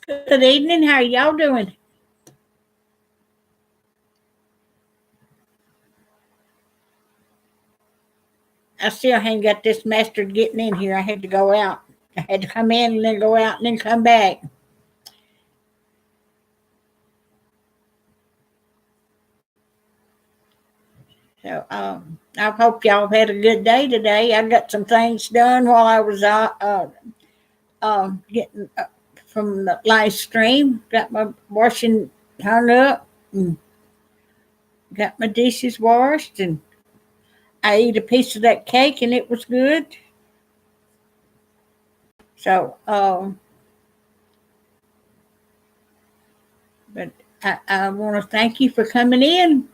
Good evening. How are y'all doing? I still ain't got this mastered getting in here. I had to go out. I had to come in and then go out and then come back. So I hope y'all had a good day today. I got some things done while I was getting from the live stream. Got my washing hung up and got my dishes washed, and I ate a piece of that cake and it was good. So, but I want to thank you for coming in.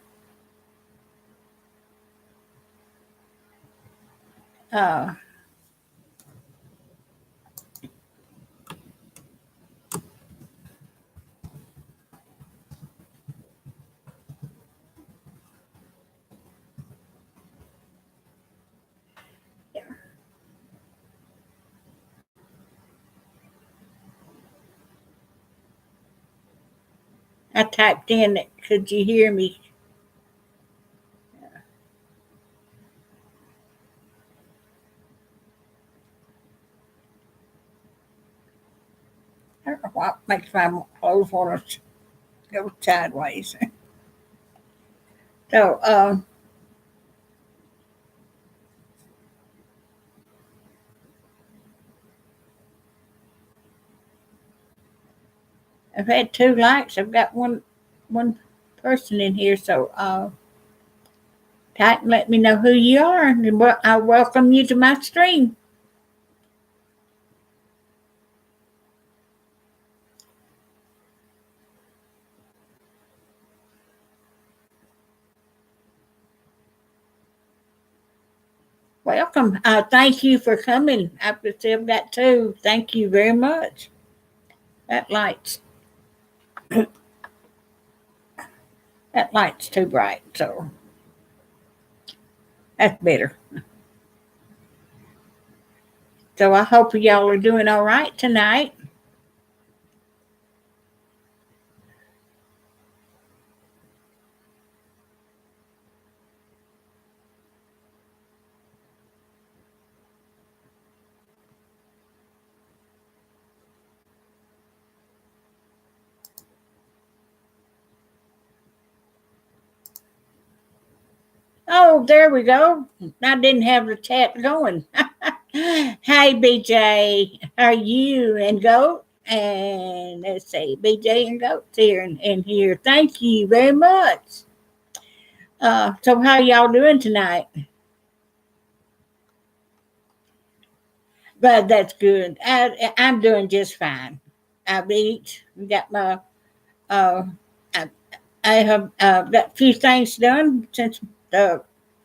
Uh, I typed in that. Could you hear me? I don't know what makes my clothes want to go sideways. So, I've had two likes. I've got one person in here. So, type and let me know who you are, and I welcome you to my stream. Welcome. Thank you for coming. I've got two. Thank you very much. That light's that light's too bright, so that's better. So I hope y'all are doing all right tonight. Oh, there we go. I didn't have the chat going. Hey, BJ, how are you? And Goat. And let's see, BJ and Goat's here and here. Thank you very much. So how y'all doing tonight? But that's good. I'm doing just fine. I've eat, got my, uh, I, I have got a few things done since I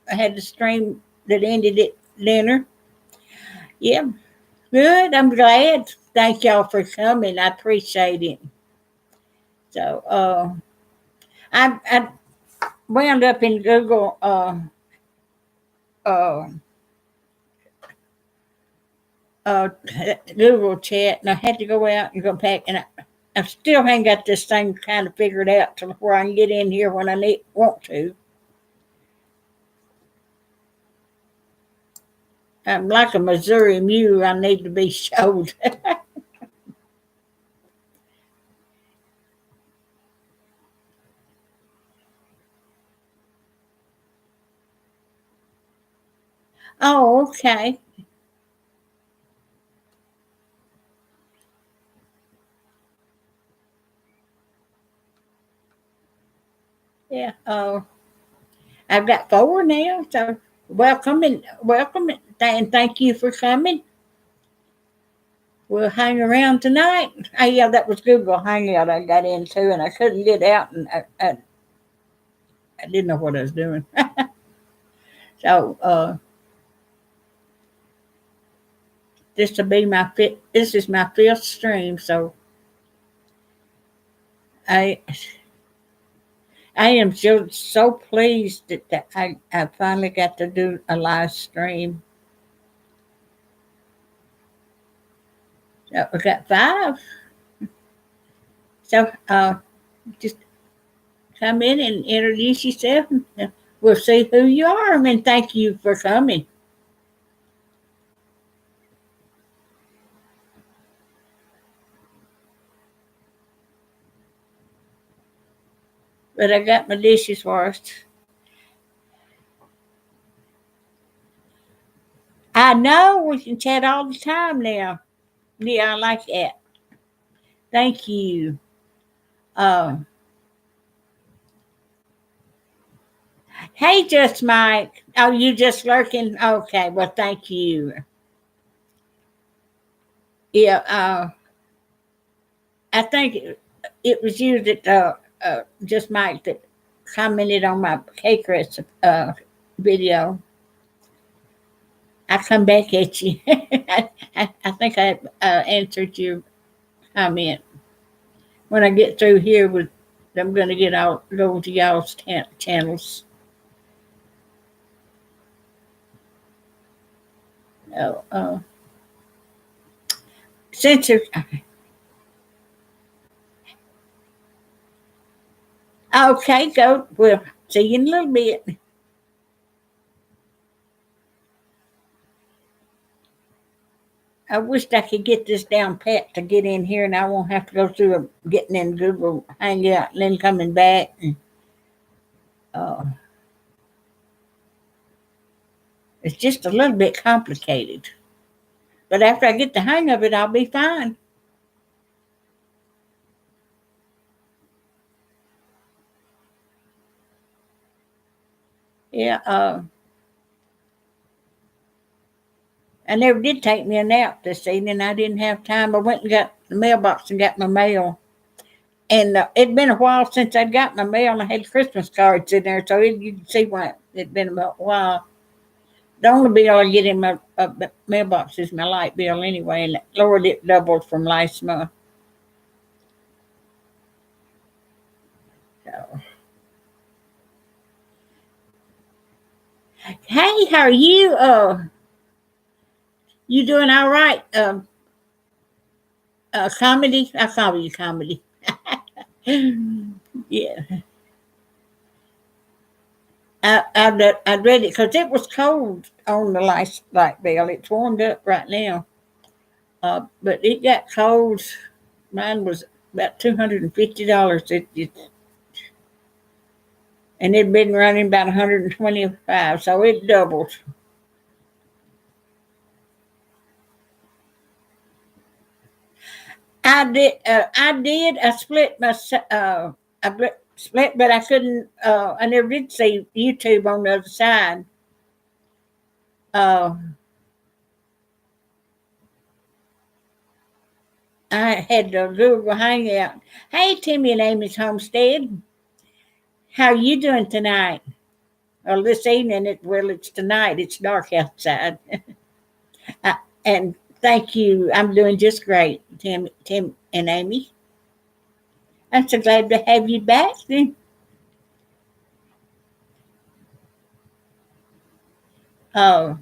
had the stream that ended at dinner. Yeah, good. I'm glad. Thank y'all for coming. I appreciate it. So, I wound up in Google uh, uh, Google chat, and I had to go out and go back, and I still haven't got this thing kind of figured out to where I can get in here when I want to. I'm like a Missouri mule. I need to be showed. Oh, okay. Yeah. I've got four now. So welcome, and thank you for coming. We'll hang around tonight. Oh, yeah, that was Google Hangout I got into, and I couldn't get out, and I didn't know what I was doing. So this will be my fifth. This is my fifth stream, so I I am so pleased that I finally got to do a live stream. So I got five. So just come in and introduce yourself. And we'll see who you are. And thank you for coming. But I got my dishes washed. I know we can chat all the time now. Yeah, I like that. Thank you. Um, hey, just Mike. Oh, you just lurking? Okay, well, thank you. Yeah, I think it was you that just Mike that commented on my cake recipe video. I come back at you. I think I answered your comment. When I get through here with, I'm going to get out go to y'all's channels. Oh, since okay, go. Well, see you in a little bit. I wished I could get this down pat to get in here, and I won't have to go through getting in Google Hangout and then coming back. And, uh, it's just a little bit complicated. But after I get the hang of it, I'll be fine. Yeah, I never did take me a nap this evening. I didn't have time. I went and got the mailbox and got my mail. And it'd been a while since I'd got my mail, and I had Christmas cards in there, so you can see why it'd been about a while. The only bill I get in my mailbox is my light bill anyway, and Lord, it doubled from last month. So. Hey, how are you? You doing all right? Comedy? I call you comedy. Yeah, I read it because it was cold on the last light bill. It's warmed up right now, but it got cold. Mine was about $250. And it'd been running about 125, so it doubled. I did. I did. I split my. Split, but I couldn't. I never did see YouTube on the other side. Uh, I had to Google Hangout. Hey, Timmy and Amy's Homestead. How you doing tonight? Well, this evening. It's tonight. It's dark outside. And thank you. I'm doing just great, Tim and Amy. I'm so glad to have you back. Oh,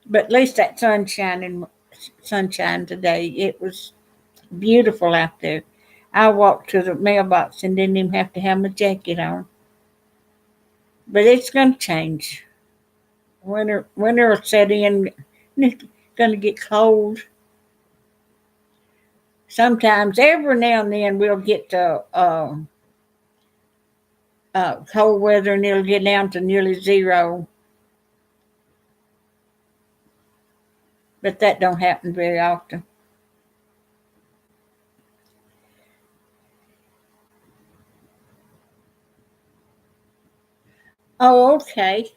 but at least that sunshine today. It was beautiful out there. I walked to the mailbox and didn't even have to have my jacket on. But it's going to change. Winter will set in. It's going to get cold. Sometimes, every now and then, we'll get cold weather and it'll get down to nearly zero. But that don't happen very often. Oh, okay.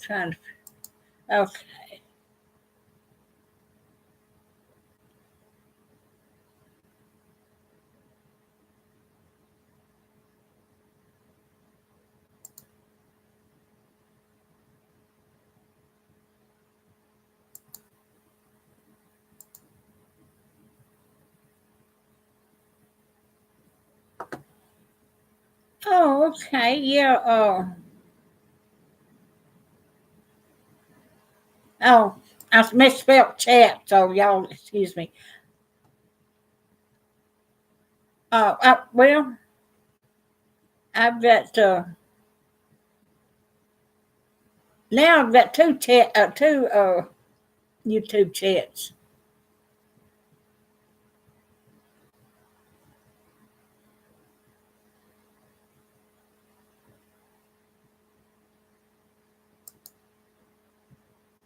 Trying to. Okay. Oh, okay. Yeah. Oh, I misspelled chat, so y'all excuse me. Well, I've got now I've got two YouTube chats.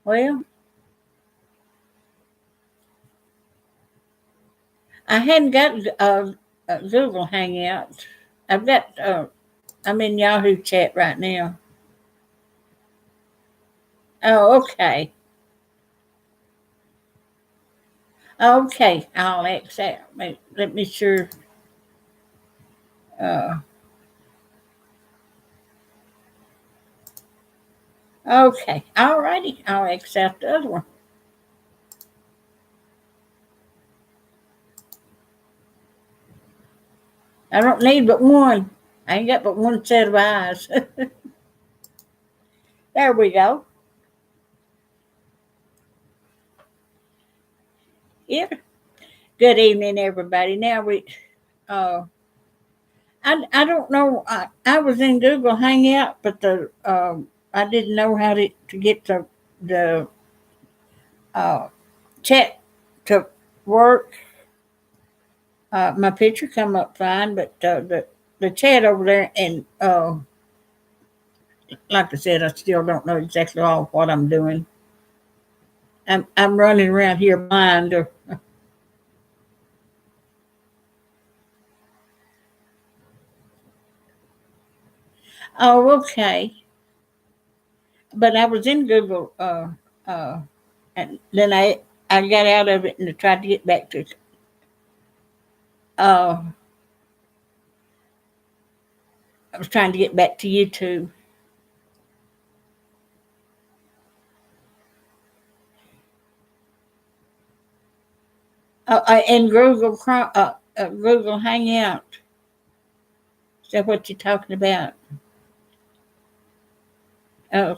Well, I hadn't got a Google Hangout. I've got I'm in Yahoo chat right now. Oh, okay. Okay, I'll accept. Let me sure. Uh, okay, alrighty. I'll accept the other one. I don't need but one. I ain't got but one set of eyes. There we go. Yeah. Good evening, everybody. Now uh, I don't know. I was in Google Hangout, but I didn't know how to get the uh, chat to work. My picture come up fine, but the chat over there, and like I said, I still don't know exactly all what I'm doing. I'm running around here blind. Oh, okay. But I was in Google, and then I got out of it and tried to get back to. Uh, I was trying to get back to YouTube. And Google Hangout. Is that what you're talking about? Oh,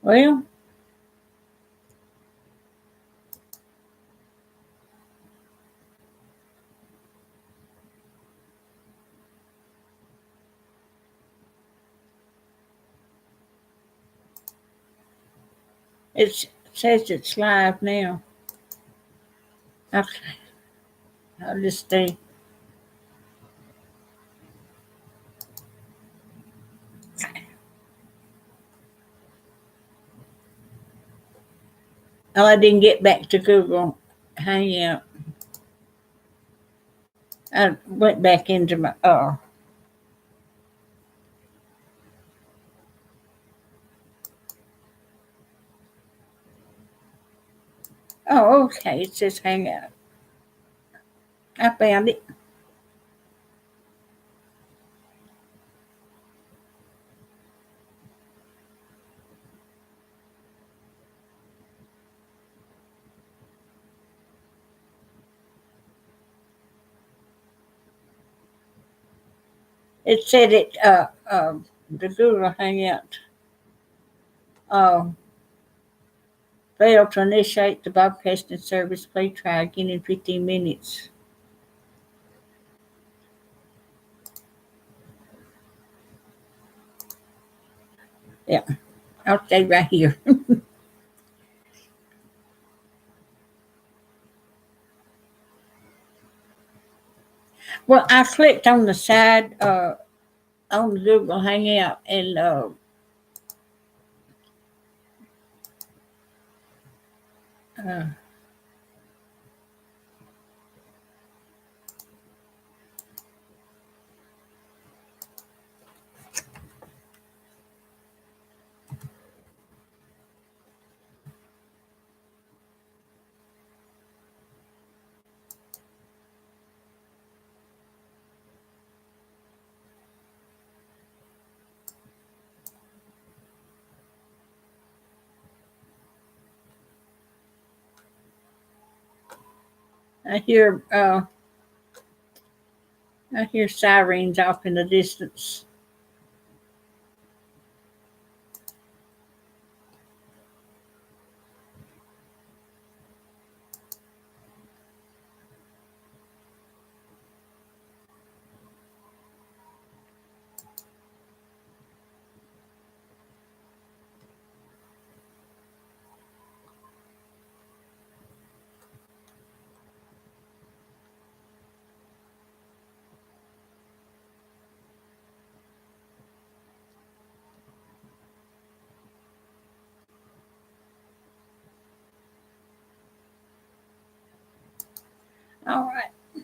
well, it says it's live now. Okay, I'll just stay. Oh, I didn't get back to Google Hangout. I went back into my. Oh, okay. It says Hangout. I found it. It said it. The Google Hangout. Uh, Failed to initiate the broadcasting service. Please try again in 15 minutes. Yeah, I'll stay right here. Well, I clicked on the side on Google Hangout, and Uh, I hear uh, I hear sirens off in the distance. All right.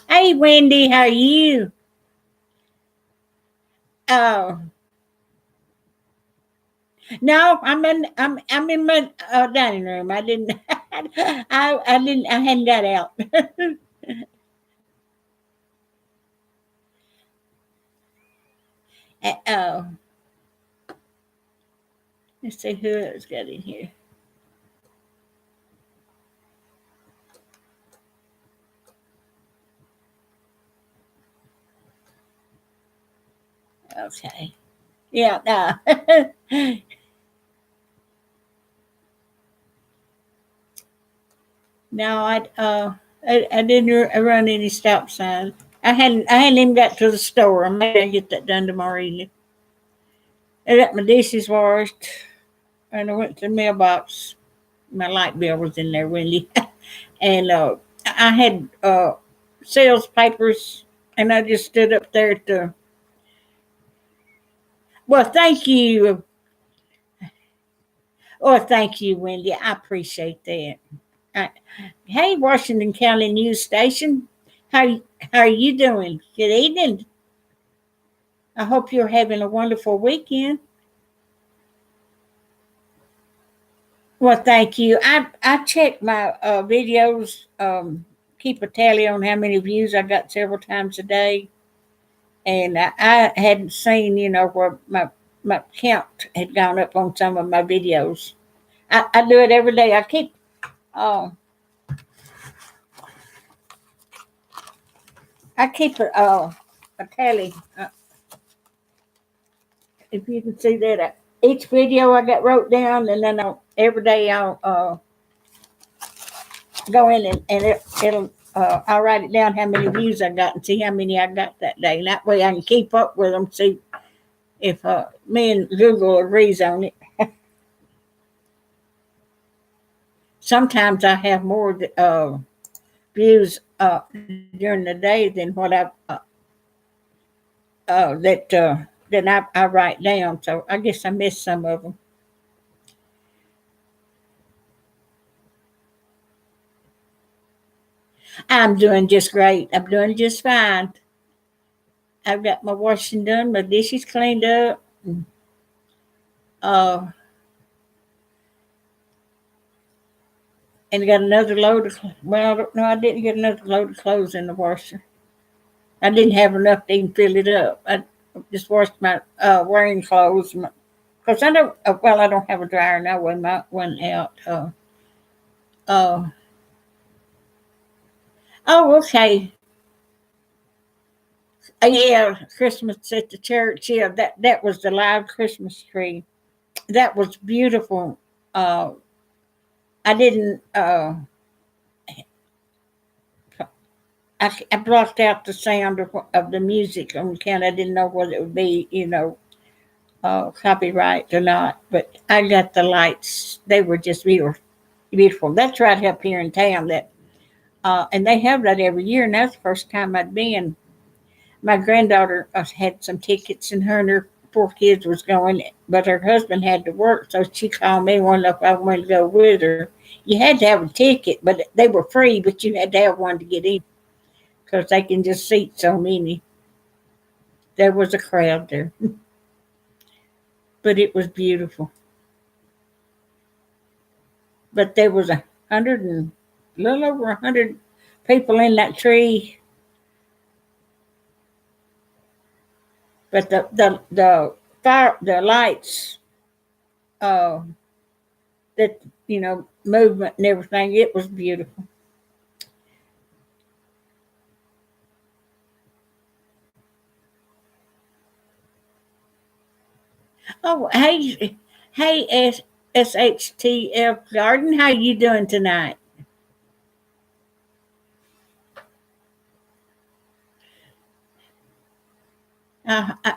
Hey, Wendy, how are you? Oh, no, I'm in my dining room. I didn't I hadn't got out. Oh, let's see who else got in here. Okay. Yeah, no. No, I didn't run any stop signs. I hadn't even got to the store. I may get that done tomorrow evening. I got my dishes washed, and I went to the mailbox. My light bill was in there, Wendy, and I had sales papers, and I just stood up there to. Well, thank you. Oh, thank you, Wendy. I appreciate that. Uh, hey, Washington County News Station. How how are you doing? Good evening. I hope you're having a wonderful weekend. Well, thank you. I check my videos, keep a tally on how many views I got several times a day, and I hadn't seen, where my count had gone up on some of my videos. I do it every day. Uh, I keep a tally. If you can see that, each video I got wrote down, and then every day I'll go in and it'll I'll write it down how many views I got and see how many I got that day. And that way I can keep up with them. See if me and Google agrees on it. Sometimes I have more views during the day than what I write down. So I guess I missed some of them. I'm doing just great. I'm doing just fine. I've got my washing done, my dishes cleaned up. Uh, and I got another load of, well, I don't know, I didn't get another load of clothes in the washer. I didn't have enough to even fill it up. I just washed my wearing clothes. Because I don't have a dryer now when my one out. Uh, oh, okay. Yeah, Christmas at the church. Yeah, that was the live Christmas tree. That was beautiful. Uh, I didn't. I blocked out the sound of the music on account I didn't know whether it would be, copyright or not. But I got the lights; they were just beautiful. Beautiful. That's right up here in town. And they have that every year. And that's the first time I'd been. My granddaughter had some tickets, and her and her poor kids was going, but her husband had to work, so she called me, wanted to know if I wanted to go with her. You had to have a ticket, but they were free, but you had to have one to get in because they can just seat so many. There was a crowd there, but it was beautiful. But there was 100 and a little over 100 people in that tree. But the lights, uh, that movement and everything, it was beautiful. Oh, hey, SHTF Garden, how you doing tonight? I,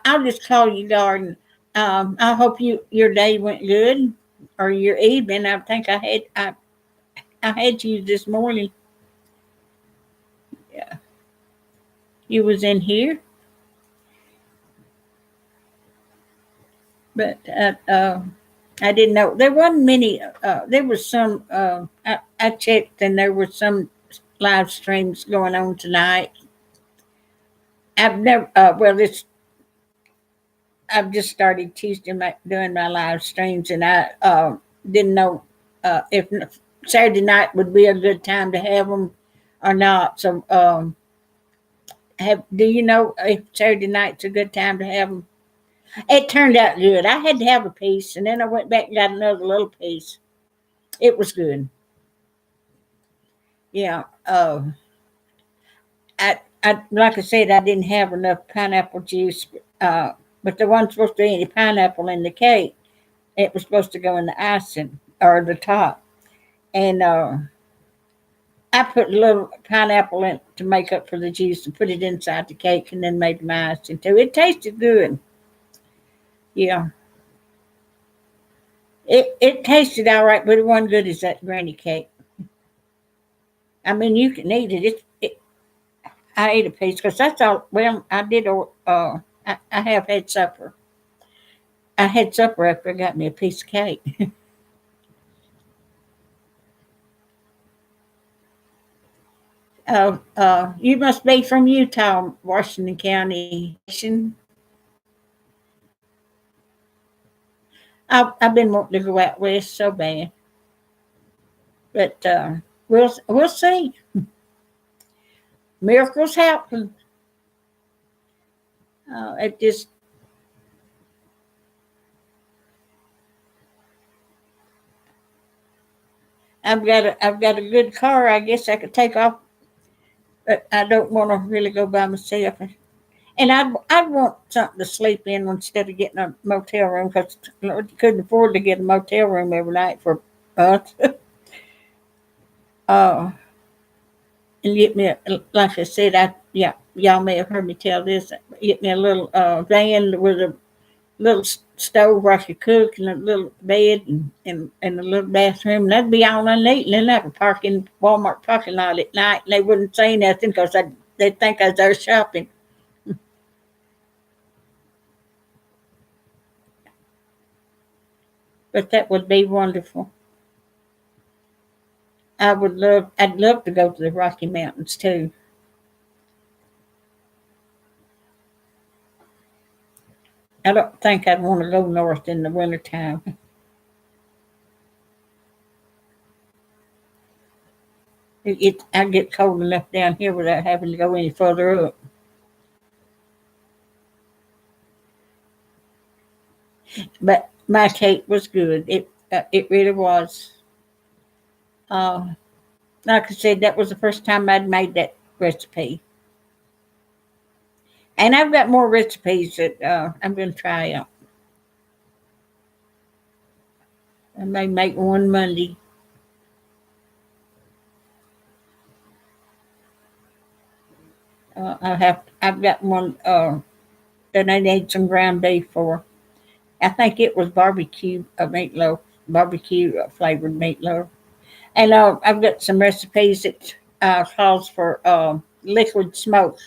I'll just call you Garden. I hope your day went good, or your evening. I think I had you this morning. Yeah, you was in here, but I didn't know there wasn't many. There was some. I checked, and there were some live streams going on tonight. I've never. Well, it's I've just started Tuesday doing my live streams, and I didn't know if Saturday night would be a good time to have them or not. So, do you know if Saturday night's a good time to have them? It turned out good. I had to have a piece, and then I went back and got another little piece. It was good. Yeah. Like I said, I didn't have enough pineapple juice, but there wasn't supposed to be any pineapple in the cake. It was supposed to go in the icing or the top, and I put a little pineapple in to make up for the juice and put it inside the cake, and then made my icing too. It tasted good. Yeah, it tasted all right, but it wasn't good as that granny cake. I mean, you can eat it. I ate a piece because that's all. Well, I did. I have had supper. I had supper after I got me a piece of cake. You must be from Utah, Washington County. I've been wanting to go out west so bad, but we'll see. Miracles happen. It just I've got a good car. I guess I could take off, but I don't want to really go by myself. And I'd want something to sleep in instead of getting a motel room because Lord, you couldn't afford to get a motel room every night for us. uh, and get me, like I said, yeah, y'all may have heard me tell this. Get me a little van with a little stove where I could cook and a little bed and a little bathroom. And that'd be all I need. And then I could park in Walmart parking lot at night and they wouldn't say nothing because they'd think I was there shopping. But that would be wonderful. I'd love to go to the Rocky Mountains too. I don't think I'd want to go north in the wintertime. I get cold enough down here without having to go any further up. But my cake was good. It really was. Uh, like I said, that was the first time I'd made that recipe, and I've got more recipes that I'm going to try out. I may make one Monday. I've got one that I need some ground beef for. I think it was barbecue meatloaf, barbecue flavored meatloaf. And I've got some recipes that calls for liquid smoke,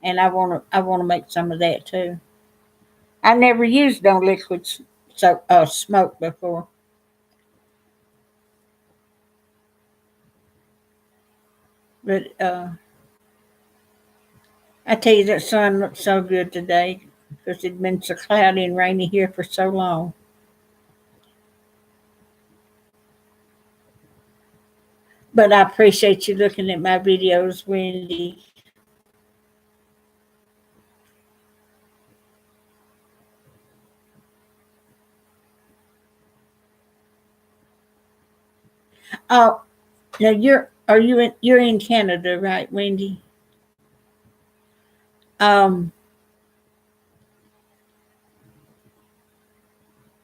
and I want to make some of that too. I never used no liquid smoke before, but I tell you that sun looks so good today because it'd been so cloudy and rainy here for so long. But I appreciate you looking at my videos, Wendy. Oh, now you're in Canada, right, Wendy? Um,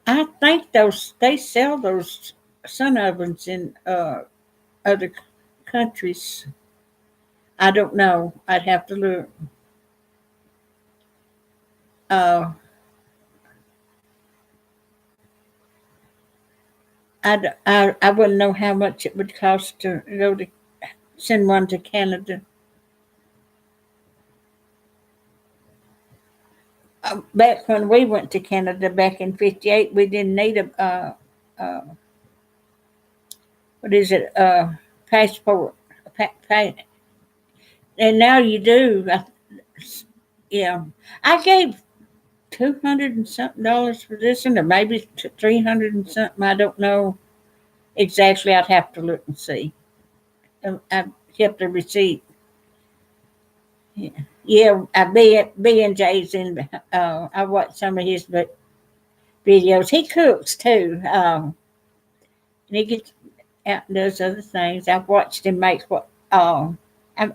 I think those they sell those sun ovens in other countries. I don't know. I'd have to look. Uh, I wouldn't know how much it would cost to go to send one to Canada. Back when we went to Canada back in '58, we didn't need uh, what is it, passport. And now you do. Yeah. I gave 200 and something dollars for this one, or maybe 300 and something. I don't know exactly. I'd have to look and see. I kept a receipt. Yeah, yeah. B and J's in. I watched some of his videos. He cooks too, and he gets out and does other things. I've watched him make what? I,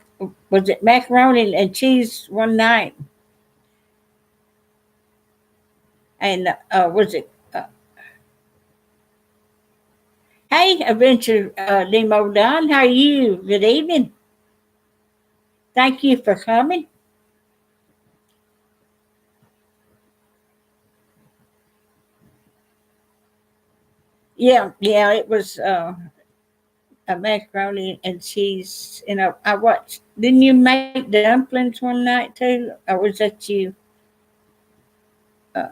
was it macaroni and cheese one night? And was it? Hey, Adventure Demo Don, how are you? Good evening. Thank you for coming. Yeah, yeah, it was a macaroni and cheese. You know, I watched. Didn't you make dumplings one night too, or was that you? Uh,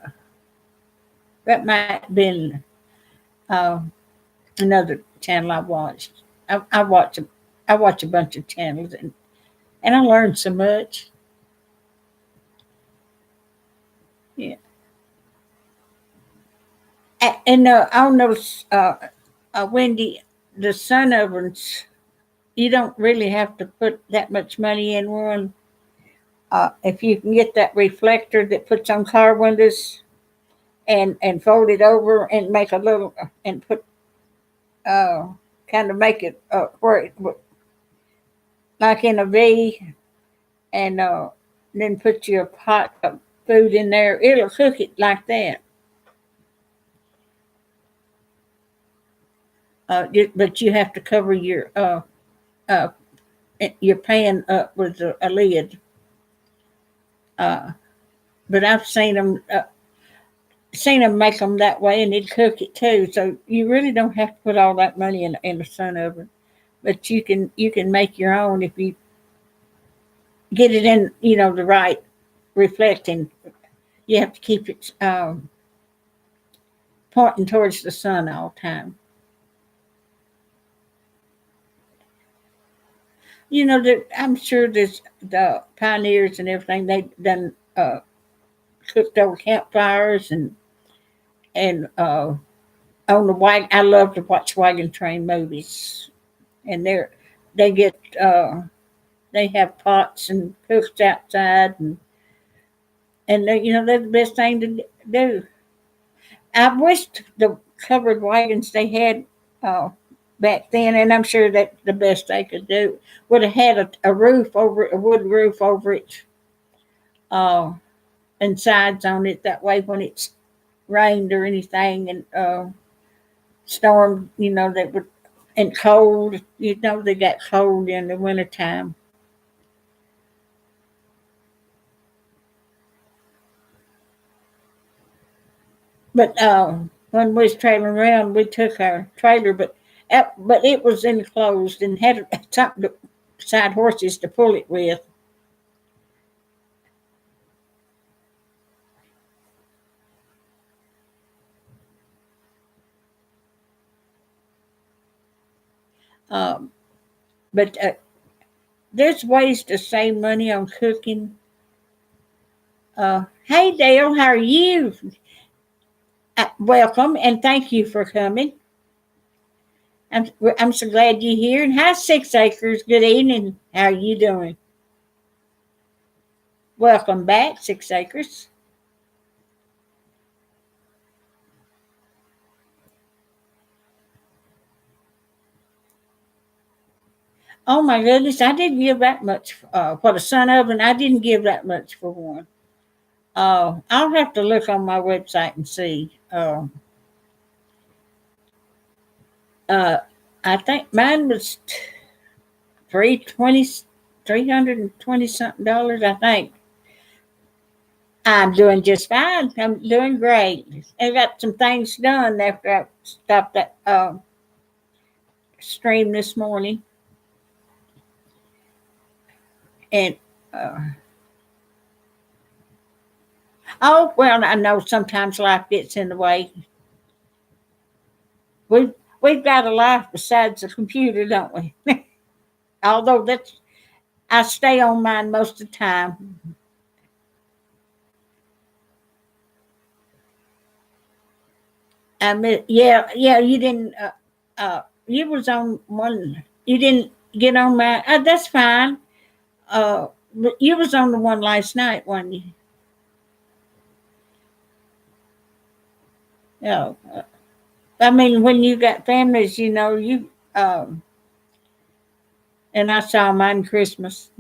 that might have been uh, another channel I watched. I watch I watch a bunch of channels and I learned so much. Yeah, and on those Wendy, the sun ovens, you don't really have to put that much money in one. If you can get that reflector that puts on car windows and fold it over and make a little and put uh, kind of make it where it like in a V and then put your pot of food in there. It'll cook it like that. But you have to cover uh, your pan up with a lid. Uh, but I've seen them make them that way, and they'd cook it too. So you really don't have to put all that money in the sun oven, but you can make your own if you get it in, the right reflecting. You have to keep it pointing towards the sun all the time. I'm sure there's the pioneers and everything. They done cooked over campfires and on the wagon. I love to watch wagon train movies, and they get they have pots and cooks outside, and they're the best thing to do. I wished the covered wagons they had uh, back then, and I'm sure that the best they could do would have had a roof over a wood roof over it, uh, and sides on it. That way, when it's rained or anything and stormed, they would and cold. They got cold in the wintertime. But when we was trailing around, we took our trailer, but it was enclosed and had something to side horses to pull it with. Um, but there's ways to save money on cooking. Hey Dale, how are you? Welcome and thank you for coming. I'm so glad you're here. And hi, 6 Acres. Good evening. How are you doing? Welcome back, 6 Acres. Oh my goodness, I didn't give that much for the sun oven. I didn't give that much for one. I'll have to look on my website and see. Uh, I think mine was 320, $320 something dollars. I think I'm doing just fine. I'm doing great. I got some things done after I stopped that stream this morning, and uh, oh well, I know sometimes life gets in the way. We've got a life besides the computer, don't we? Although that's I stay on mine most of the time. I mean, yeah, yeah. You didn't. You was on one. You didn't get on my. That's fine. But you was on the one last night, wasn't you? Yeah. I mean, when you got families, you. And I saw mine Christmas.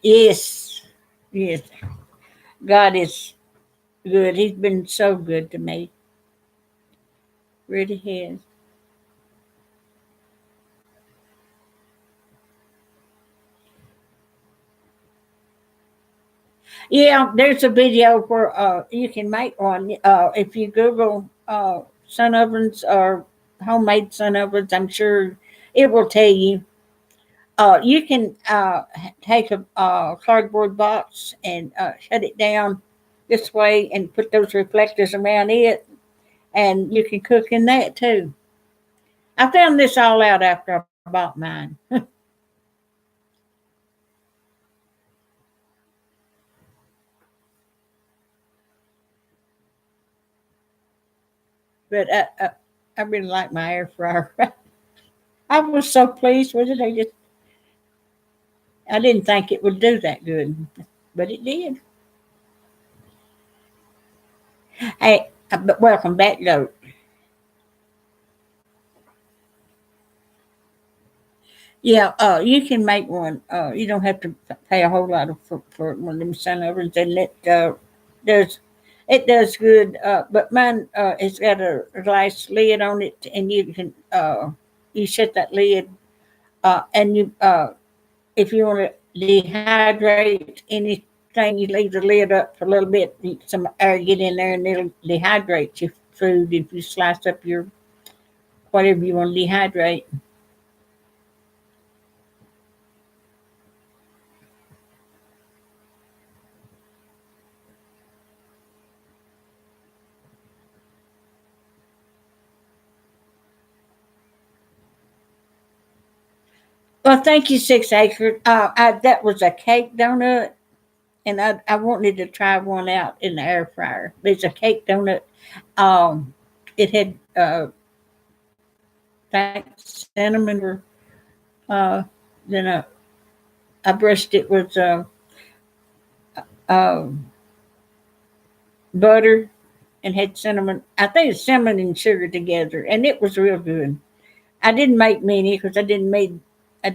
Yes, yes. God is good. He's been so good to me. Really has. Yeah, there's a video where you can make one. If you Google sun ovens or homemade sun ovens, I'm sure it will tell you. You can take a cardboard box and shut it down this way and put those reflectors around it, and you can cook in that too. I found this all out after I bought mine. But I really like my air fryer. I was so pleased with it. I didn't think it would do that good, but it did. Hey, but welcome back, though. Yeah, you can make one. You don't have to pay a whole lot for one of them sun ovens, and does it does good. But mine it's got a glass lid on it, and you can you shut that lid, and you if you want to dehydrate anything, you leave the lid up for a little bit. Some air get in there, and it'll dehydrate your food if you slice up your whatever you want to dehydrate. Well, thank you, 6 Acres. That was a cake donut, and I wanted to try one out in the air fryer. It's a cake donut. Um, it had think cinnamon or then I brushed it with uh, butter and had cinnamon. I think it's cinnamon and sugar together, and it was real good. I didn't make many because I didn't need. I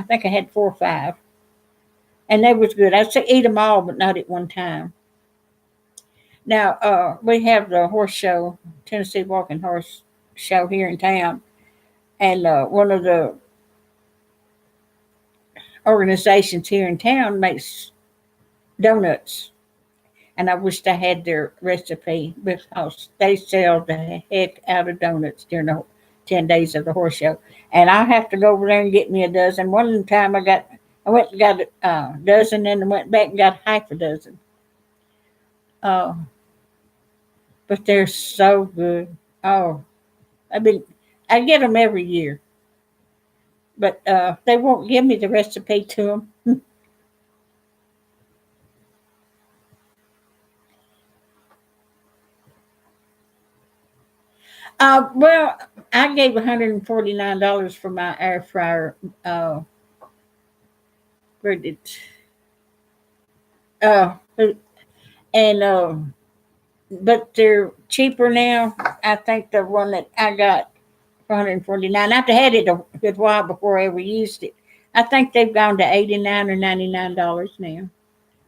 think I had 4 or 5, and they was good. I'd say eat them all, but not at one time. Now we have the horse show, Tennessee Walking Horse Show here in town, and one of the organizations here in town makes donuts, and I wished I had their recipe because they sell the heck out of donuts during the 10 days of the horse show. And I have to go over there and get me a dozen. One time I went and got a dozen, and I went back and got half a dozen. Uh, but they're so good. Oh, I mean, I get them every year, but they won't give me the recipe to them. Well, I gave $149 for my air fryer. Where did uh, and but they're cheaper now. I think the one that I got for 149. I've had it a good while before I ever used it. I think they've gone to 89 or $99 now.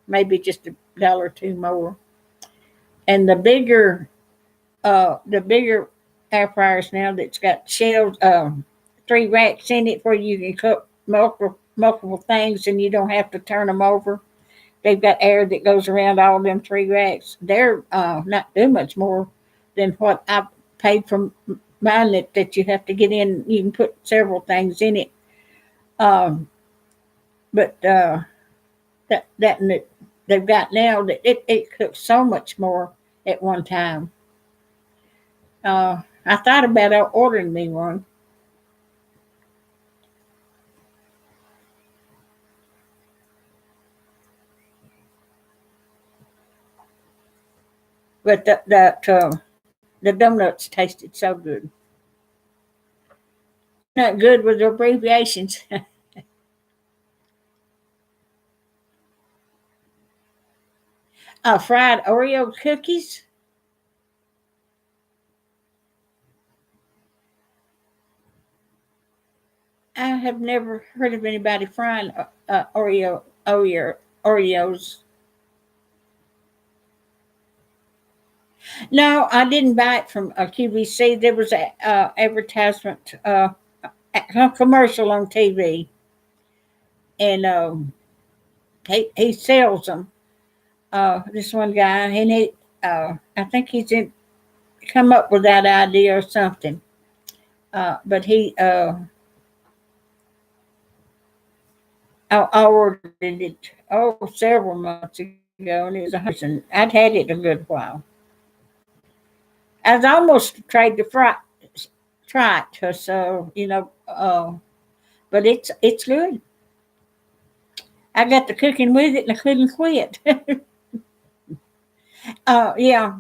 Maybe just a dollar or two more. And the bigger air fryers now that's got shelves, 3 racks in it where you can cook multiple things and you don't have to turn them over. They've got air that goes around all them 3 racks. They're not too much more than what I paid for mine that you have to get in. You can put several things in it. Um, but that and it, they've got now that it cooks so much more at one time. I thought about ordering me one, but the donuts tasted so good. Not good with abbreviations. Fried Oreo cookies. I have never heard of anybody frying Oreos. No, I didn't buy it from QVC. There was a advertisement, a commercial on TV, and he sells them. This one guy, and I think he's come up with that idea or something. But I ordered it several months ago, and it was I'd had it a good while. I was almost tried to try it, so but it's good. I got to cooking with it, and I couldn't quit. Yeah,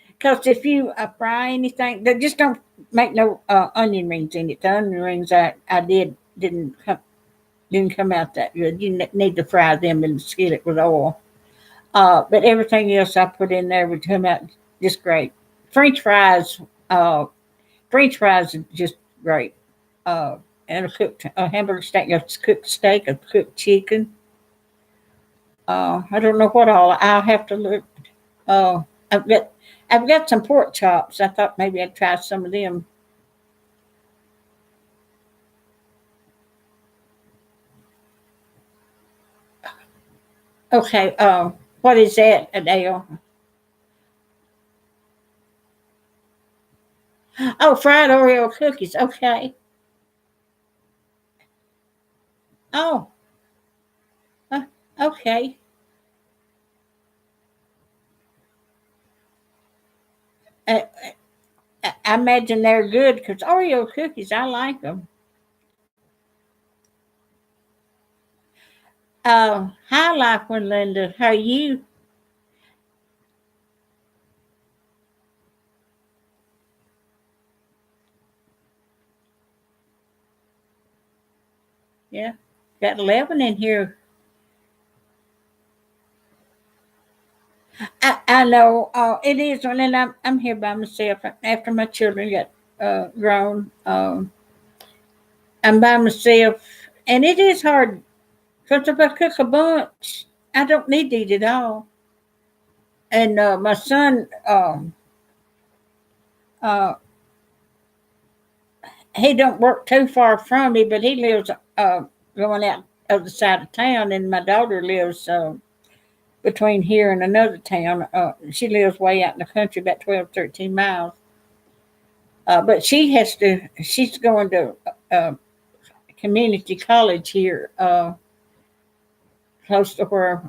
because if you fry anything, they just don't make no onion rings in it. The onion rings I didn't come out that good. You need to fry them in the skillet with oil. But everything else I put in there would come out just great. French fries, uh, French fries are just great. Uh, and a hamburger steak, a cooked steak, a cooked chicken. I don't know what all. I'll have to look. Uh, I've got I've got some pork chops. I thought maybe I'd try some of them. Okay. What is that, Adele? Oh, fried Oreo cookies. Okay. Oh, uh, okay. Uh, I imagine they're good because Oreo cookies, I like them. Hi, Life with Linda. How are you? Yeah, got 11 in here. I know it is, and I'm here by myself after my children got grown. I'm by myself, and it is hard because if I cook a bunch, I don't need to eat it all. And my son, uh, he don't work too far from me, but he lives going out of the side of town, and my daughter lives between here and another town. She lives way out in the country, about 12, 13 miles. But she's going to uh, community college here, close to where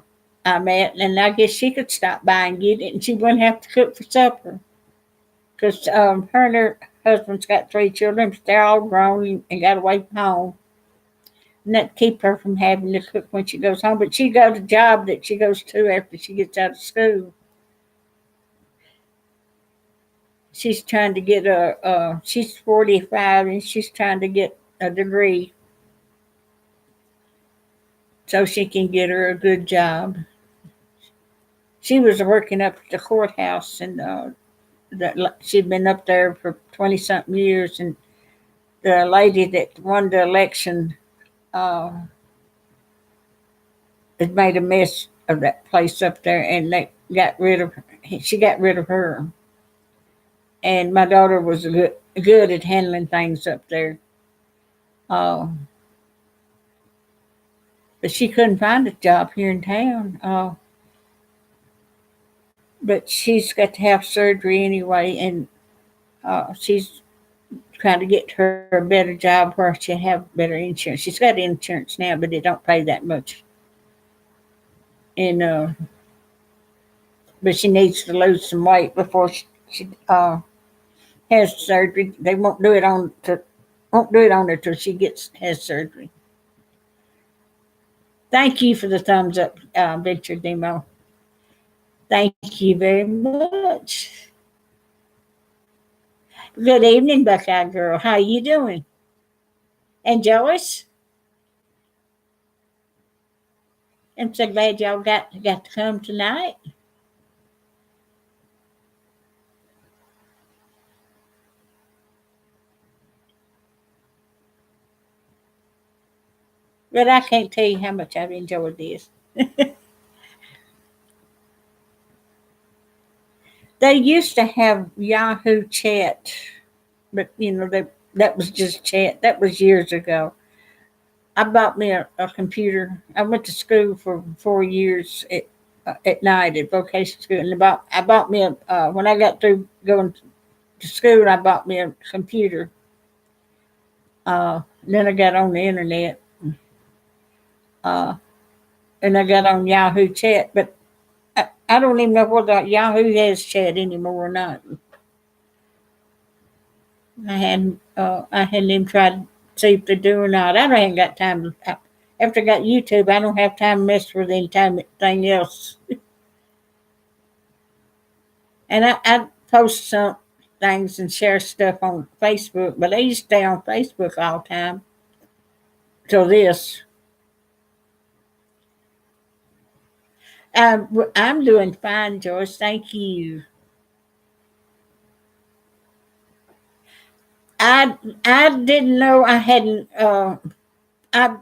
I'm at, and I guess she could stop by and get it, and she wouldn't have to cook for supper. because her and her husband's got 3 children, but they're all grown and got away from home. And that keep her from having to cook when she goes home. But she got a job that she goes to after she gets out of school. She's trying to get she's 45 and she's trying to get a degree so she can get her a good job. She was working up at the courthouse and she'd been up there for 20 something years. And the lady that won the election uh, had made a mess of that place up there and they got rid of her. She got rid of her. And my daughter was good at handling things up there. Uh, but she couldn't find a job here in town. But she's got to have surgery anyway, and she's trying to get her a better job where she have better insurance. She's got insurance now, but it don't pay that much. And but she needs to lose some weight before she has surgery. They won't do it on her till she gets has surgery. Thank you for the thumbs up, Victor Demo. Thank you very much. Good evening, Buckeye Girl. How you doing? And Joyce, I'm so glad y'all got to come tonight. But I can't tell you how much I've enjoyed this. They used to have Yahoo Chat, but that was just chat. That was years ago. I bought me a computer. I went to school for 4 years at night at vocational school, and I bought me a when I got through going to school, I bought me a computer. Then I got on the internet, uh, and I got on Yahoo Chat, but I don't even know whether Yahoo has chat anymore or not. I hadn't even tried to see if they do or not. I haven't got time to. After I got YouTube, I don't have time to mess with anything else. And I post some things and share stuff on Facebook, but I used to stay on Facebook all the time till this. I'm doing fine, Joyce. Thank you. I didn't know I hadn't. I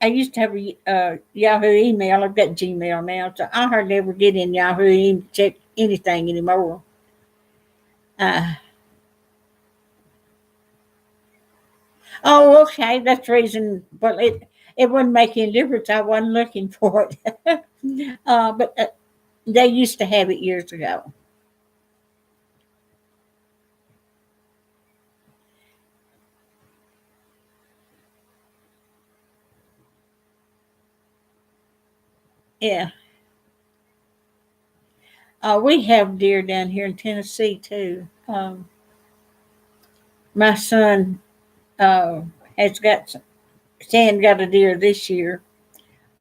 I used to have a Yahoo email. I've got Gmail now, so I hardly ever get in Yahoo and check anything anymore. Uh, oh, okay, that's the reason. Well, it wouldn't make any difference. I wasn't looking for it. But they used to have it years ago. Yeah. We have deer down here in Tennessee too. My son uh, has got Stan got a deer this year,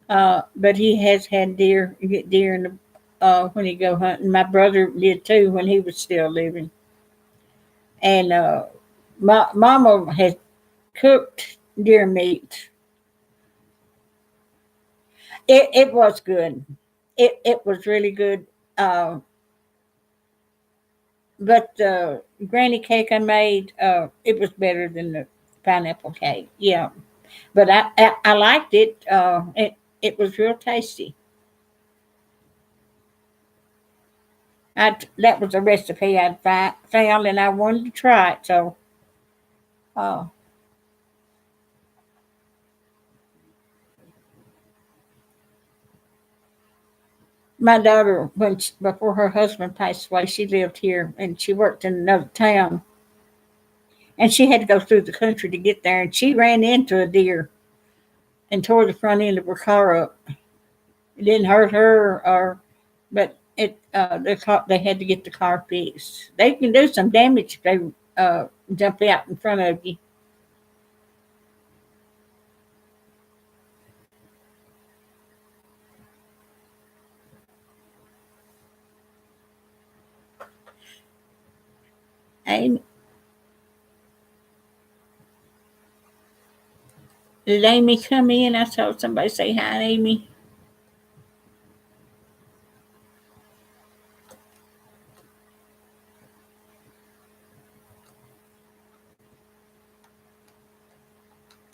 but he has had deer get deer in the when he go hunting. My brother did too when he was still living, and my mama has cooked deer meat. It was good. It was really good. Uh, but the granny cake I made, it was better than the pineapple cake. Yeah, but I liked it. It was real tasty. That was a recipe I'd found, and I wanted to try it. So, uh, my daughter, before her husband passed away, she lived here and she worked in another town, and she had to go through the country to get there, and she ran into a deer and tore the front end of her car up. It didn't hurt her, but they had to get the car fixed. They can do some damage if they jump out in front of you. Amy, did Amy come in? I saw somebody say hi, Amy.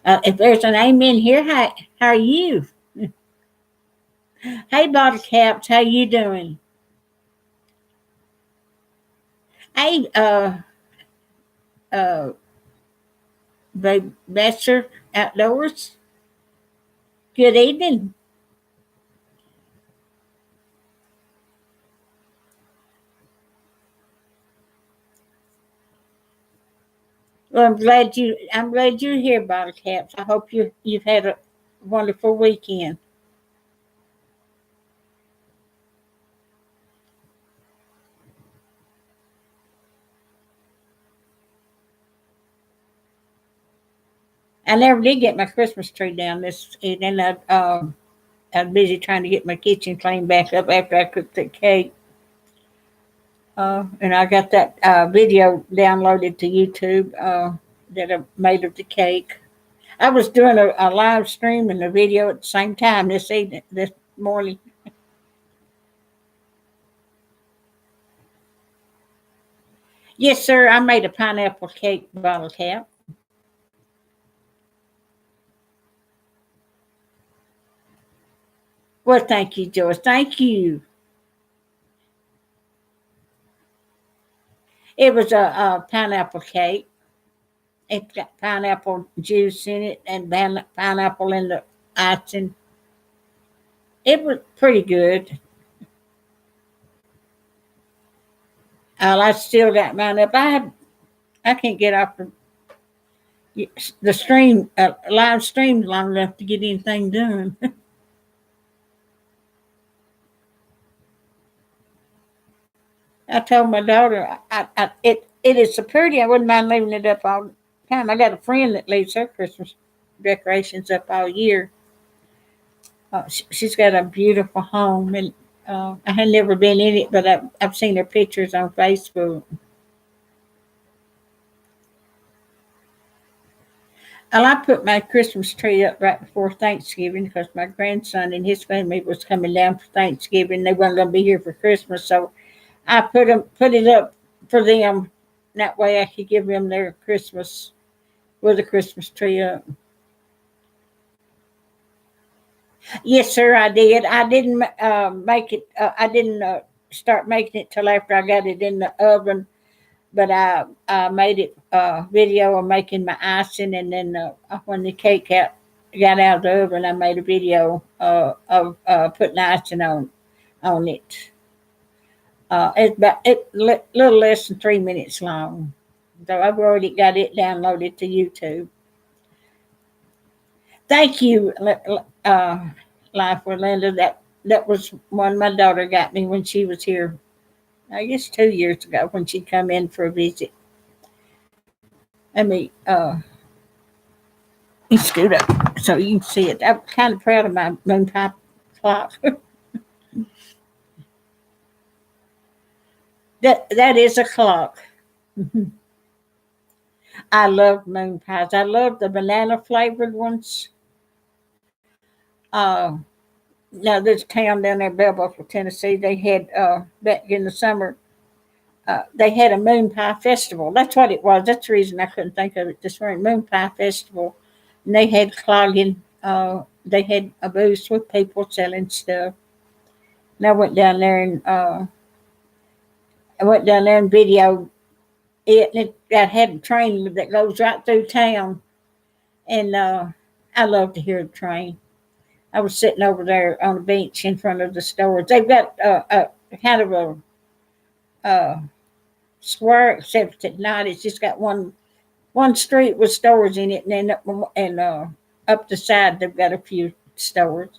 If there's an Amy in here, hi, how are you? Hey, bottle caps, how you doing? Hey, uh, babe, Besser outdoors. Good evening. Well, I'm glad you're here, bottle caps. I hope you've had a wonderful weekend. I never did get my Christmas tree down this evening. I was busy trying to get my kitchen cleaned back up after I cooked the cake. And I got that video downloaded to YouTube that I made of the cake. I was doing a live stream and a video at the same time this morning. Yes, sir. I made a pineapple cake bottle cap. Well, thank you, Joyce. Thank you. It was a pineapple cake. It's got pineapple juice in it and pineapple in the icing. It was pretty good. I still got mine up. I can't get off the stream live stream long enough to get anything done. I told my daughter it is so pretty. I wouldn't mind leaving it up all the time. I got a friend that leaves her Christmas decorations up all year. She's got a beautiful home, and I had never been in it, but I've seen her pictures on Facebook. Well, I put my Christmas tree up right before Thanksgiving because my grandson and his family was coming down for Thanksgiving. They weren't going to be here for Christmas, so I put it up for them. That way, I could give them their Christmas with a Christmas tree up. Yes, sir, I did. I didn't make it. I didn't start making it till after I got it in the oven, but I made it video of making my icing, and then when the cake got out of the oven, I made a video of putting icing on it. It's about little less than 3 minutes long, so I've already got it downloaded to YouTube. Thank you, Life with Linda. That was one my daughter got me when she was here. I guess 2 years ago when she come in for a visit. Let me scoot up so you can see it. I'm kind of proud of my moon pie clock. That is a clock. I love moon pies. I love the banana flavored ones. Uh, Now this town down there, Bell Buckle, Tennessee, they had back in the summer. They had a moon pie festival. That's what it was. That's the reason I couldn't think of it this morning. Moon pie festival, and they had clogging. They had a booth with people selling stuff. And I went down there and videoed it. And it had a train that goes right through town, and I love to hear the train. I was sitting over there on a bench in front of the stores. They've got a kind of a square, except at night it's just got one street with stores in it, and then up the side they've got a few stores.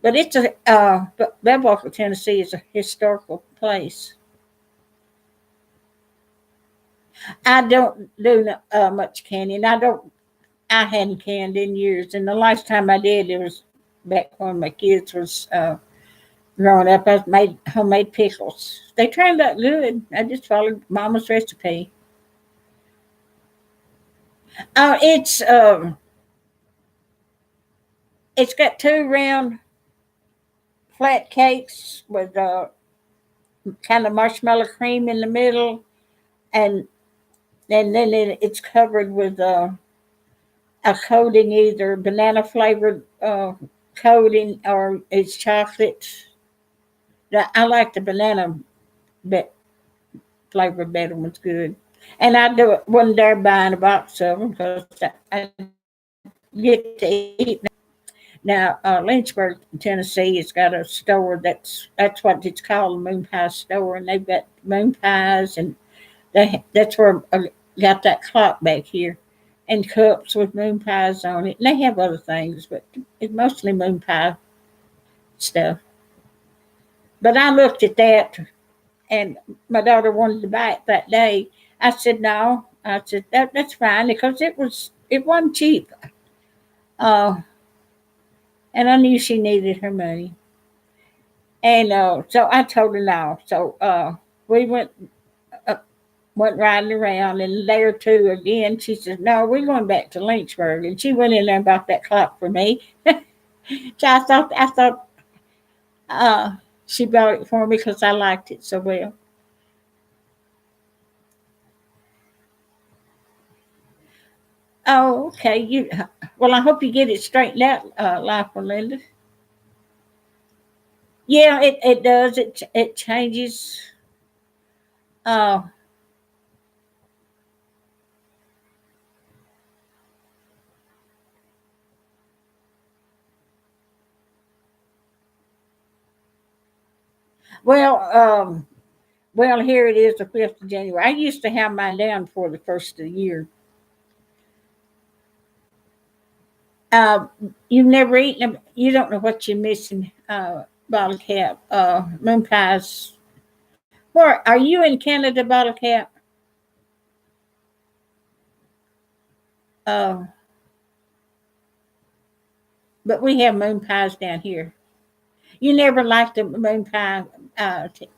But but Belleville, Tennessee is a historical place. I don't do much canning. I hadn't canned in years, and the last time I did, it was back when my kids was growing up. I made homemade pickles. They turned out good. I just followed Mama's recipe. Uh, it's um, it's got two round flat cakes with kind of marshmallow cream in the middle, and then it's covered with a coating, either banana flavored coating or it's chocolate. I like the banana bit flavor better one's good. And I do it one day buying a box of them because I get to eat. Now, Lynchburg, Tennessee, has got a store that's what it's called, a moon pie store, and they've got moon pies, and that's where I got that clock back here, and cups with moon pies on it. And they have other things, but it's mostly moon pie stuff. But I looked at that, and my daughter wanted to buy it that day. I said no. I said that's fine because it wasn't cheap, uh, and I knew she needed her money, and so I told her no. So we uh, went riding around, and a day or two again, she said, "No, we're going back to Lynchburg," and she went in there and bought that clock for me. So I thought uh, she bought it for me because I liked it so well. Oh, okay. Well, I hope you get it straightened out, Life Linda. Yeah, it does. It changes. Uh, well, well, here it is, the 5th of January. I used to have mine down for the first of the year. Uh, you've never eaten them. You don't know what you're missing. Bottle cap, moon pies. Where are you in Canada? Bottle cap. Uh, but we have moon pies down here. You never liked the moon pie,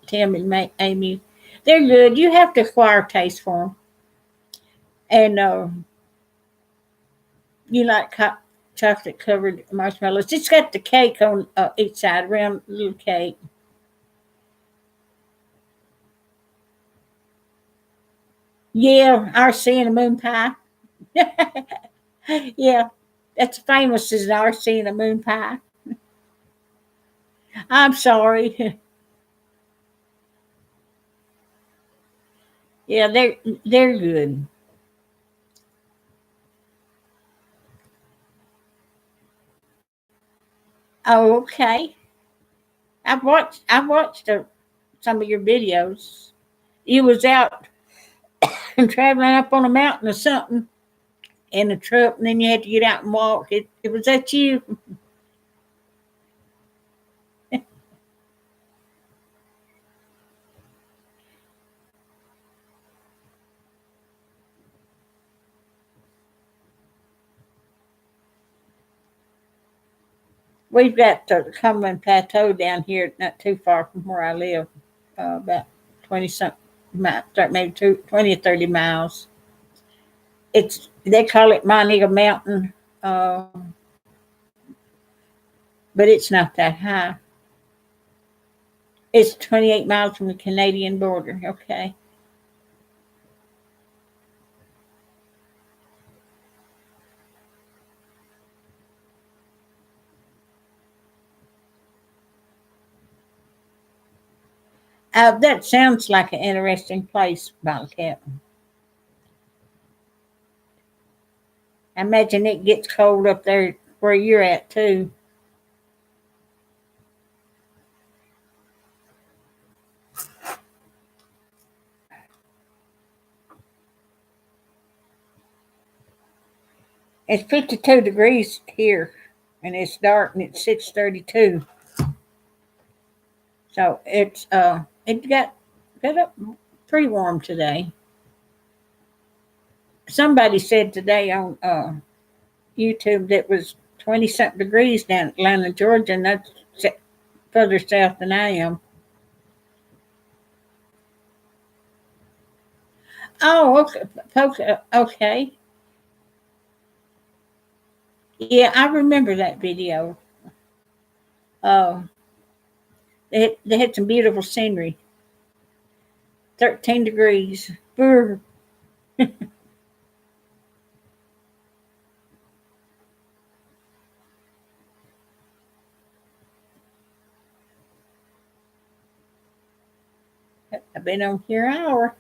Tim and Amy. They're good. You have to acquire a taste for them. And you like chocolate covered marshmallows. It's got the cake on each side, round little cake. Yeah, our cinnamon pie. Yeah, that's famous as our cinnamon pie. I'm sorry. Yeah, they're good. Oh, okay. I've watched some of your videos. You was out and traveling up on a mountain or something in a truck, and then you had to get out and walk. It was that you. We've got the Cumberland Plateau down here, not too far from where I live, about 20 something miles, maybe 20 or 30 miles. They call it Montego Mountain, uh, but it's not that high. It's 28 miles from the Canadian border. Okay. That sounds like an interesting place, Bobcat. I imagine it gets cold up there where you're at too. It's 52 degrees here, and it's dark, and it's 6:32. So it got up pretty warm today. Somebody said today on YouTube that it was 20 something degrees down in Atlanta, Georgia, and that's further south than I am. Oh, okay, folks. Okay, yeah, I remember that video. Uh, they had some beautiful scenery. 13 degrees. Brr. I've been on here an hour,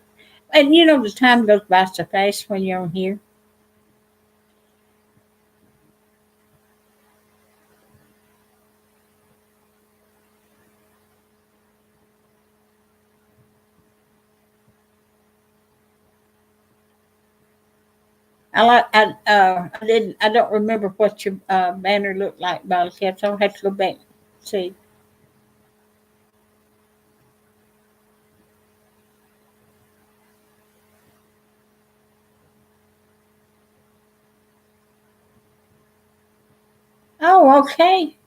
and you know the time goes by so fast when you're on here. I don't remember what your banner looked like, Bottle Cap, so I'll have to go back and see. Oh, okay.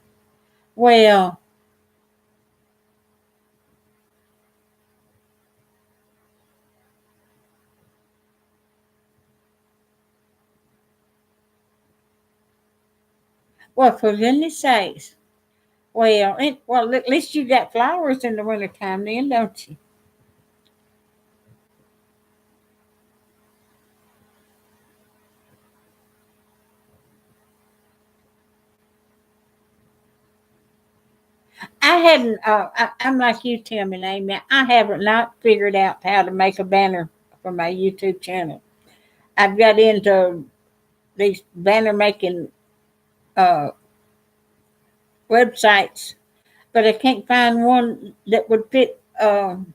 Well, well, for goodness sakes. Well, at least you got flowers in the wintertime then, don't you? I hadn't. I'm like you, Tim and Amy. I haven't not figured out how to make a banner for my YouTube channel. I've got into these banner making uh, websites, but I can't find one that would fit.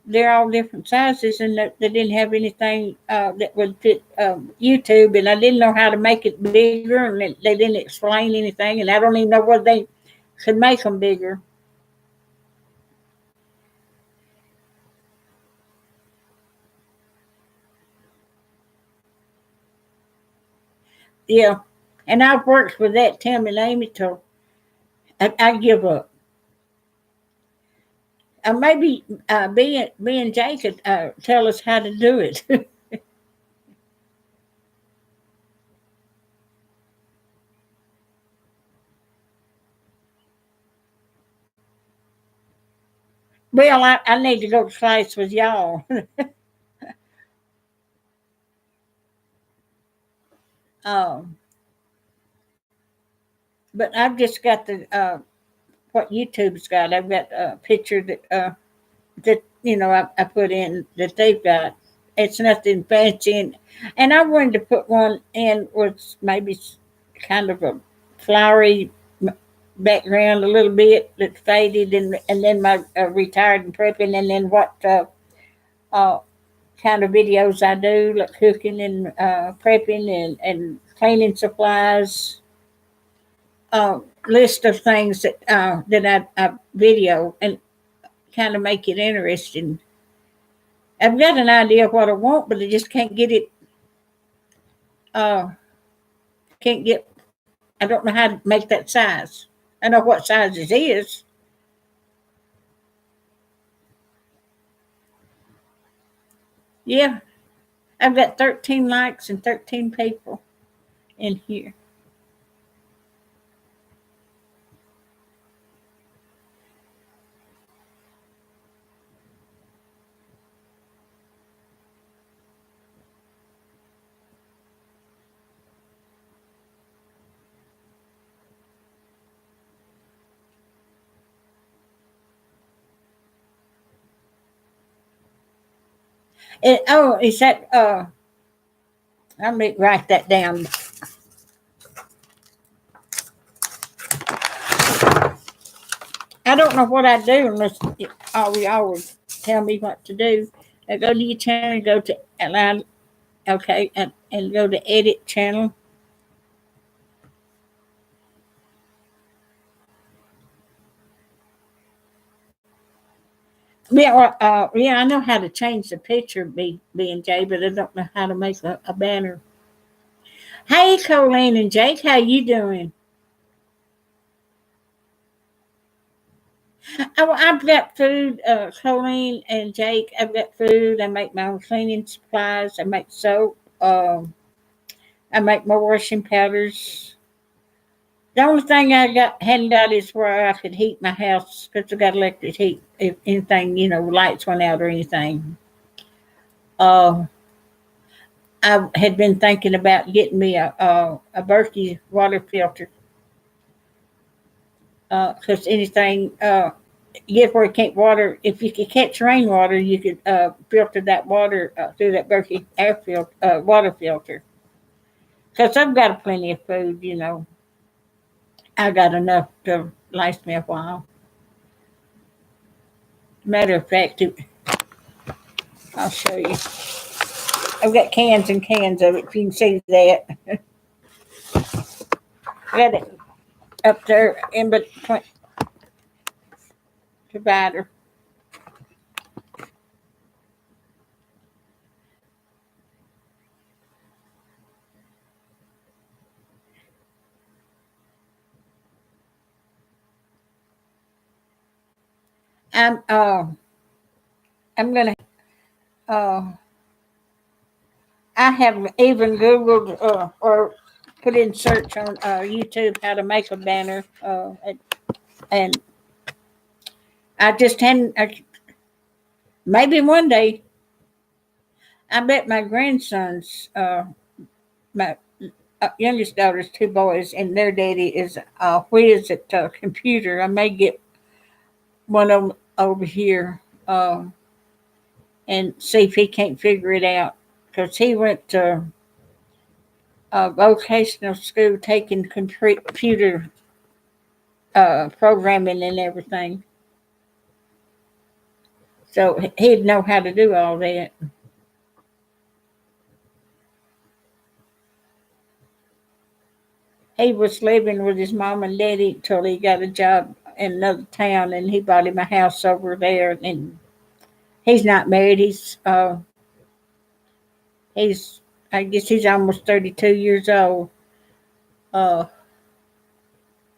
They're all different sizes, and they didn't have anything that would fit YouTube. And I didn't know how to make it bigger, and they didn't explain anything. And I don't even know whether they could make them bigger. Yeah, and I've worked with that Tim and Amy till I give up. Maybe B and Jay could tell us how to do it. Well, I need to go to class with y'all. um, but I've just got the what YouTube's got. I've got a picture that I put in that they've got. It's nothing fancy, and I wanted to put one in with maybe kind of a flowery background a little bit that faded, and then my retired and prepping, and then what uh, kind of videos I do, like cooking and prepping and cleaning supplies. List of things that I video and kind of make it interesting. I've got an idea of what I want, but I just can't get it. Uh, can't get. I don't know how to make that size. I know what size it is. Yeah, I've got 13 likes and 13 people in here. Is that? Let me write that down. I don't know what I do unless all y'all would tell me what to do. I go to your channel, go to allow, okay, and go to edit channel. Yeah, yeah, I know how to change the picture, B and J, but I don't know how to make a banner. Hey, Colleen and Jake, how you doing? Oh, I've got food, Colleen and Jake. I've got food. I make my own cleaning supplies. I make soap. I make my washing powders. The only thing I hadn't got is where I could heat my house because I got electric heat. If anything, lights went out or anything. Uh, I had been thinking about getting me a Berkey water filter because anything get where you can't water. If you could catch rainwater, you could filter that water through that Berkey water filter. Because I've got plenty of food, I got enough to last me a while. Matter of fact, I'll show you. I've got cans and cans of it. If you can see that, I got it up there in between divider. I'm uh I'm gonna uh I have even Googled or put in search on YouTube how to make a banner and I just hadn't maybe one day I bet my grandsons my youngest daughter's two boys and their daddy is whiz at computer. I may get one of them over here and see if he can't figure it out because he went to vocational school taking computer programming and everything. So he'd know how to do all that. He was living with his mom and daddy till he got a job in another town, and he bought him a house over there. And he's not married. He's I guess he's almost 32 years old. Uh,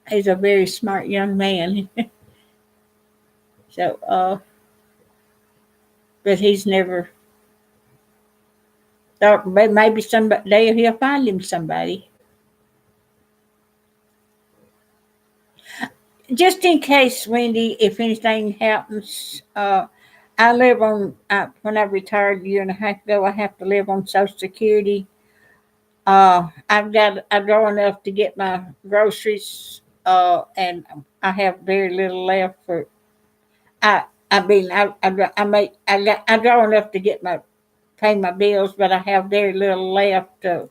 he's a very smart young man. So, but he's never thought maybe someday he'll find him somebody. Just in case, Wendy, if anything happens, I live on, when I retired a year and a half ago, I have to live on Social Security. I draw enough to get my groceries, and I have very little left for, I mean, I make, I draw enough to pay my bills, but I have very little left to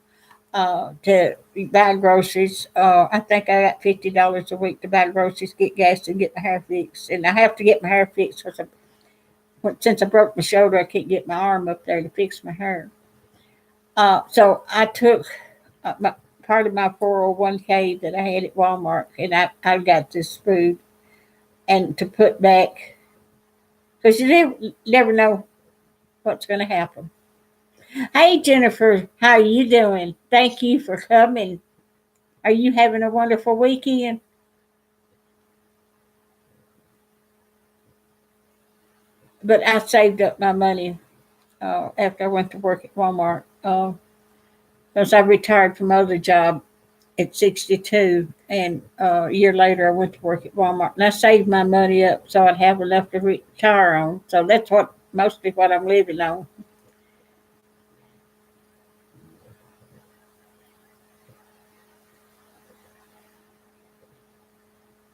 buy groceries. I think I got $50 a week to buy groceries, get gas, and get my hair fixed. And I have to get my hair fixed because since I broke my shoulder, I can't get my arm up there to fix my hair. So I took part of my 401k that I had at Walmart, and I got this food and to put back because you never know what's going to happen. Hey Jennifer, how are you doing? Thank you for coming. Are you having a wonderful weekend? But I saved up my money after I went to work at Walmart because I retired from other job at 62, and a year later I went to work at Walmart, and I saved my money up so I'd have enough to retire on. So that's mostly what I'm living on.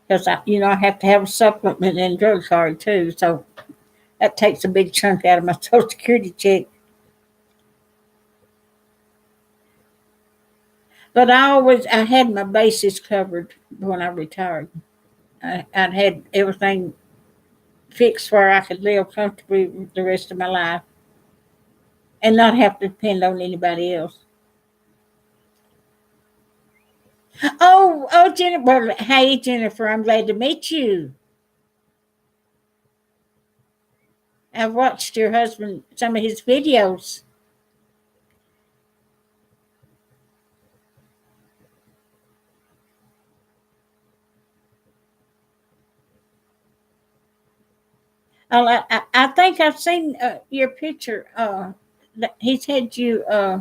Because I have to have a supplement and drug card too, so that takes a big chunk out of my Social Security check. But I had my bases covered when I retired. I'd had everything fixed where I could live comfortably the rest of my life and not have to depend on anybody else. Oh, Jennifer. Well, hey, Jennifer, I'm glad to meet you. I've watched your husband some of his videos. I think I've seen your picture. He's had you uh,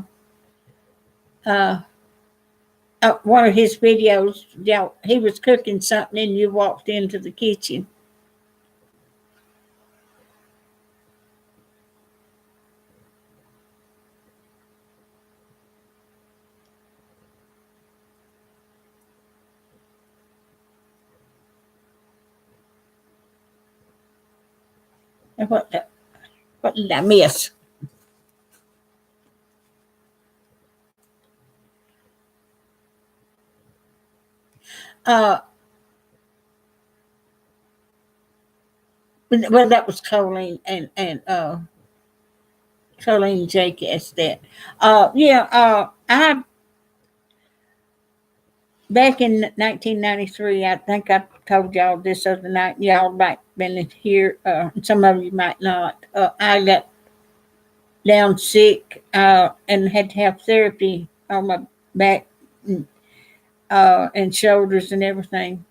one of his videos. Yeah, he was cooking something and you walked into the kitchen. And what did I miss? Uh, well, that was Colleen and Colleen Jake asked that. Yeah. I back in 1993. I think I told y'all this other night. Y'all might been here. Some of you might not. I got down sick and had to have therapy on my back and shoulders and everything.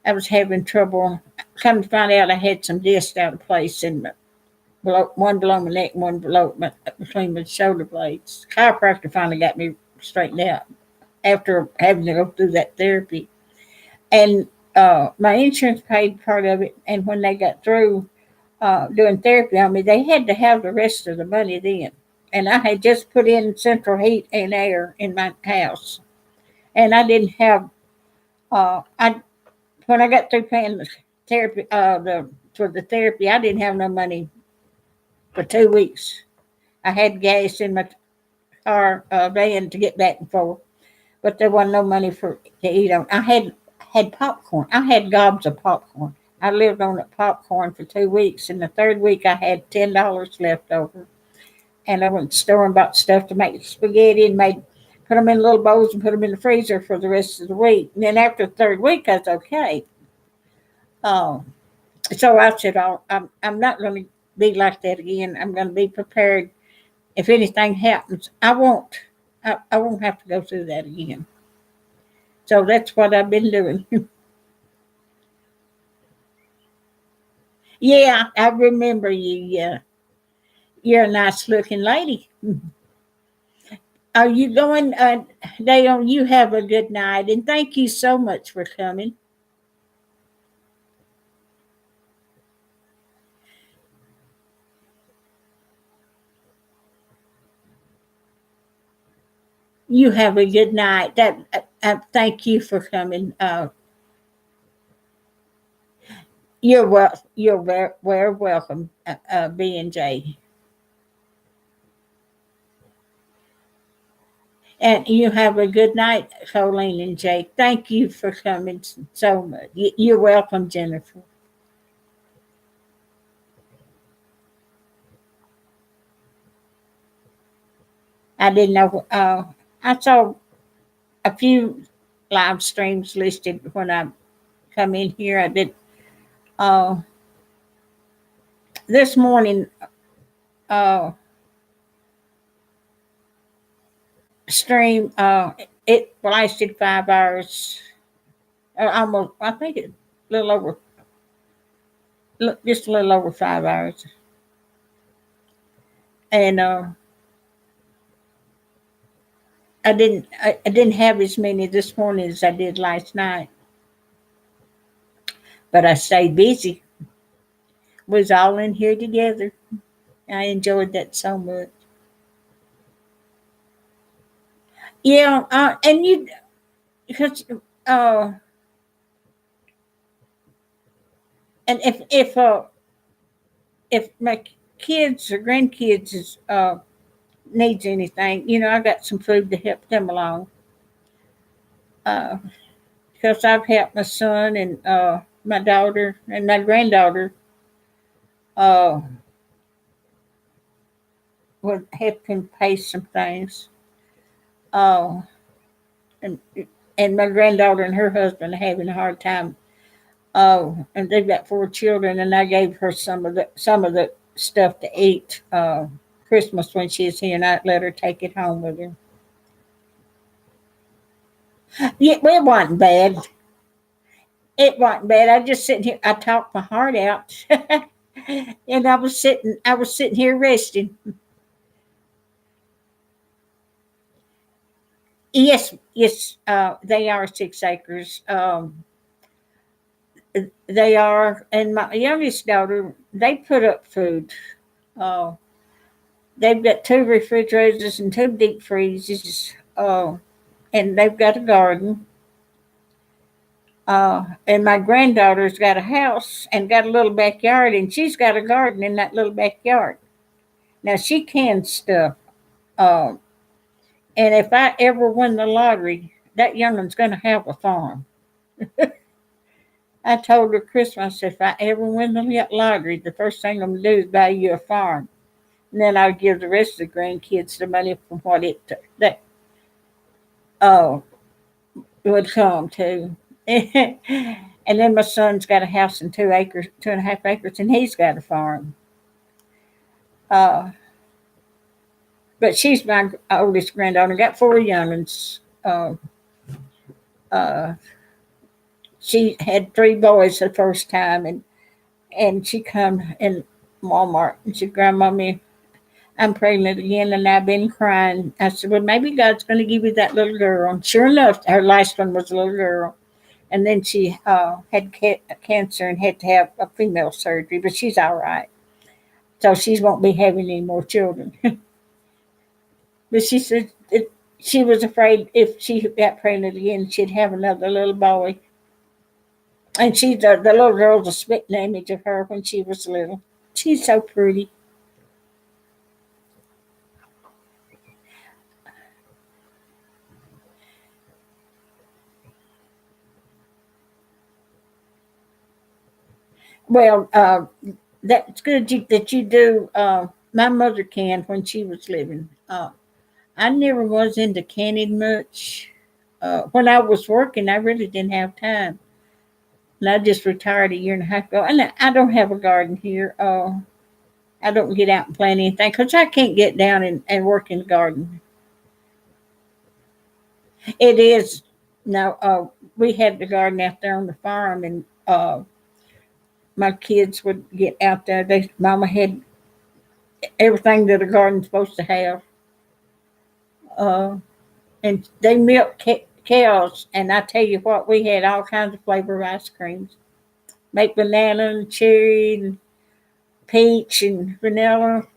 I was having trouble. Come to find out, I had some discs out of place in one below my neck, one between my shoulder blades. Chiropractor finally got me straightened out after having to go through that therapy. And my insurance paid part of it. And when they got through doing therapy on me, they had to have the rest of the money then. And I had just put in central heat and air in my house, and I didn't have. I when I got through paying the therapy, for the therapy, I didn't have no money for 2 weeks. I had gas in my car van to get back and forth, but there wasn't no money for to eat on. I had popcorn. I had gobs of popcorn. I lived on that popcorn for 2 weeks. In the third week, I had $10 left over, and I went to the store and bought stuff to make spaghetti and made put them in little bowls and put them in the freezer for the rest of the week. And then after the third week, I was okay. Um, so I said, I'm not going to be like that again. I'm going to be prepared. If anything happens, I won't have to go through that again. So that's what I've been doing. Yeah, I remember you. Yeah, you're a nice looking lady. Are you going, Dale? You have a good night, and thank you so much for coming. You have a good night. Thank you for coming. You're very welcome, B and J. And you have a good night, Colleen and Jake. Thank you for coming so much. You're welcome, Jennifer. I didn't know. I saw a few live streams listed when I come in here. I did uh, this morning. Uh, Stream. It lasted 5 hours. Almost. I think it a little over, just a little over 5 hours. And I didn't have as many this morning as I did last night, but I stayed busy. We was all in here together. I enjoyed that so much. Yeah, and you because uh, and if my kids or grandkids needs anything, I got some food to help them along. Uh, because I've helped my son and my daughter and my granddaughter uh, would help him pay some things. Uh, and and my granddaughter and her husband are having a hard time Oh, and they've got 4 children, and I gave her some of the stuff to eat Christmas when she was here, and I let her take it home with her. Yeah, well, it wasn't bad. It wasn't bad. I just sitting here. I talked my heart out, and I was sitting here resting. Yes, yes, they are 6 acres. They are, and my youngest daughter, they put up food. Uh, they've got 2 refrigerators and 2 deep freezers. And they've got a garden. And my granddaughter's got a house and got a little backyard, and she's got a garden in that little backyard. Now she cans stuff. Uh, and if I ever win the lottery, that young one's going to have a farm. I told her Christmas, if I ever win the lottery, the first thing I'm going to do is buy you a farm. And then I'll give the rest of the grandkids the money from what that uh, would come to. And then my son's got a house in 2 acres, 2.5 acres, and he's got a farm. Uh, but she's my oldest granddaughter. Got 4 youngins. Uh, she had 3 boys the first time, and she come in Walmart and she, Grandmommy, I'm pregnant again, and I've been crying. I said, well, maybe God's going to give you that little girl. And sure enough, her last one was a little girl. And then she had cancer and had to have a female surgery, but she's all right. So she won't be having any more children. But she said she was afraid if she got pregnant again, she'd have another little boy. And she's the little girl's a spitting image of her when she was little. She's so pretty. Well, that's good that you do. My mother canned when she was living. I never was into canning much. When I was working, I really didn't have time. And I just retired a year and a half ago. And I don't have a garden here. I don't get out and plant anything because I can't get down and work in the garden. It is now. We had the garden out there on the farm, and my kids would get out there. Mama had everything that a garden's supposed to have, uh, and they milked cows. And I tell you what, we had all kinds of flavor of ice creams. Make banana and cherry and peach and vanilla.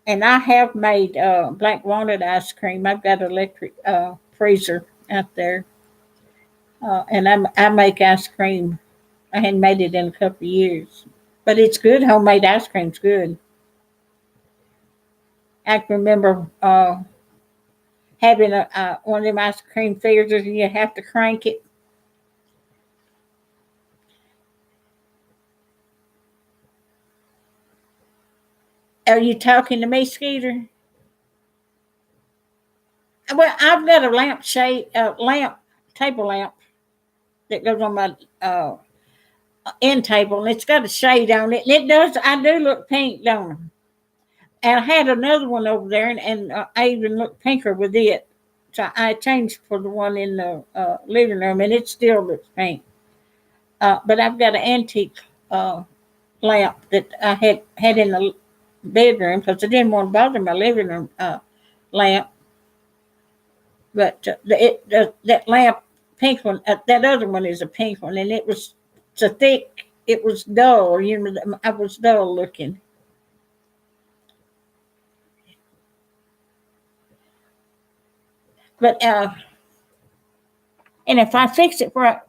And I have made black walnut ice cream. I've got an electric freezer out there, and I make ice cream. I hadn't made it in a couple of years, but it's good. Homemade ice cream's good. I can remember having one of them ice cream freezers, and you have to crank it. Are you talking to me, Skeeter? Well, I've got a lamp table lamp that goes on my end table, and it's got a shade on it, and it does. I do look pink, don't I? And I had another one over there, and I even looked pinker with it. So I changed for the one in the living room, and it still looks pink. But I've got an antique uh, lamp that I had in the bedroom because I didn't want to bother my living room lamp. But that lamp, pink one, that other one is a pink one, and it was so thick, it was dull. I was dull looking. But and if I fix it right,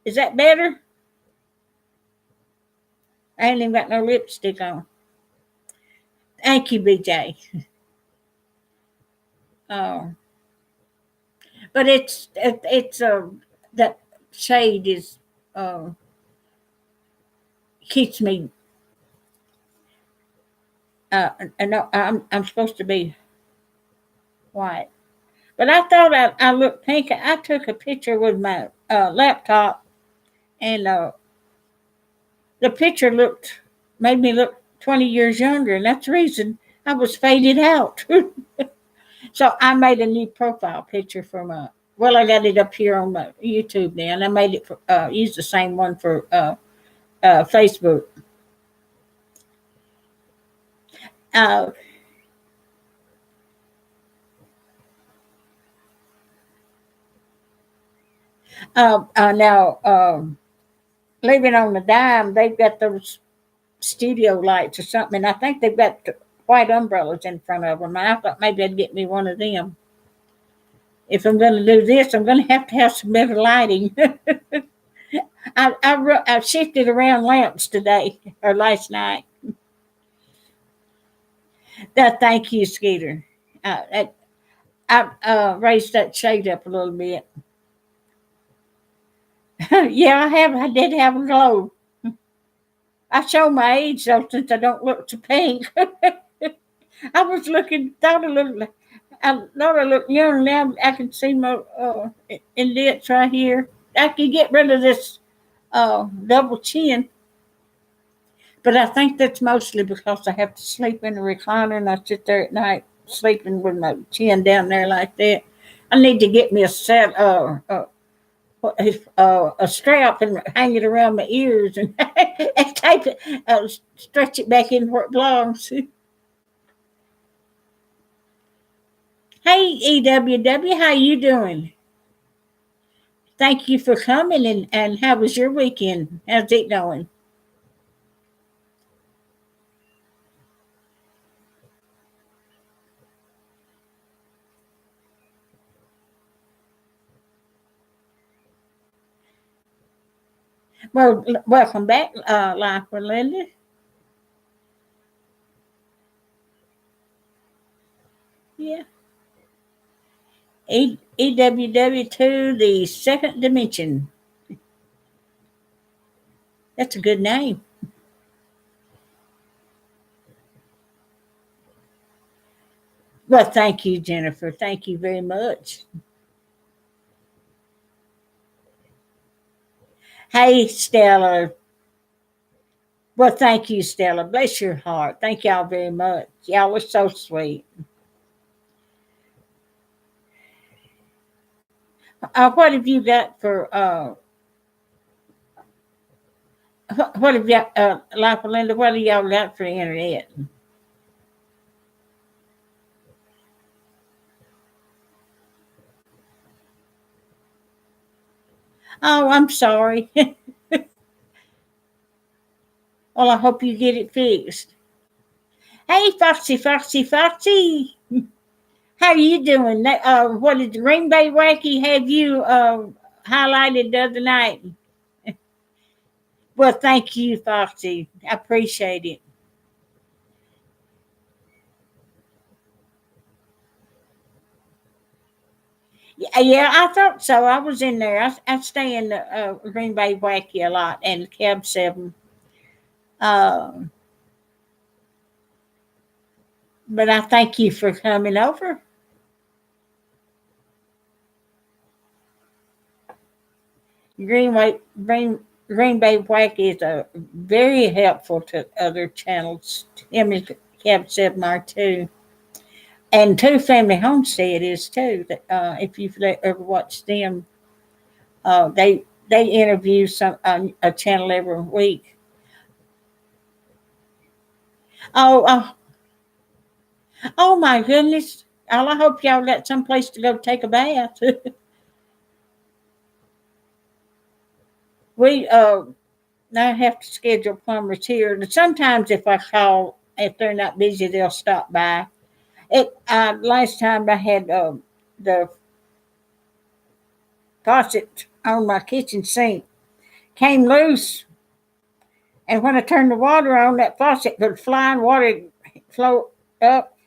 is that better? I ain't even got no lipstick on. Thank you, BJ. Uh, but it's that shade is uh, keeps me. I know I'm supposed to be white, But I thought I looked pink. I took a picture with my laptop, and the picture made me look 20 years younger, and that's the reason I was faded out. So I made a new profile picture for my. Well, I got it up here on my YouTube now, and I made it for use the same one for Facebook. Uh, now, Living on the Dime, they've got those studio lights or something, and I think they've got white umbrellas in front of them. And I thought maybe I'd get me one of them. If I'm going to do this, I'm going to have some better lighting. I shifted around lamps today or last night. Thank you, Skeeter. I raised that shade up a little bit. Yeah, I have. I did have a glow. I show my age though, since I don't look so pink. I was looking, I thought I looked young. Now I can see my indents right here. I can get rid of this double chin, but I think that's mostly because I have to sleep in a recliner and I sit there at night sleeping with my chin down there like that. I need to get me a strap and hang it around my ears and, and tape it, stretch it back in where it belongs. Hey, EWW, how you doing? Thank you for coming, and how was your weekend? How's it going? Well, welcome back, Life with Linda. Yeah. EWW2, the second dimension. That's a good name. Well, thank you, Jennifer. Thank you very much. Hey, Stella. Well, thank you, Stella. Bless your heart. Thank y'all very much. Y'all are so sweet. What have you got for what have you Life Linda? What have y'all got for the internet? Oh, I'm sorry. Well, I hope you get it fixed. Hey, Foxy, Foxy, Foxy. How are you doing? What did the Green Bay Wacky have you highlighted the other night? Well, thank you, Foxy. I appreciate it. Yeah, I thought so. I was in there. I stay in the Green Bay Wacky a lot and Cab 7. Uh, but I thank you for coming over. Green Bay Wacky is very helpful to other channels. Him and Cab 7 are too. And Two Family Homestead is too. If you've ever watched them, they interview some a channel every week. Oh, oh my goodness! I hope y'all got someplace to go take a bath. We I have to schedule plumbers here, and sometimes if I call, if they're not busy, they'll stop by. It last time I had the faucet on my kitchen sink came loose, and when I turned the water on, that faucet would fly and water float up,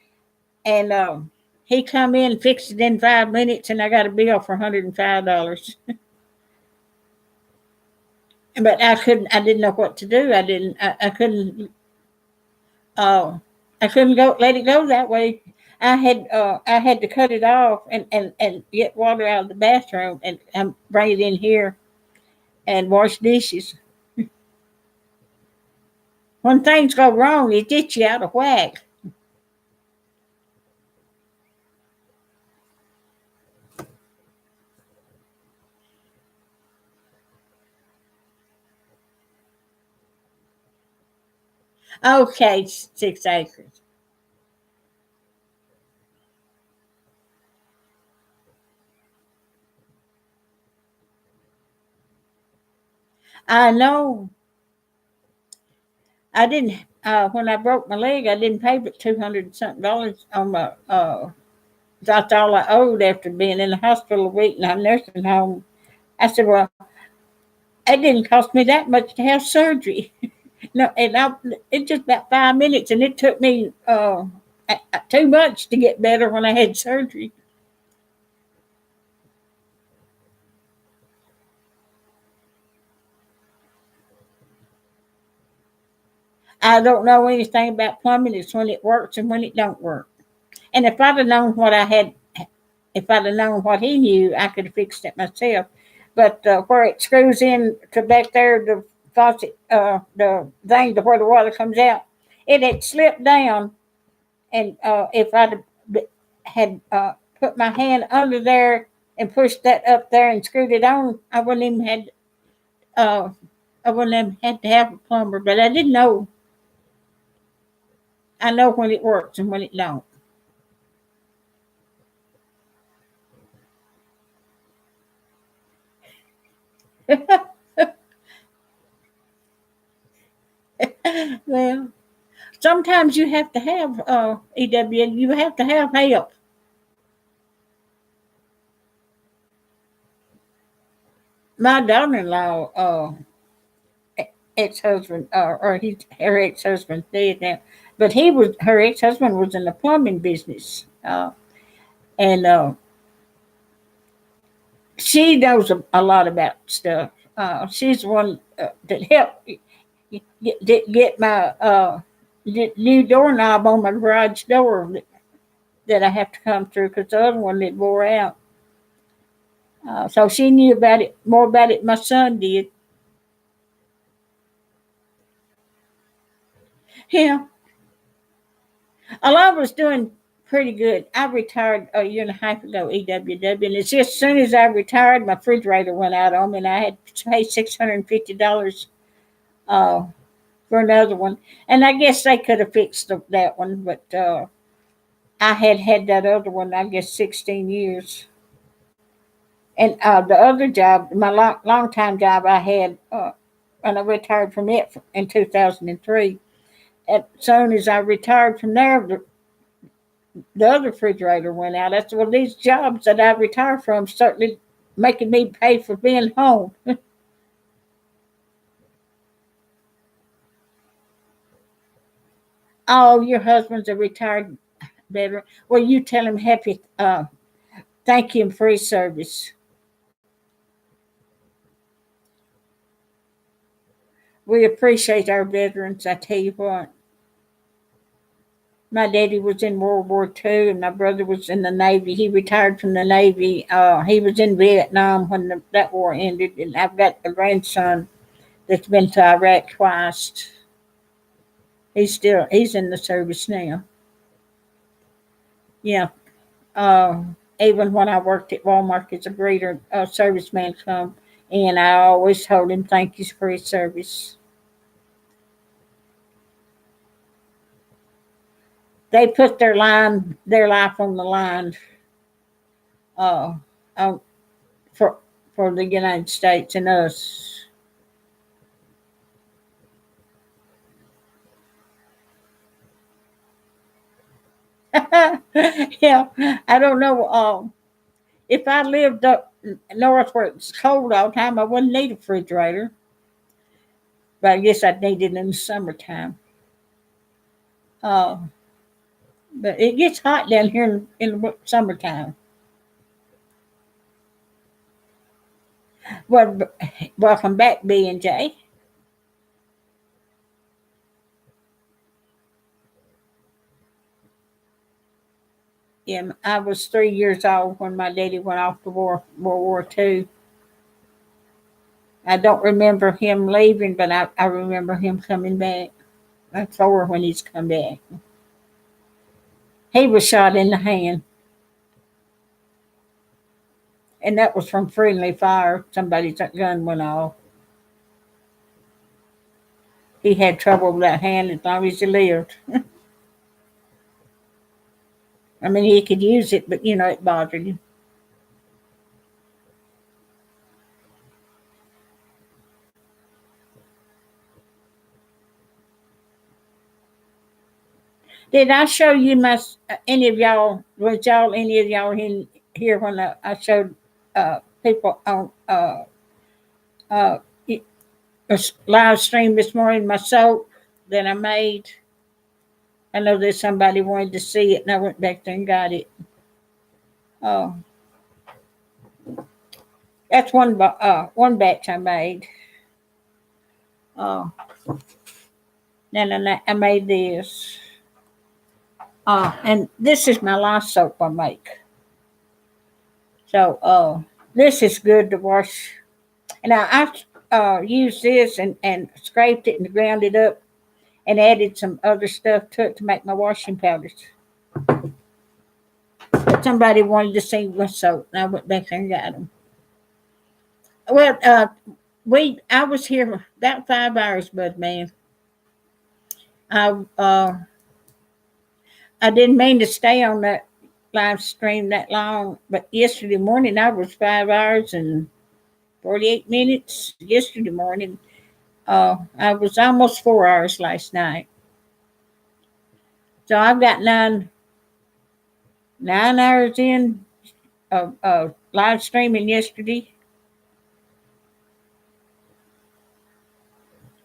and he come in, fixed it in 5 minutes, and I got a bill for $105. But I didn't know what to do. I couldn't, uh, I couldn't go let it go that way. I had to cut it off and get water out of the bathroom and bring it in here and wash dishes. When things go wrong, it gets you out of whack. Okay, 6 acres. I know. I didn't. When I broke my leg, I didn't pay but $200 on my. That's all I owed after being in the hospital a week and a nursing home. I said, "Well, it didn't cost me that much to have surgery." No, it just about 5 minutes, and it took me 2 months to get better when I had surgery. I don't know anything about plumbing. It's when it works and when it don't work. And if I'd have known what he knew, I could have fixed it myself. But where it screws in to back there, the faucet, the thing to where the water comes out, it had slipped down. And if had put my hand under there and pushed that up there and screwed it on, uh, I wouldn't have had to have a plumber. But I didn't know. I know when it works and when it don't. Well, sometimes you have to have EW. You have to have help. My daughter-in-law, ex-husband, or her ex-husband's dead now, but her ex-husband was in the plumbing business, and she knows a lot about stuff. She's the one that helped get my new doorknob on my garage door that I have to come through because the other one had wore out. So she knew about it more about it than my son did. Yeah, I was doing pretty good. I retired a year and a half ago, EWW, and it's just as soon as I retired, my refrigerator went out on me, and I had to pay $650 uh, for another one. And I guess they could have fixed that one, but I had had that other one, I guess, 16 years. And the other job, my long time job, I had, and I retired from it in 2003. As soon as I retired from there, the other refrigerator went out. I said, well, these jobs that I retire from certainly making me pay for being home. Oh, your husband's a retired veteran. Well, you tell him happy, thank him for his service. We appreciate our veterans. I tell you what, my daddy was in World War II, and my brother was in the Navy. He retired from the Navy. He was in Vietnam when that war ended, and I've got a grandson that's been to Iraq twice. He's in the service now. Yeah. Uh, Even when I worked at Walmart as a greeter, serviceman come, and I always told him thank you for his service. They put their life on the line, uh, uh, for the United States and us. Yeah, I don't know. If I lived up north where it's cold all the time, I wouldn't need a refrigerator. But I guess I'd need it in the summertime. Uh, but it gets hot down here in the summertime. Well, welcome back, B and J. Yeah, I was 3 years old when my daddy went off to World War II. I don't remember him leaving, but I remember him coming back. I'm 4 when he's come back. He was shot in the hand, and that was from friendly fire. Somebody's gun went off. He had trouble with that hand as long as he lived. I mean, he could use it, but it bothered him. Did I show you my any of y'all? Was y'all any of y'all in here when I showed people on uh, a live stream this morning? My soap that I made. I know that somebody wanted to see it, and I went back there and got it. Oh, that's one batch I made. Oh, then I made this. And this is my last soap I make. So, this is good to wash. And I used this and scraped it and ground it up and added some other stuff to it to make my washing powders. But somebody wanted to see my soap, and I went back there and got them. Well, I was here about 5 hours, Bud Man. I uh, I didn't mean to stay on that live stream that long, but yesterday morning I was 5 hours and 48 minutes. Yesterday morning, I was almost 4 hours last night. So I've got nine hours in of live streaming yesterday,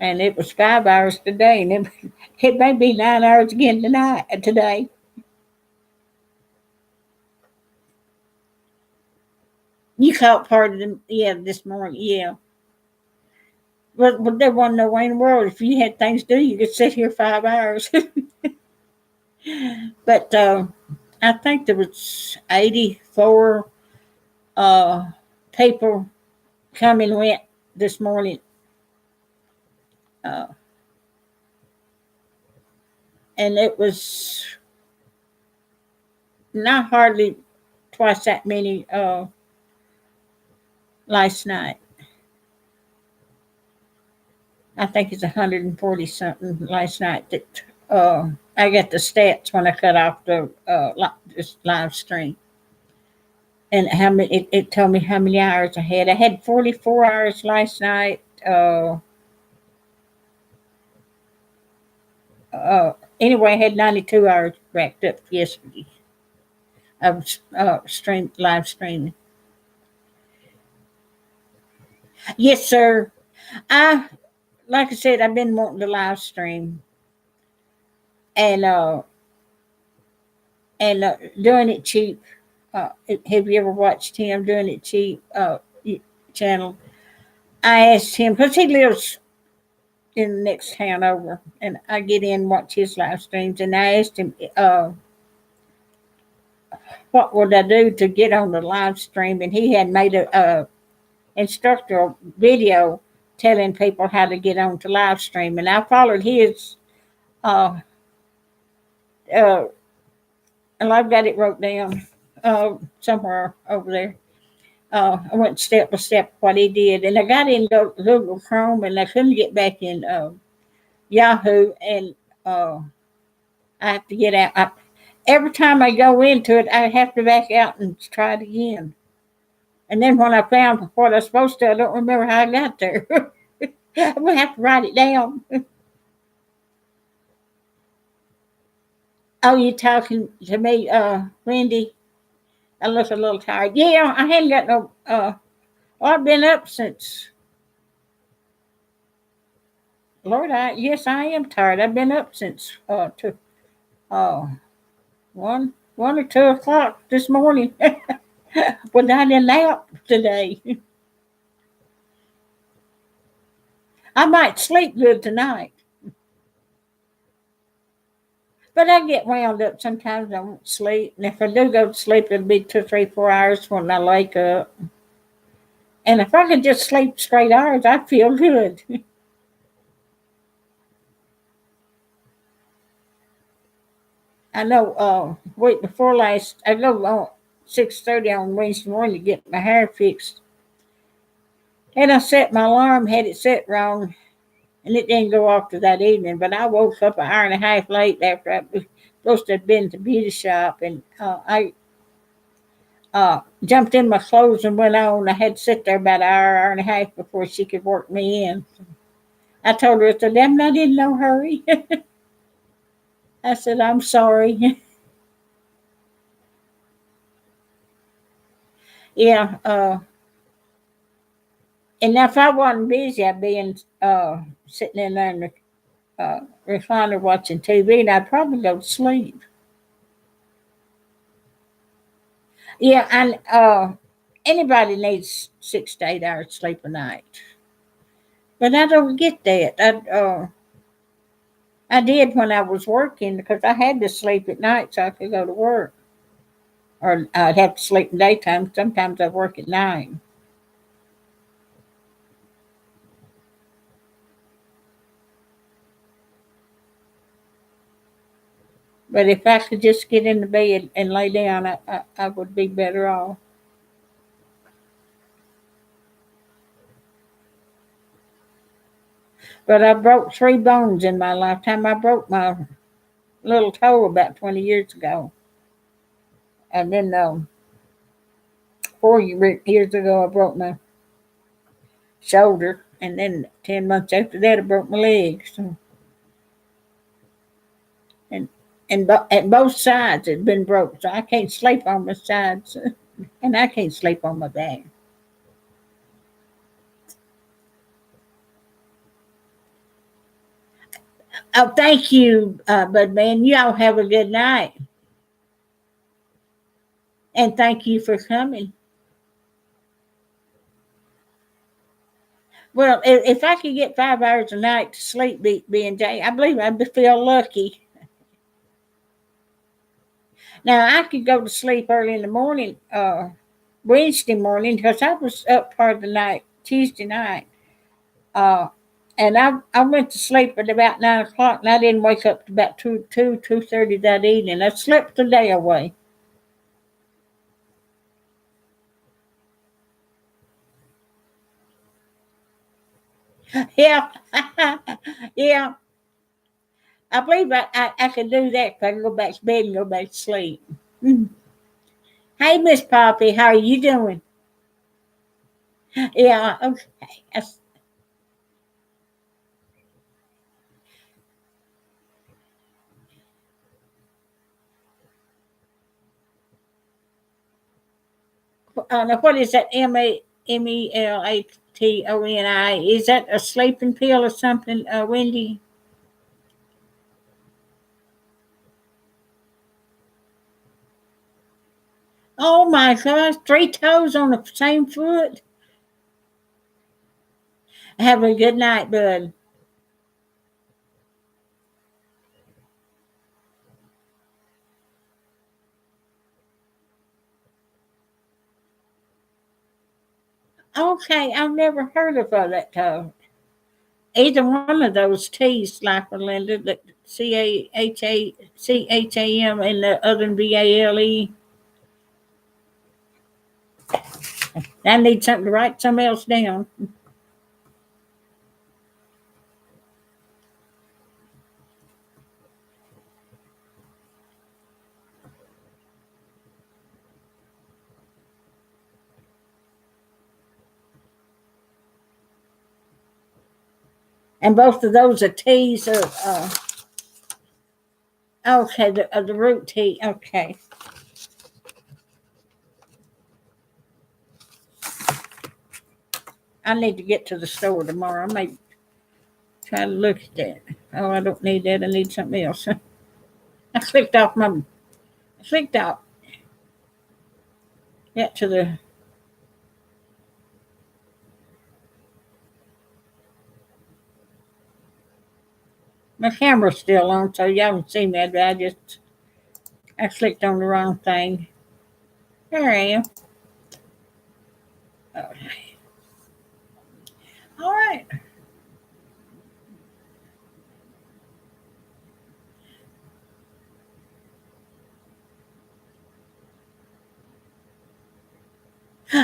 and it was 5 hours today, and it may be 9 hours again today. You caught part of them, yeah, this morning, yeah. But there wasn't no way in the world. If you had things to do, you could sit here 5 hours. But I think there was 84 uh, people come and went this morning. Uh, and it was not hardly twice that many last night. I think it's 140 something last night that I got the stats when I cut off the this live stream. And how many it told me how many hours I had. I had 44 hours last night. Anyway, I had 92 hours racked up yesterday of live streaming. Yes, sir. I Like I said, I've been wanting to live stream and doing it cheap. Have you ever watched him doing it cheap channel? I asked him because he lives in the next town over, and I get in and watch his live streams. And I asked him, what would I do to get on the live stream? And he had made a instructional video telling people how to get on to live stream, and I followed his. Uh, uh, and I've got it wrote down somewhere over there. I went step by step what he did, and I got in Google Chrome, and I couldn't get back in Yahoo, and I have to get out. Every time I go into it, I have to back out and try it again. And then when I found what I was supposed to, I don't remember how I got there. I'm gonna have to write it down. Oh, you talking to me, Wendy? I look a little tired. Yeah, I hadn't got no. Well, I've been up since. Lord, yes, I am tired. I've been up since uh 1 or 2 o'clock this morning. Without a nap today. I might sleep good tonight. But I get wound up sometimes. I won't sleep, and if I do go to sleep, it'll be 2, 3, 4 hours when I wake up. And if I could just sleep straight hours, I'd feel good. I know. Week before last, I go on 6:30 on Wednesday morning to get my hair fixed, and I set my alarm, had it set wrong, and it didn't go off to that evening. But I woke up an hour and a half late after I was supposed to have been to the beauty shop, and I jumped in my clothes and went on. I had to sit there about an hour, hour and a half before she could work me in. I told her, I said, I'm not in no hurry. I said, I'm sorry. Yeah. And if I wasn't busy, I'd be sitting in there in the recliner watching TV, and I'd probably go to sleep. Yeah, and anybody needs 6 to 8 hours sleep a night. But I don't get that. I did when I was working because I had to sleep at night so I could go to work. Or I'd have to sleep in daytime. Sometimes I work at night. But if I could just get in the bed and lay down, I would be better off. But I broke 3 bones in my lifetime. I broke my little toe about 20 years ago. And then 4 years ago, I broke my shoulder. And then 10 months after that, I broke my leg. So, and at both sides, it had been broke. So I can't sleep on my sides. And I can't sleep on my back. Oh, thank you, Bud Man. You all have a good night. And thank you for coming. Well, if I could get 5 hours a night to sleep, B and J, I believe I'd feel lucky. Now I could go to sleep early in the morning, Wednesday morning, because I was up part of the night Tuesday night, uh, and I went to sleep at about 9 o'clock, and I didn't wake up to about 2:30 that evening. I slept the day away. Yeah, yeah. I believe I could do that if I could go back to bed and go back to sleep. Mm. Hey, Miss Poppy, how are you doing? Yeah, okay. Now what is that? Melatoni? Is that a sleeping pill or something, Wendy? Oh my gosh, 3 toes on the same foot. Have a good night, bud. Okay, I've never heard of that toe. Either one of those T's, like Linda, the Cham and the other than Bale. I need something to write something else down. And both of those are T's. Okay, the root T. Okay. I need to get to the store tomorrow. I may try to look at that. Oh, I don't need that. I need something else. I clicked off my. I clicked out. Get to the. My camera's still on, so y'all can see me, but I clicked on the wrong thing. There I am. Okay. All right.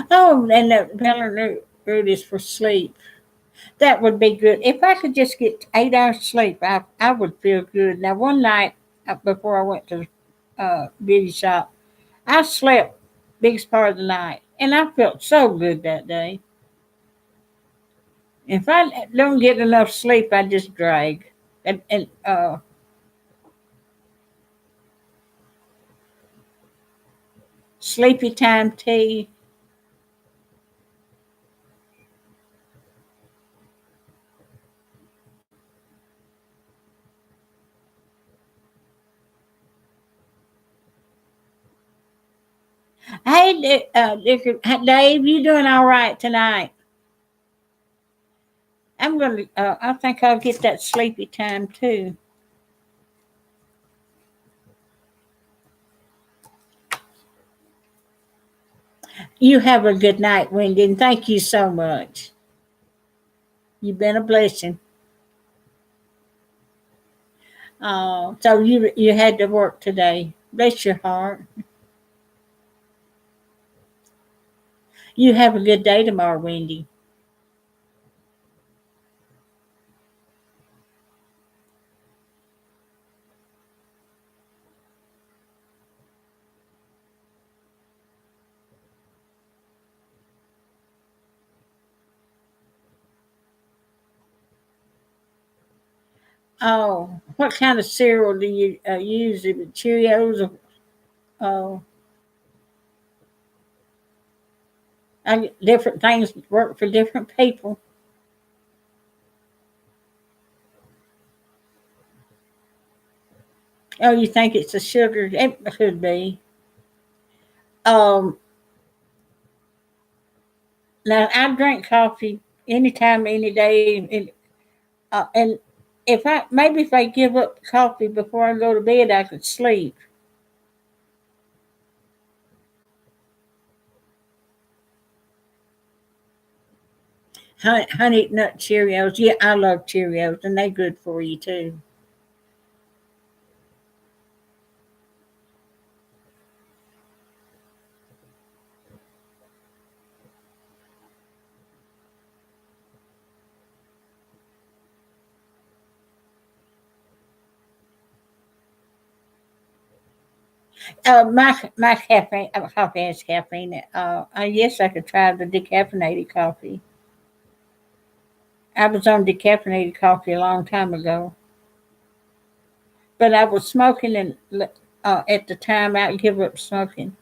Oh, and the melon root is for sleep. That would be good. If I could just get 8 hours sleep, I would feel good. Now, one night before I went to the beauty shop, I slept biggest part of the night, and I felt so good that day. If I don't get enough sleep, I just drag. And sleepy time tea. Hey, Dave, you doing all right tonight? I'm gonna. I think I'll get that sleepy time too. You have a good night, Wendy, and thank you so much. You've been a blessing. So you had to work today. Bless your heart. You have a good day tomorrow, Wendy. Oh, what kind of cereal do you use? Is it Cheerios or different things work for different people? Oh, you think it's the sugar? It could be. Um, Now I drink coffee anytime, any day, and if I give up coffee before I go to bed, I could sleep. Honey nut Cheerios, yeah, I love Cheerios, and they're good for you too. My caffeine coffee has caffeine. I guess I could try the decaffeinated coffee. I was on decaffeinated coffee a long time ago, but I was smoking and at the time I give up smoking,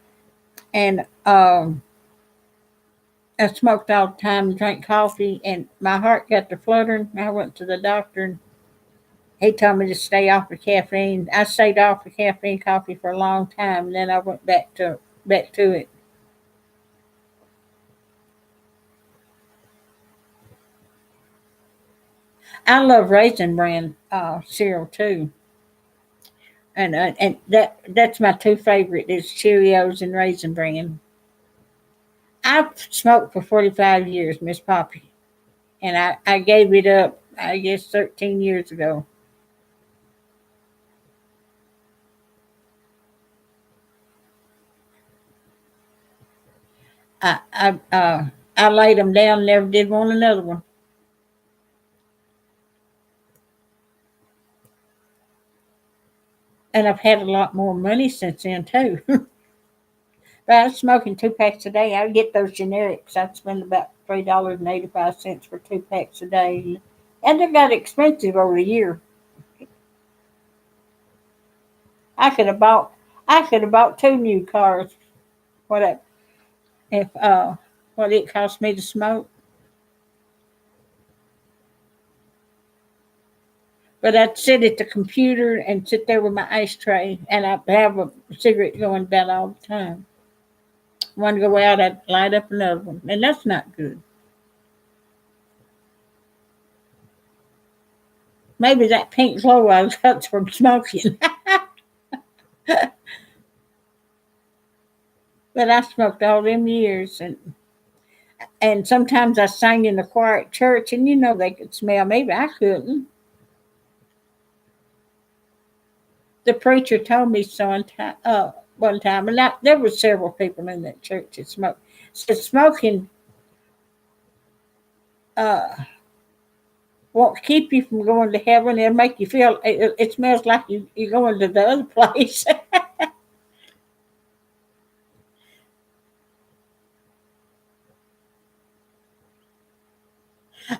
and I smoked all the time and drank coffee, and my heart got to fluttering. I went to the doctor, and he told me to stay off of caffeine. I stayed off of caffeine coffee for a long time, and then I went back to it. I love Raisin Bran cereal too, and that's my two favorite is Cheerios and Raisin Bran. I've smoked for 45 years, Miss Poppy, and I gave it up. I guess 13 years ago. I laid them down, never did want another one. And I've had a lot more money since then too. But I was smoking 2 packs a day. I get those generics. I'd spend about $3.85 for 2 packs a day, and they got expensive over the year. I could have bought I could have bought 2 new cars. What if what it cost me to smoke? But I'd sit at the computer and sit there with my ashtray, and I'd have a cigarette going about all the time. One go out, I'd light up another one, and that's not good. Maybe that pink glow I got from smoking. But I smoked all them years, and sometimes I sang in the choir at church, and they could smell. Maybe I couldn't. The preacher told me so one time, and there were several people in that church that smoked. Said smoking uh, won't keep you from going to heaven. It'll make you feel it smells like you're going to the other place.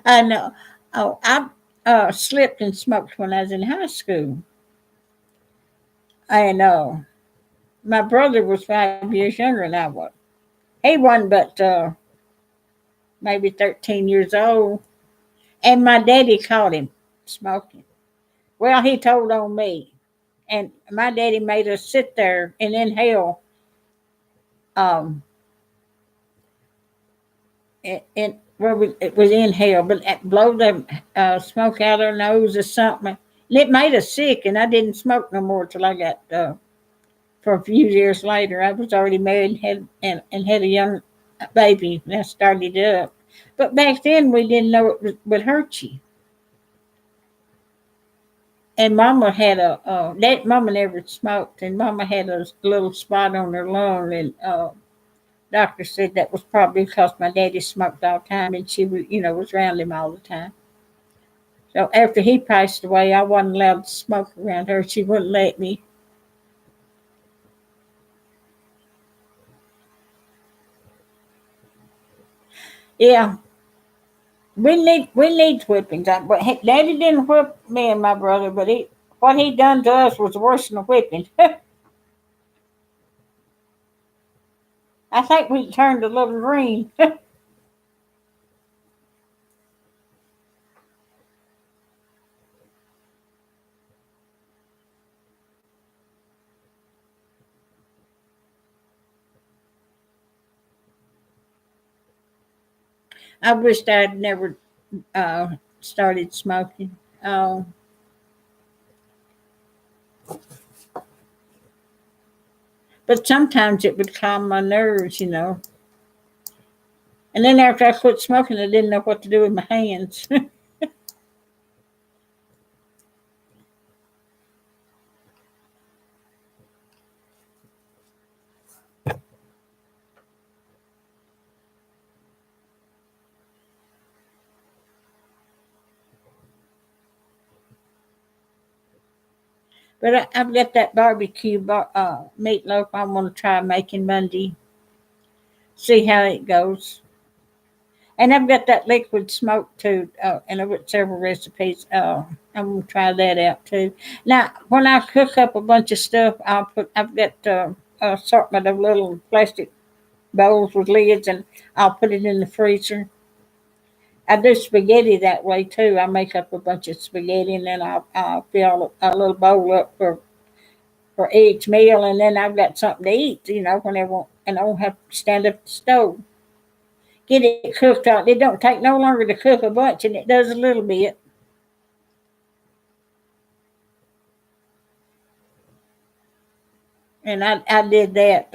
I know. Oh, I slipped and smoked when I was in high school. And my brother was 5 years younger than I was. He wasn't but maybe 13 years old. And my daddy caught him smoking. Well, he told on me. And my daddy made us sit there and inhale um, well, it was inhale, but blow the smoke out our nose or something. And it made us sick, and I didn't smoke no more till I got for a few years later. I was already married and had a young baby, and I started up. But back then, we didn't know would hurt you. And Mama had that Mama never smoked, and Mama had a little spot on her lung, and doctor said that was probably because my daddy smoked all the time, and she was around him all the time. So after he passed away, I wasn't allowed to smoke around her. She wouldn't let me. Yeah, we need whippings. But Daddy didn't whip me and my brother, but what he done to us was worse than a whipping. I think we turned a little green. I wished I'd never started smoking. But sometimes it would calm my nerves. And then after I quit smoking, I didn't know what to do with my hands. But I've got that barbecue meatloaf I want to try making Monday. See how it goes. And I've got that liquid smoke too, and I've got several recipes. I'm gonna try that out too. Now, when I cook up a bunch of stuff, I've got assortment of little plastic bowls with lids, and I'll put it in the freezer. I do spaghetti that way too. I make up a bunch of spaghetti, and then I'll fill a little bowl up for each meal, and then I've got something to eat. Whenever and I won't have to stand up at the stove. Get it cooked out. It don't take no longer to cook a bunch, and it does a little bit. And I did that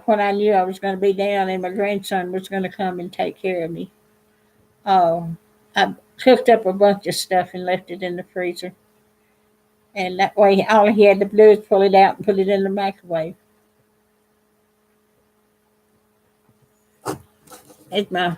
when I knew I was going to be down, and my grandson was going to come and take care of me. I cooked up a bunch of stuff and left it in the freezer, and that way all he had to do is pull it out and put it in the microwave. It's my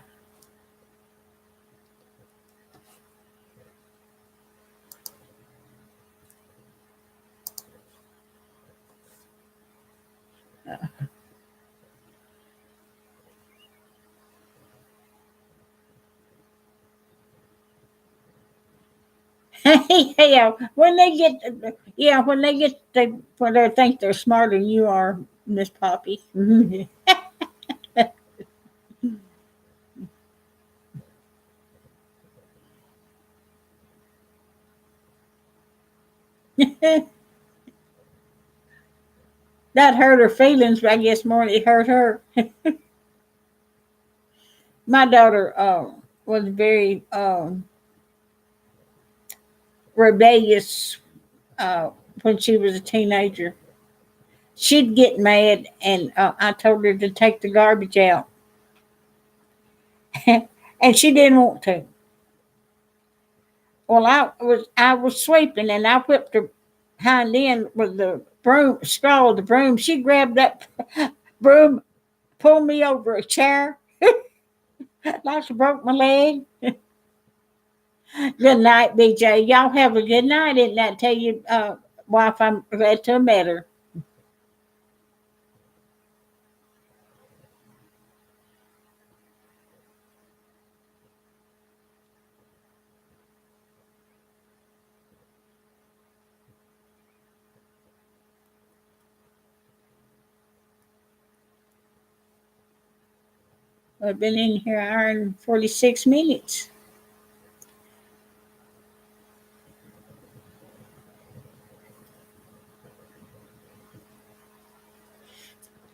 yeah. When they think they're smarter than you are, Miss Poppy. That hurt her feelings, but I guess more than it hurt her. My daughter was very rebellious uh, when she was a teenager. She'd get mad, and I told her to take the garbage out, and she didn't want to. Well, I was sweeping, and I whipped her hind end with the broom straw of the broom. She grabbed that broom, pulled me over a chair, like she broke my leg. Good night, BJ. Y'all have a good night. Didn't that tell you, wife? I'm glad to have met her. I've been in here an hour and 46 minutes.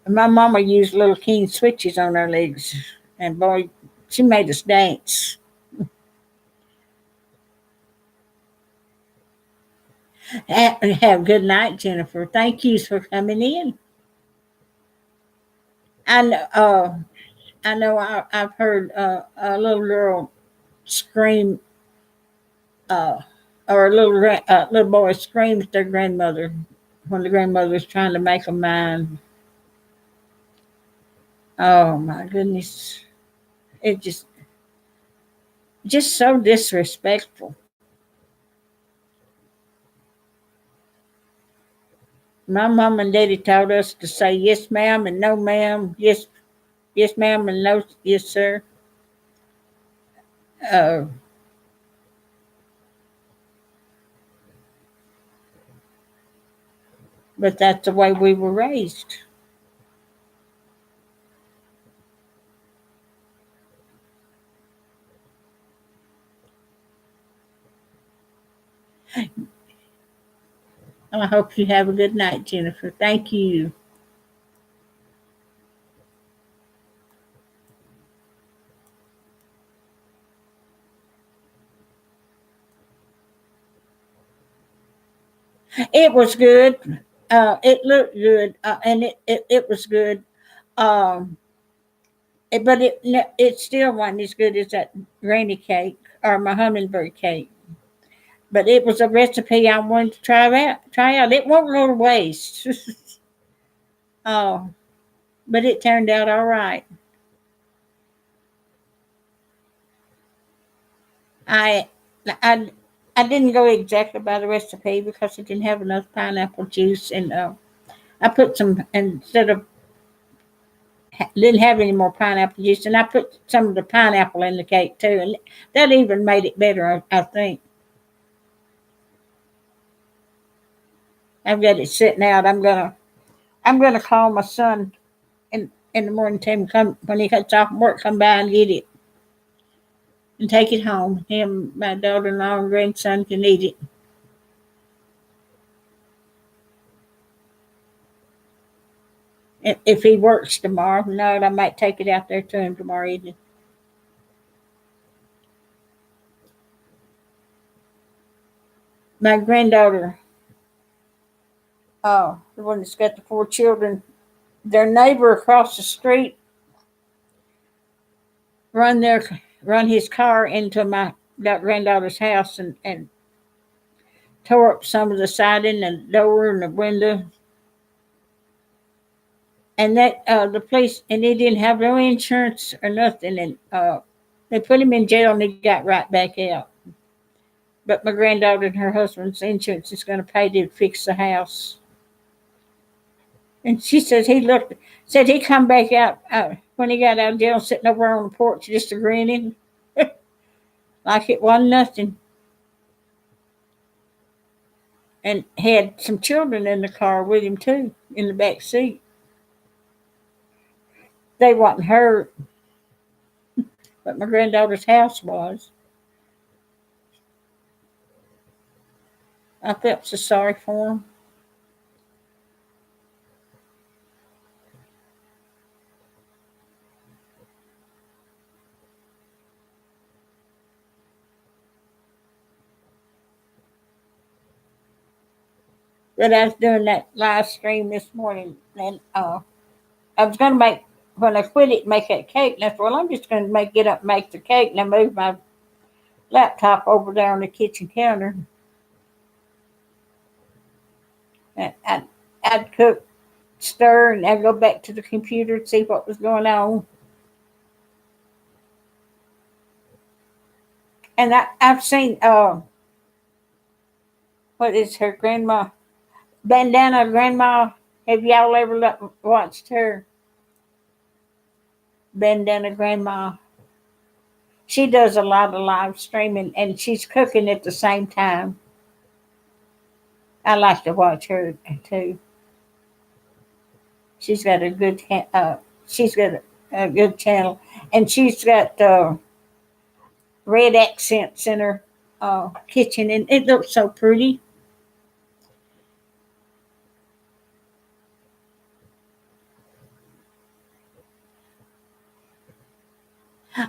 My mama used little keen switches on her legs, and boy, she made us dance. Have a good night, Jennifer. Thank you for coming in. I know. I know. I've heard a little girl scream, uh, or a little boy screams at their grandmother when the grandmother's trying to make them mine. Oh my goodness! It just so disrespectful. My mom and daddy taught us to say yes, ma'am, and no, ma'am. Yes, yes, ma'am, and no, yes, sir. Uh, but that's the way we were raised. I hope you have a good night, Jennifer. Thank you. It was good. It looked good, and it was good. Um, but it still wasn't as good as that granny cake or my hummingbird cake. But it was a recipe I wanted to try out. Try out. It won't go to waste. Oh, but it turned out all right. I I I didn't go exactly by the recipe because it didn't have enough pineapple juice, and I put some instead of didn't have any more pineapple juice, and I put some of the pineapple in the cake too, and that even made it better. I think I've got it sitting out. I'm gonna call my son in the morning. Tell him come when he gets off work, come by and get it and take it home. Him, my daughter-in-law, and grandson can eat it. If he works tomorrow, no, I might take it out there to him tomorrow evening. My granddaughter, the one that's got the four children, their neighbor across the street run their run his car into my granddaughter's house and tore up some of the siding and door and the window. And that the police and he didn't have no insurance or nothing, and they put him in jail and he got right back out. But my granddaughter and her husband's insurance is going to pay to fix the house. And she says said he come back out when he got out of jail, sitting over on the porch just a grinning like it wasn't nothing, and had some children in the car with him too in the back seat. They wasn't hurt, but my granddaughter's house was. I felt so sorry for him. But I was doing that live stream this morning, and I was going to make, when I quit it, make that cake. And I said, well, I'm just going to get up and make the cake. And I moved my laptop over there on the kitchen counter. And I'd cook, stir, and I'd go back to the computer to see what was going on. And I've seen, what is her grandma? Bandana Grandma. Have y'all ever watched her? Bandana Grandma. She does a lot of live streaming and she's cooking at the same time. I like to watch her too. She's got a good she's got a good channel, and she's got red accents in her kitchen, and it looks so pretty.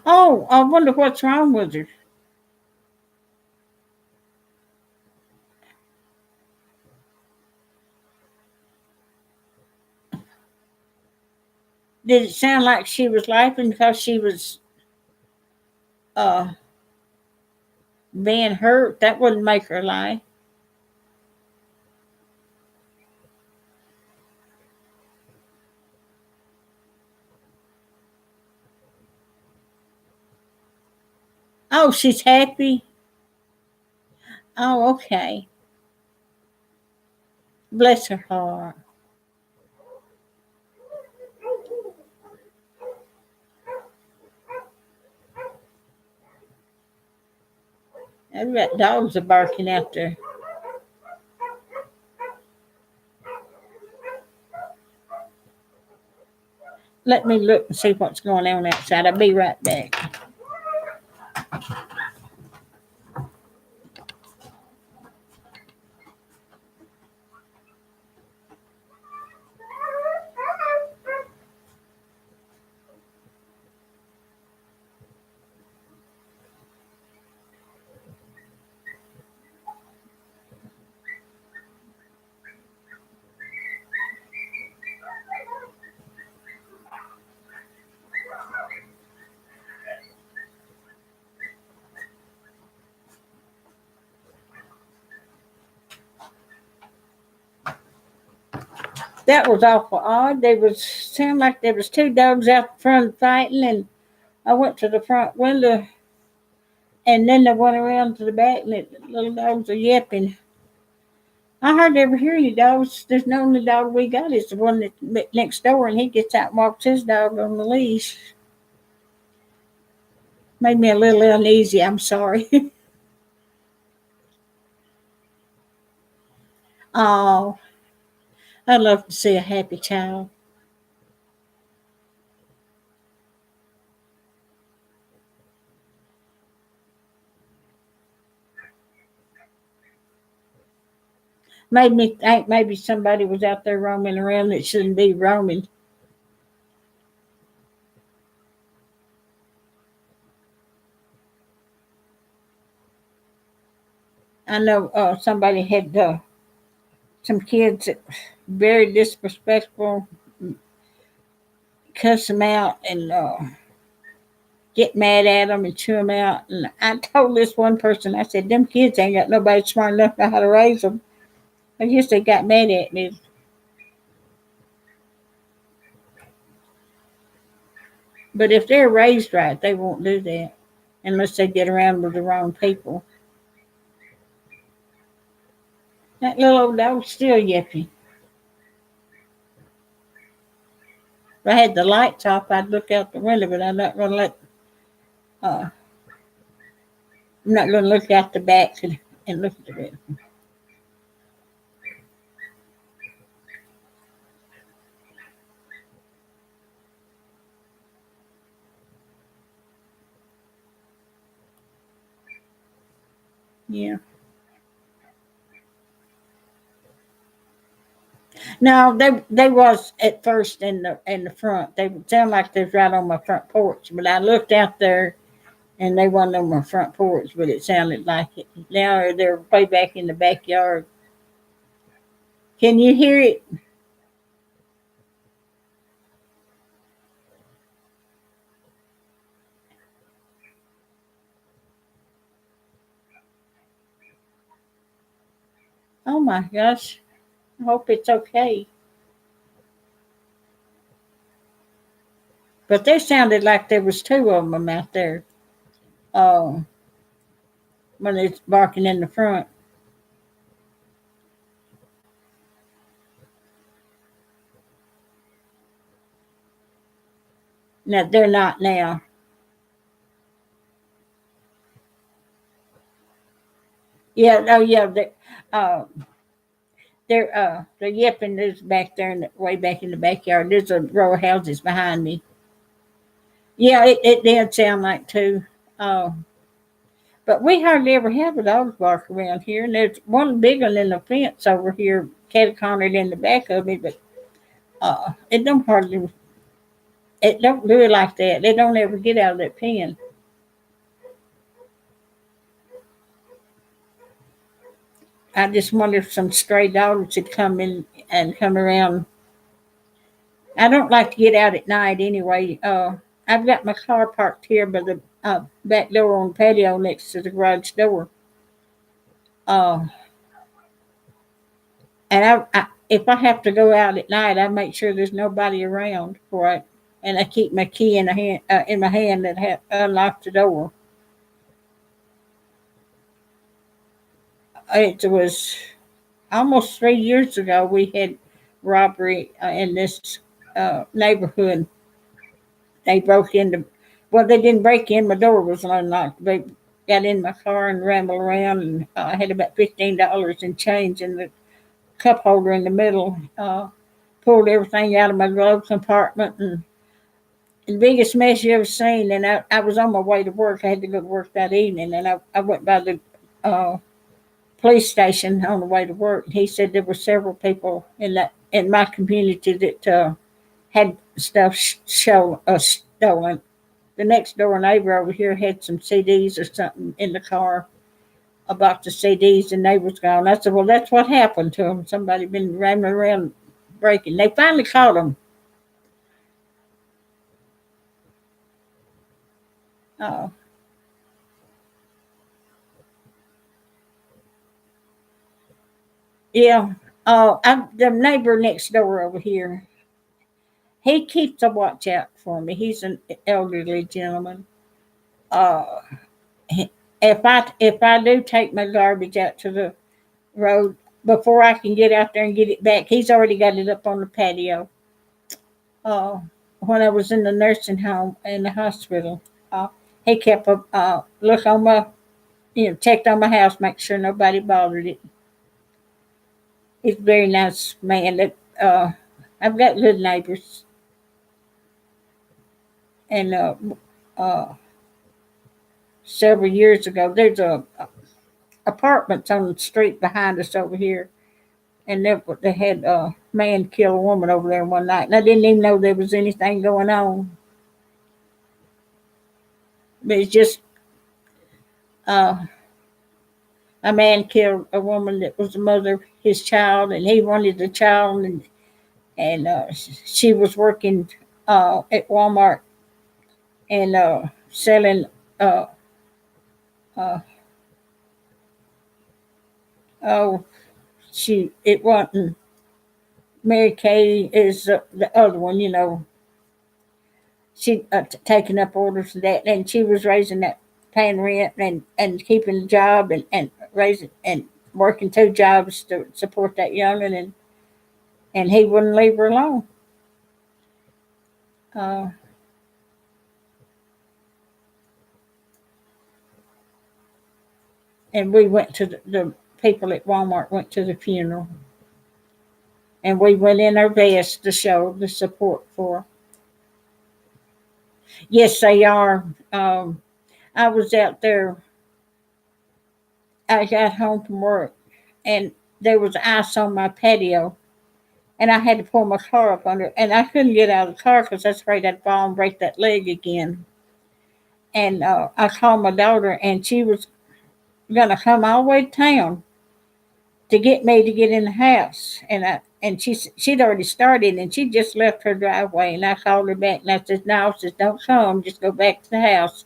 Oh, I wonder what's wrong with her. Did it sound like she was laughing because she was uh, being hurt? That wouldn't make her laugh. Oh, she's happy. Oh, okay. Bless her heart. And that dogs are barking out there. Let me look and see what's going on outside. I'll be right back. That was awful odd. They was sound like there was two dogs out front fighting, and I went to the front window, and then they went around to the back, and the little dogs are yapping. I hardly ever hear any dogs. There's the only dog we got is the one that's next door, and he gets out and walks his dog on the leash. Made me a little uneasy. I'm sorry. Oh, I love to see a happy child. Made me think maybe somebody was out there roaming around that shouldn't be roaming. I know somebody had some kids that very disrespectful, cuss them out and get mad at them and chew them out. And I told this one person, I said, them kids ain't got nobody smart enough to know how to raise them. I guess they got mad at me. But if they're raised right, they won't do that unless they get around with the wrong people. That little old dog's still yipping. If I had the lights off, I'd look out the window, but uh, I'm not going to look out the back and look at it. Yeah. No, they was at first in the front. They would sound like they was right on my front porch, but I looked out there and they wasn't on my front porch, but it sounded like it. Now they're way back in the backyard. Can you hear it? Oh my gosh. I hope it's okay. But they sounded like there was two of them out there. Uh, when it's barking in the front. No, they're not now. Yeah, oh yeah, uh, they're yipping. There's back there, way back in the backyard. There's a row of houses behind me. Yeah, it did sound like two. Uh, but we hardly ever have a dog bark around here. And there's one big one in the fence over here, catty-cornered in the back of me. But it don't hardly, it don't do it like that. They don't ever get out of that pen. I just wonder if some stray dogs would come in and come around. I don't like to get out at night anyway. I've got my car parked here by the back door on the patio next to the garage door. Uh, and if I have to go out at night, I make sure there's nobody around for it, and I keep my key in my hand that unlock the door. It was almost 3 years ago. We had robbery in this neighborhood. They broke into, well, they didn't break in. My door was unlocked. They got in my car and rambled around, and I had about $15 in change in the cup holder in the middle. Pulled everything out of my glove compartment, and the biggest mess you ever seen. And I was on my way to work. I had to go to work that evening, and I went by the police station on the way to work. He said there were several people in my community that had stuff stolen. The next door neighbor over here had some CDs or something in the car, a box of CDs, and they was gone. I said, well, that's what happened to them. Somebody been rambling around breaking. They finally caught them. Uh, yeah. The neighbor next door over here, he keeps a watch out for me. He's an elderly gentleman. Uh, if I do take my garbage out to the road, before I can get out there and get it back, he's already got it up on the patio. Uh, when I was in the nursing home in the hospital, he kept a look on my, checked on my house, make sure nobody bothered it. He's a very nice man. That I've got good neighbors, and uh, several years ago, there's a apartments on the street behind us over here, and they had a man kill a woman over there one night, and I didn't even know there was anything going on. But it's just uh, a man killed a woman that was the mother of his child, and he wanted the child, and she was working at Walmart and selling. Uh, uh, oh, she it wasn't Mary Kay is the other one, she taking up orders for that, and she was raising that, paying rent and keeping the job and raising and working two jobs to support that youngin, and he wouldn't leave her alone. Uh, and we went to the people at Walmart went to the funeral, and we went in our best to show the support for her. Yes, they are. I was out there. I got home from work, and there was ice on my patio, and I had to pull my car up under, and I couldn't get out of the car because I was afraid I'd fall and break that leg again. And I called my daughter, and she was gonna come all the way to town to get me to get in the house. And she'd already started, and she just left her driveway. And I called her back, and I said, "No," I said, "don't come. Just go back to the house."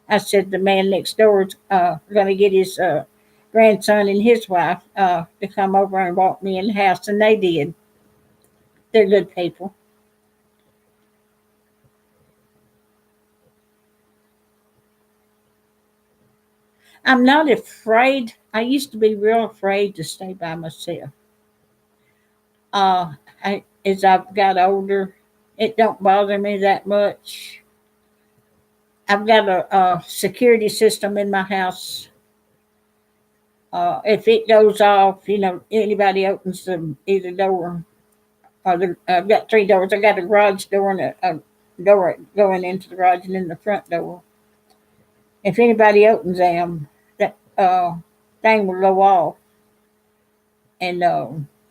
I said, "The man next door is going to get his grandson and his wife to come over and walk me in the house," and they did. They're good people. I'm not afraid. I used to be real afraid to stay by myself. Uh, as I've got older, it don't bother me that much. I've got a security system in my house. If it goes off, anybody opens the either door or I've got three doors. I got a garage door and a door going into the garage, and then the front door. If anybody opens them, that thing will go off, and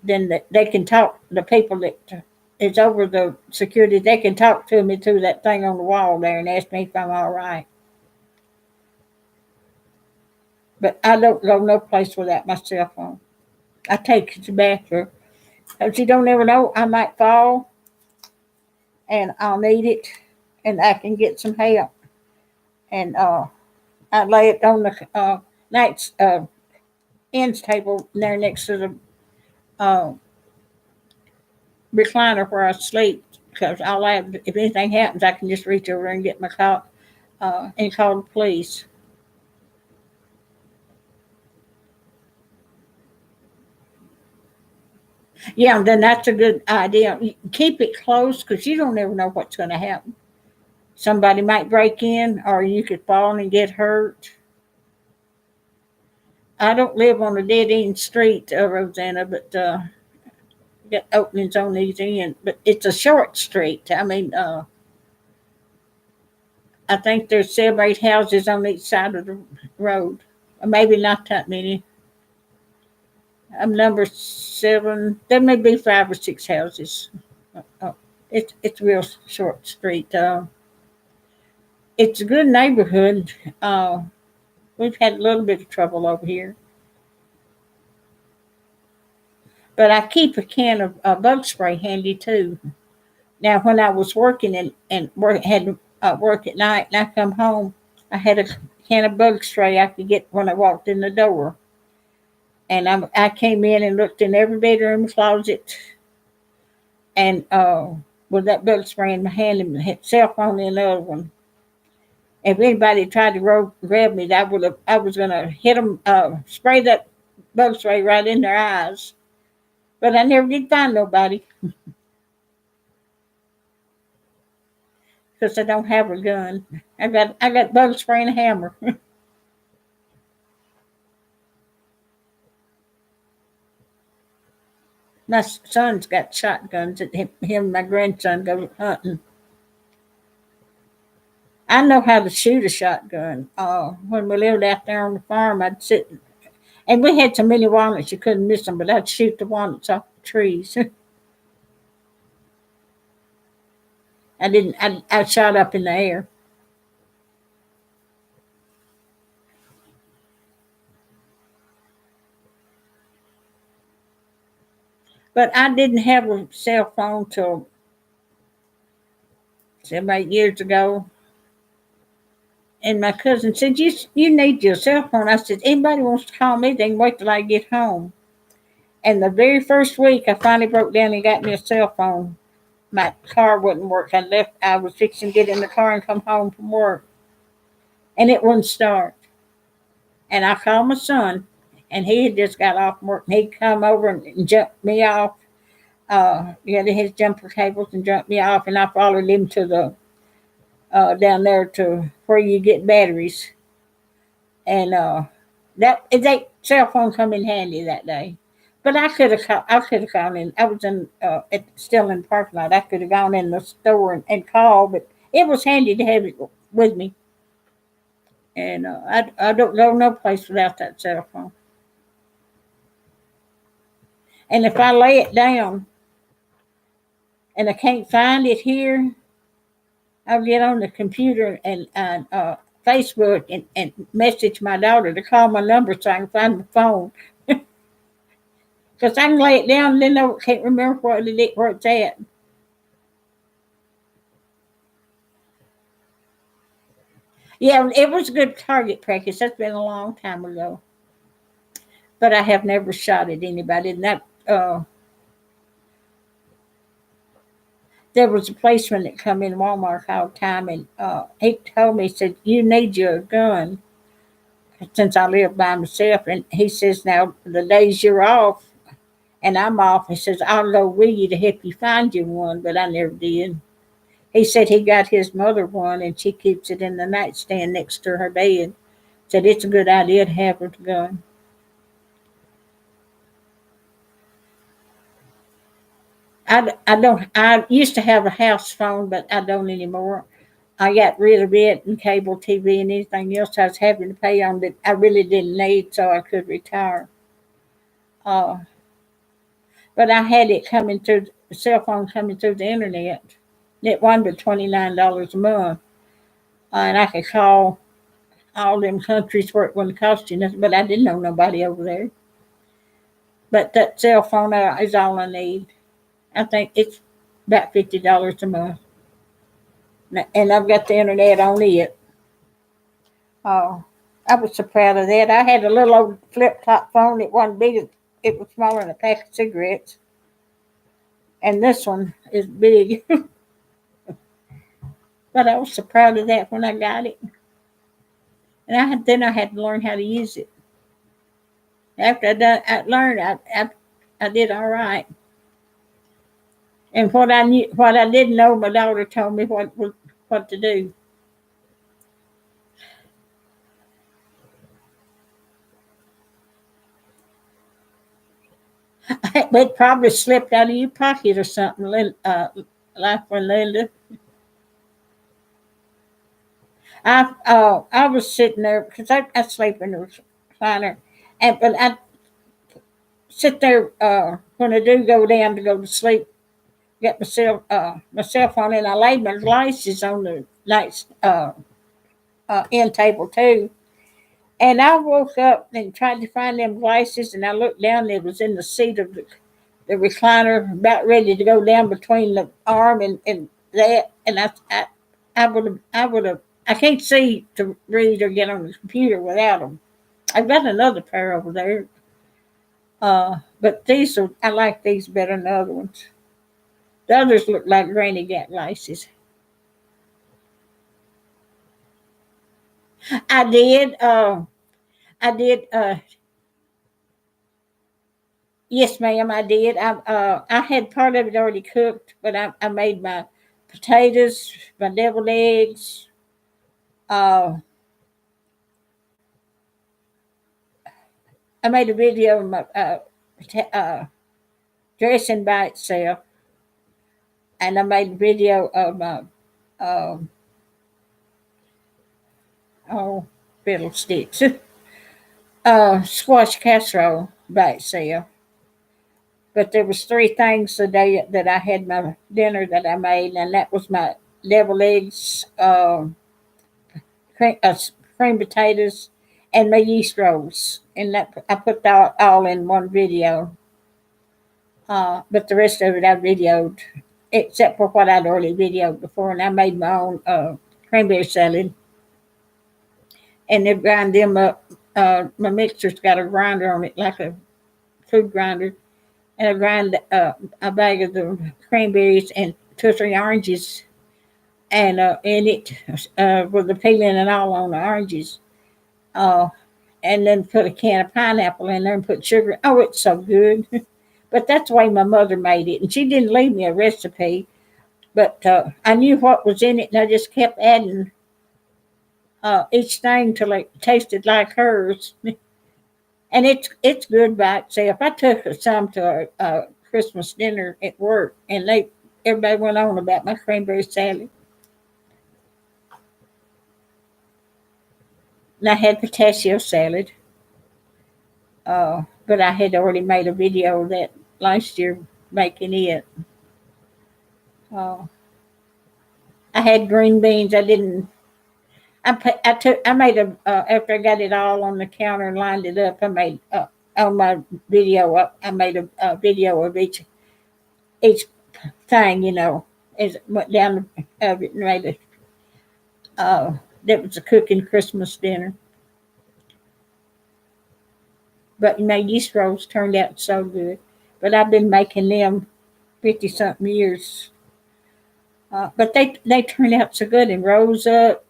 then they can talk. The people that is over the security, they can talk to me through that thing on the wall there and ask me if I'm all right. But I don't go no place without my cell phone. I take it to the bathroom. Because you don't ever know, I might fall and I'll need it and I can get some help. And I lay it on the night's ends table there next to the uh, recliner where I sleep. Because if anything happens, I can just reach over and get my call and call the police. Yeah, then that's a good idea. Keep it close because you don't ever know what's going to happen. Somebody might break in, or you could fall and get hurt. I don't live on a dead end street, Rosanna, but got openings on these ends. But it's a short street. I mean, I think there's 7 or 8 houses on each side of the road. Maybe not that many. I'm number 7. There may be 5 or 6 houses. Uh, it's a real short street. It's a good neighborhood. We've had a little bit of trouble over here, but I keep a can of bug spray handy too. Now, when I was working and had work at night, and I come home, I had a can of bug spray I could get when I walked in the door, and I came in and looked in every bedroom closet, and with that bug spray in my hand and my cell phone in the other one. If anybody tried to grab me, I was gonna hit them, spray that bug spray right in their eyes. But I never did find nobody because I don't have a gun. I got bug spray and a hammer. My son's got shotguns. That him and my grandson go hunting. I know how to shoot a shotgun. When we lived out there on the farm, I'd sit and we had so many walnuts you couldn't miss them, but I'd shoot the walnuts off the trees. I didn't. I shot up in the air, but I didn't have a cell phone till 7 or 8 years ago. And my cousin said, "You need your cell phone." I said, "Anybody wants to call me, they can wait till I get home." And the very first week, I finally broke down and got me a cell phone. My car wouldn't work. I was fixing to get in the car and come home from work, and it wouldn't start. And I called my son, and he had just got off work, and he'd come over and jump me off. His jumper cables and jumped me off, and I followed him to the down there to where you get batteries. And that cell phone come in handy that day. But I could have gone in. I was still in the parking lot. I could have gone in the store and called, but it was handy to have it with me. And I don't go no place without that cell phone. And if I lay it down and I can't find it here, I'll get on the computer and Facebook and message my daughter to call my number so I can find the phone. Because I can lay it down and then I can't remember where it's at. Yeah, it was good target practice. That's been a long time ago. But I have never shot at anybody. And that there was a policeman that come in Walmart all the time, and he told me, he said, "You need your gun." Since I live by myself, and he says, "Now the days you're off and I'm off," he says, "I'll go with you to help you find you one," but I never did. He said he got his mother one, and she keeps it in the nightstand next to her bed. Said it's a good idea to have her gun. I don't. I used to have a house phone, but I don't anymore. I got rid of it and cable TV and anything else I was having to pay on that I really didn't need, so I could retire. Uh, but I had it coming through the cell phone coming through the internet. It wasn't but $29 a month, and I could call all them countries where it wouldn't cost you nothing. But I didn't know nobody over there. But that cell phone is all I need. I think it's about $50 a month, and I've got the internet on it. Oh, I was so proud of that. I had a little old flip top phone. It wasn't big. It was smaller than a pack of cigarettes. And this one is big. But I was so proud of that when I got it. And then I had to learn how to use it. After I learned, I did all right. And what I didn't know, my daughter told me what to do. It probably slipped out of your pocket or something, like when Linda. I was sitting there because I sleep in the recliner, and but I sit there when I do go down to go to sleep, get my cell phone, and I laid my glasses on the night end table too. And I woke up and tried to find them glasses, and I looked down. It was in the seat of the recliner, about ready to go down between the arm and that. And I would have. I can't see to read or get on the computer without them. I've got another pair over there, but I like these better than the other ones. The others look like Granny got glasses. I did. I did. Yes, ma'am. I did. I had part of it already cooked, but I made my potatoes, my deviled eggs. Uh, I made a video of my dressing by itself, and I made a video of my uh, oh fiddlesticks squash casserole by itself. But there was three things the day that I had my dinner that I made, and that was my deviled eggs, cream, cream potatoes, and my yeast rolls. And that I put that all in one video. But the rest of it I videoed, except for what I'd already videoed before, and I made my own cranberry salad, and they grind them up. My mixer's got a grinder on it, like a food grinder, and I grind a bag of the cranberries and two or three oranges, and in it with the peeling and all on the oranges. Uh, and then put a can of pineapple in there and put sugar. Oh, it's so good. But that's the way my mother made it, and she didn't leave me a recipe. But I knew what was in it, and I just kept adding each thing till it tasted like hers. And it's good by itself. I took some to a Christmas dinner at work, and everybody went on about my cranberry salad. And I had potassium salad, but I had already made a video of that last year making it. Uh, I had green beans. I didn't. I made a after I got it all on the counter and lined it up. I made on my video. I made a video of each thing, as it went down of it and made it. That was a cooking Christmas dinner. But yeast rolls turned out so good. But I've been making them 50 something years. But they turned out so good and rose up.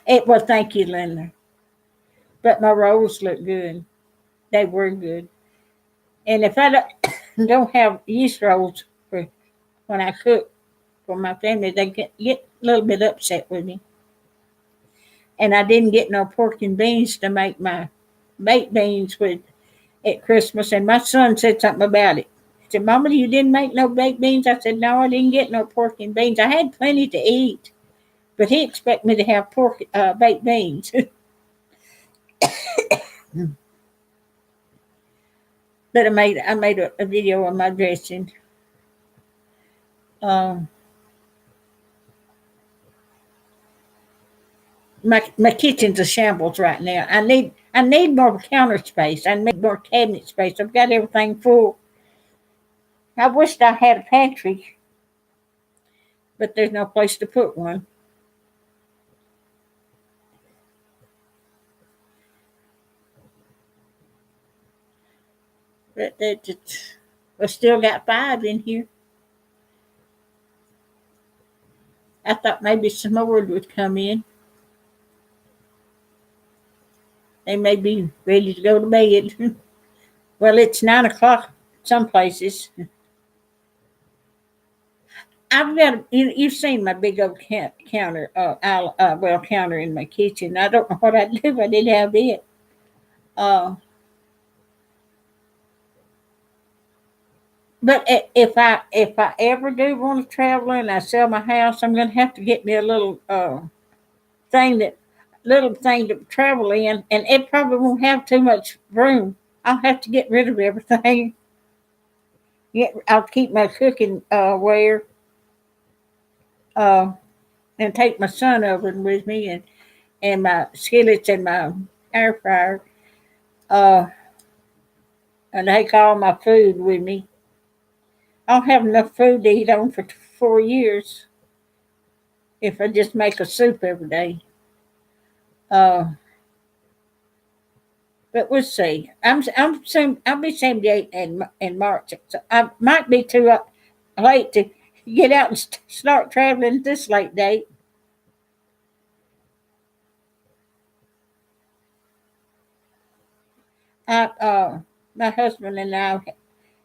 It was, thank you, Linda. But my rolls look good. They were good. And if I don't have yeast rolls for when I cook for my family, they get a little bit upset with me. And I didn't get no pork and beans to make my baked beans with at Christmas. And my son said something about it. He said, Mama, you didn't make no baked beans? I said, no, I didn't get no pork and beans. I had plenty to eat, but he expected me to have pork baked beans. But I made a video on my dressing. Um, my kitchen's a shambles right now. I need more counter space. I need more cabinet space. I've got everything full. I wished I had a pantry, but there's no place to put one. But we still got 5 in here. I thought maybe some more would come in. They may be ready to go to bed. Well, it's 9 o'clock some places. I've got you've seen my big old counter, counter in my kitchen. I don't know what I'd do if I didn't have it. Uh, but if I ever do want to travel and I sell my house, I'm gonna have to get me a thing that little thing to travel in, and it probably won't have too much room. I'll have to get rid of everything. I'll keep my cooking ware, uh, and take my son over with me, and my skillets and my air fryer, uh, and take all my food with me. I'll have enough food to eat on for 4 years if I just make a soup every day. Uh, but we'll see. I'm soon. I'll be 78 in March. So I might be too late to get out and start traveling this late date. My husband and I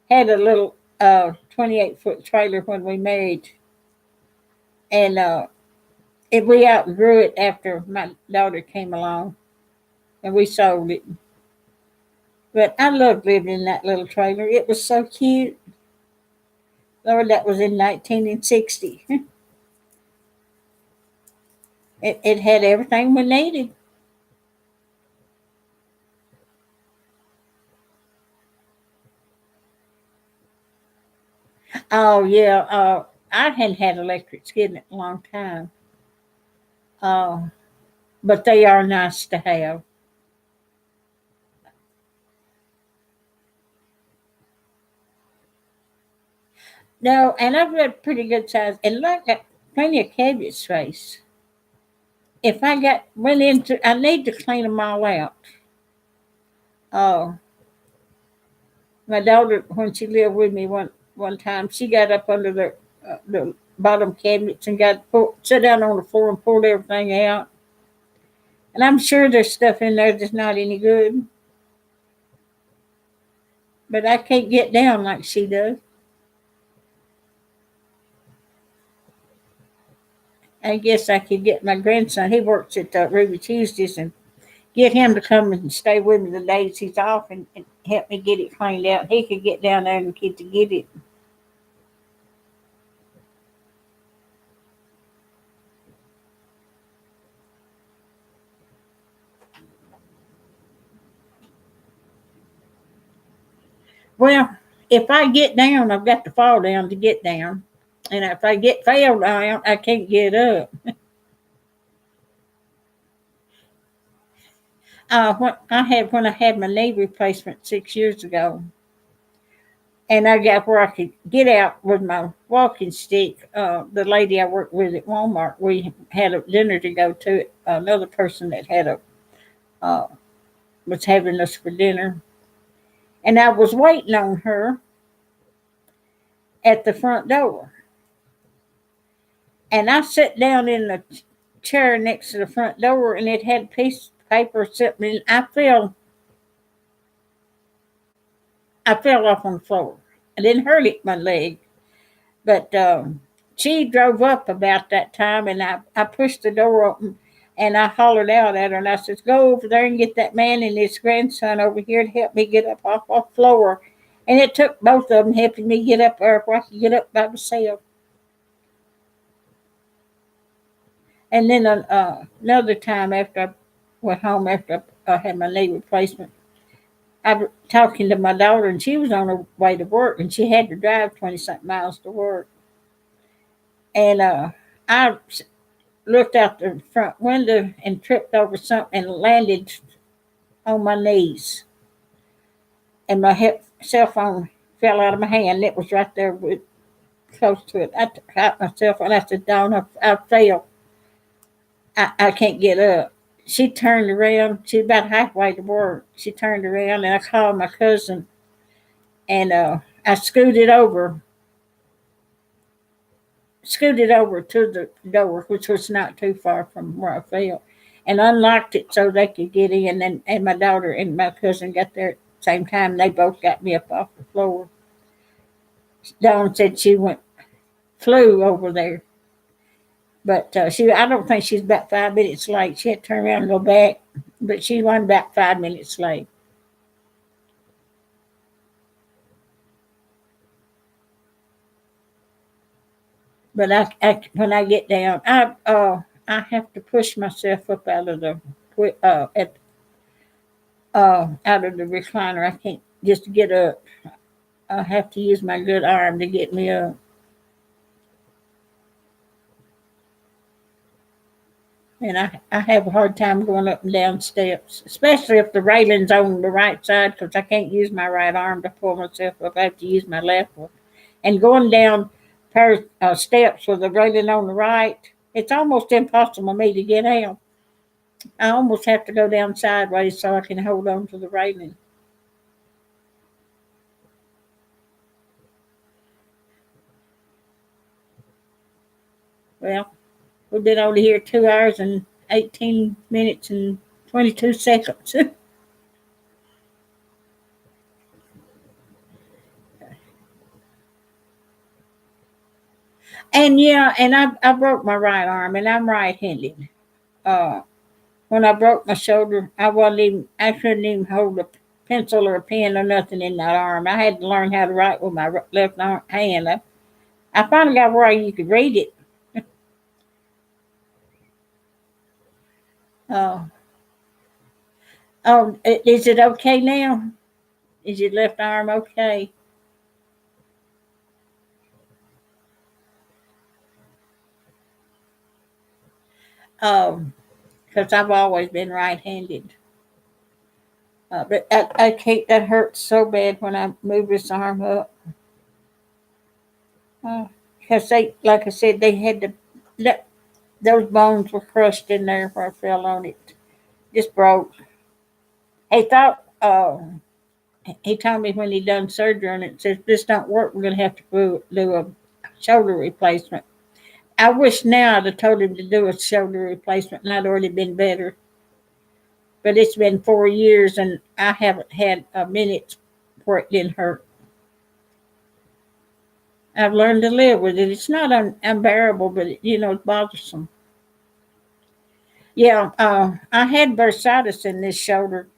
had a little 28-foot trailer when we married, and we outgrew it after my daughter came along, and we sold it. But I loved living in that little trailer. It was so cute. Lord, that was in 1960. It had everything we needed. Oh yeah, I hadn't had electric skid in a long time. Uh, but they are nice to have. No, and I've got pretty good size, and like got plenty of cabinet space. If I went into, I need to clean them all out. Oh, my daughter, when she lived with me one time, she got up under the bottom cabinets and sat down on the floor and pulled everything out. And I'm sure there's stuff in there that's not any good, but I can't get down like she does. I guess I could get my grandson. He works at Ruby Tuesdays, and get him to come and stay with me the days he's off, and help me get it cleaned out. He could get down there and get to get it. Well, if I get down, I've got to fall down to get down, and if I fell down, I can't get up. When I had my knee replacement 6 years ago, and I got where I could get out with my walking stick. The lady I worked with at Walmart, we had a dinner to go to. Another person that had a uh, was having us for dinner, and I was waiting on her at the front door. And I sat down in the chair next to the front door, and it had a piece of paper sitting. And I fell off on the floor. I didn't hurt it my leg, but she drove up about that time, and I pushed the door open, and I hollered out at her, and I said, "Go over there and get that man and his grandson over here to help me get up off the floor." And it took both of them helping me get up there where I could get up by myself. And then another time after I went home after I had my knee replacement, I was talking to my daughter, and she was on her way to work, and she had to drive 20 something miles to work. And I looked out the front window and tripped over something and landed on my knees. And my cell phone fell out of my hand. It was right there close to it. I caught myself and I said, "Dawn, I fell. I can't get up." She turned around. She's about halfway to work. She turned around and I called my cousin, and I scooted over to the door, which was not too far from where I fell, and unlocked it so they could get in. And my daughter and my cousin got there at the same time. They both got me up off the floor. Dawn said she flew over there, but I don't think she's about 5 minutes late. She had to turn around and go back, but she wasn't about 5 minutes late. But when I get down, I have to push myself up out of the out of the recliner. I can't just get up. I have to use my good arm to get me up. And I have a hard time going up and down steps, especially if the railing's on the right side, because I can't use my right arm to pull myself up. I have to use my left one. And going down pair steps with the railing on the right, it's almost impossible for me to get out. I almost have to go down sideways so I can hold on to the railing. Well, we've been over here 2 hours and 18 minutes and 22 seconds. And yeah, and I broke my right arm, and I'm right handed. Uh, when I broke my shoulder, I couldn't even hold a pencil or a pen or nothing in that arm. I had to learn how to write with my left hand. I finally got where you could read it. Uh, is it okay now? Is your left arm okay? Um, because I've always been right-handed. But I can't. That hurts so bad when I move this arm up. Because like I said, they had to. That, those bones were crushed in there where I fell on it. Just broke. He thought. He told me when he done surgery and it says this don't work. We're gonna have to do a shoulder replacement. I wish now I'd have told him to do a shoulder replacement and I'd already been better. But it's been 4 years and I haven't had a minute where it didn't hurt. I've learned to live with it. It's not unbearable, but it's bothersome. Yeah, I had bursitis in this shoulder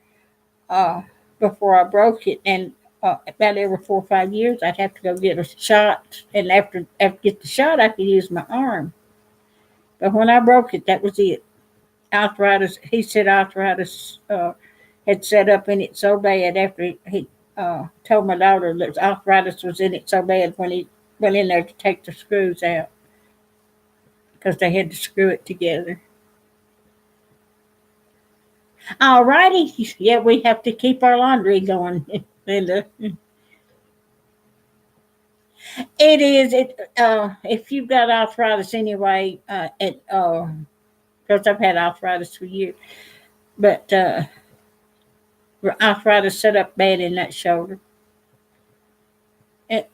uh, before I broke it, and about every 4 or 5 years, I'd have to go get a shot. And after get the shot, I could use my arm. But when I broke it, that was it. Arthritis. He said arthritis had set up in it so bad after he told my daughter that arthritis was in it so bad when he went in there to take the screws out because they had to screw it together. All righty. Yeah, we have to keep our laundry going, Linda. It is. If you've got arthritis anyway, because I've had arthritis for years, but arthritis set up bad in that shoulder. And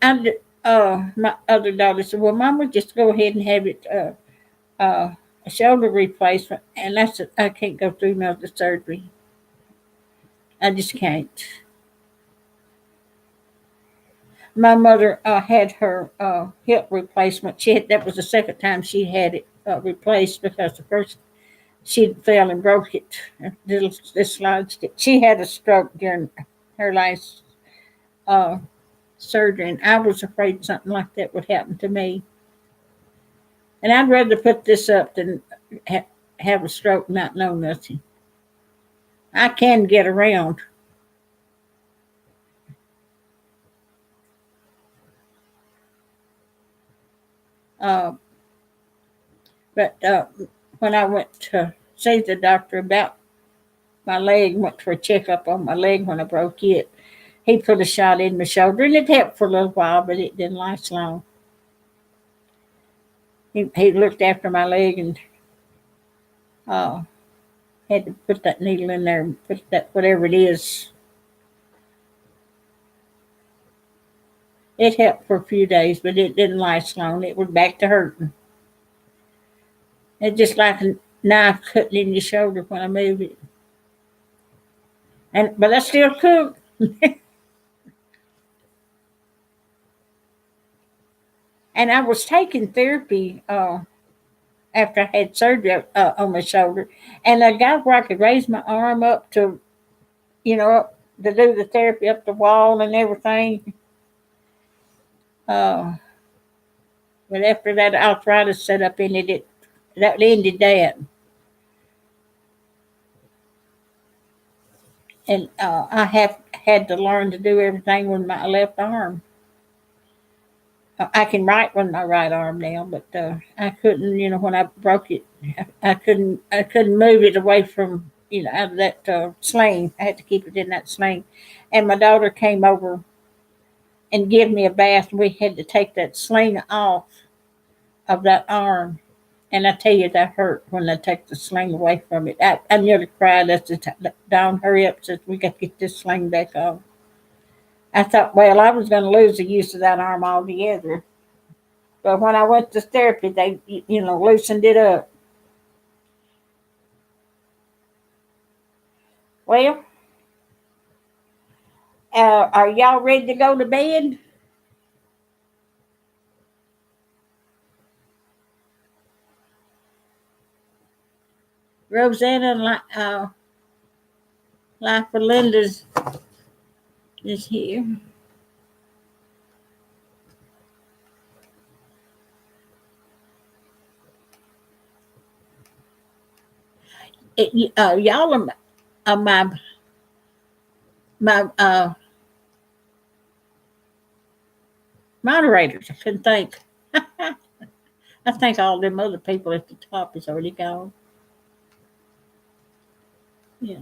my other daughter said, "Well, Mama, just go ahead and have it a shoulder replacement." And I can't go through another surgery. I just can't. My mother had her hip replacement. That was the second time she had it replaced because the first she fell and broke it. This slide stick. She had a stroke during her last uh, surgery, and I was afraid something like that would happen to me. And I'd rather put this up than have a stroke and not know nothing. I can get around. Uh, but when I went to see the doctor about my leg, went for a checkup on my leg when I broke it, he put a shot in my shoulder, and it helped for a little while, but it didn't last long. He looked after my leg and uh, had to put that needle in there and put that whatever it is. It helped for a few days, but it didn't last long. It was back to hurting. It's just like a knife cutting in your shoulder when I move it. And but I still cook. And I was taking therapy after I had surgery on my shoulder, and I got where I could raise my arm up to, up to do the therapy up the wall and everything. Uh, but after that arthritis set up in it, that ended that. And I have had to learn to do everything with my left arm. I can write with my right arm now, but I couldn't. When I broke it, I couldn't. I couldn't move it away from out of that sling. I had to keep it in that sling. And my daughter came over and gave me a bath. And we had to take that sling off of that arm. And I tell you, that hurt when I take the sling away from it. I nearly cried. I said, "Dawn, hurry up, says we got to get this sling back off." I thought, well, I was going to lose the use of that arm altogether. But when I went to therapy, they, loosened it up. Well, are y'all ready to go to bed? Rosanna and Life for Linda's is here. Y'all are my moderators. I couldn't think. I think all them other people at the top is already gone. Yeah.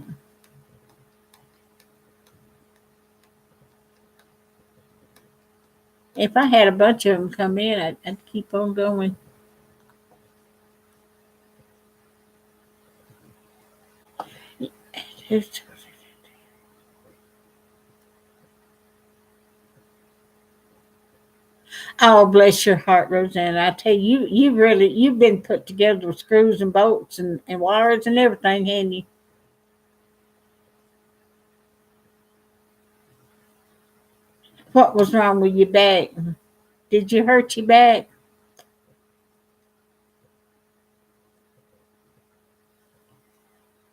If I had a bunch of them come in, I'd keep on going. Oh, bless your heart, Rosanna. I tell you, you've been put together with screws and bolts and wires and everything, haven't you? What was wrong with your back? Did you hurt your back?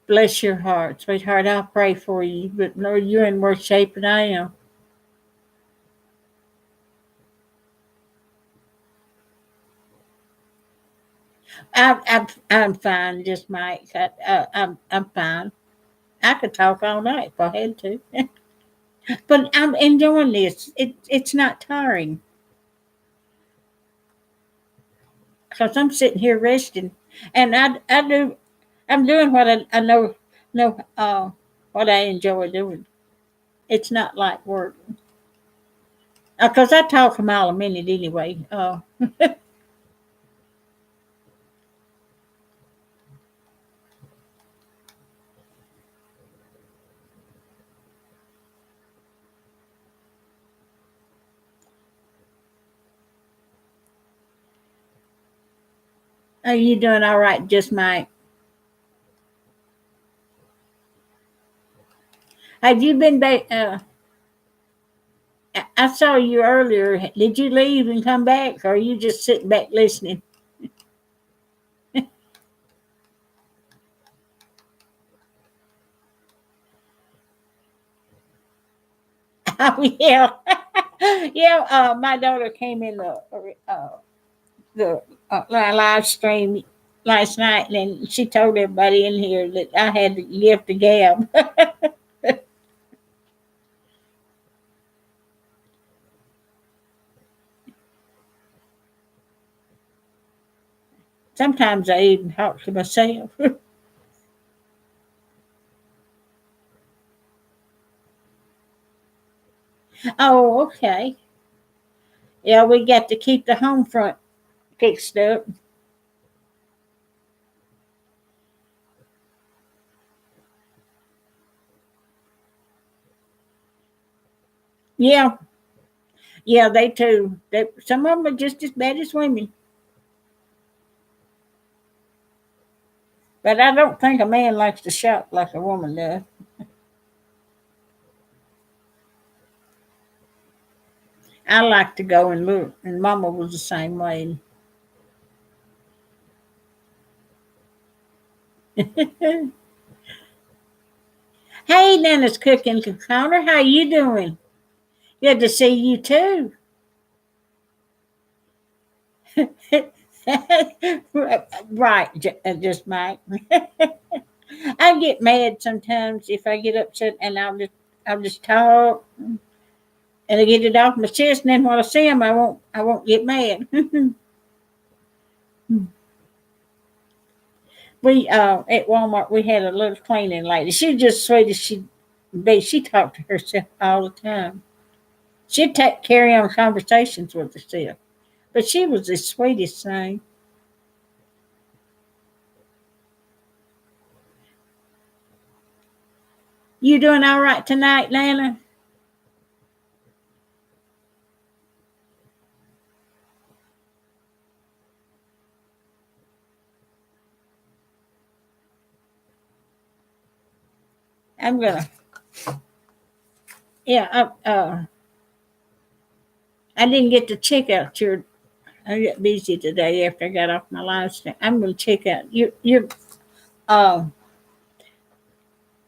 Bless your heart, sweetheart. I'll pray for you. But Lord, you're in worse shape than I am. I'm fine, just Mike. I'm fine. I could talk all night if I had to. But I'm enjoying this. It's not tiring because I'm sitting here resting, and I do. I'm doing what I know. No, what I enjoy doing. It's not like work. Because I talk a mile a minute anyway. Are you doing all right? Just my. Have you been back? I saw you earlier. Did you leave and come back, or are you just sitting back listening? Oh yeah, yeah. My daughter came in the live stream last night, and she told everybody in here that I had to give the gab. Sometimes I even talk to myself. Oh, okay. Yeah, we got to keep the home front fixed up. Yeah, yeah, they too. Some of them are just as bad as women, but I don't think a man likes to shop like a woman does. I like to go and look, and Mama was the same way. Hey, Nana's cooking counter. How you doing? Good to see you too. Right, just Mike. I get mad sometimes if I get upset, and I'll just talk and I get it off my chest, and then when I see him, I won't get mad. We at Walmart we had a little cleaning lady. She was just sweet as she be. She talked to herself all the time. She'd carry on conversations with herself, but she was the sweetest thing. You doing all right tonight, Nana? I'm gonna. Yeah, I didn't get to check out your. I got busy today after I got off my live stream. I'm gonna check out your uh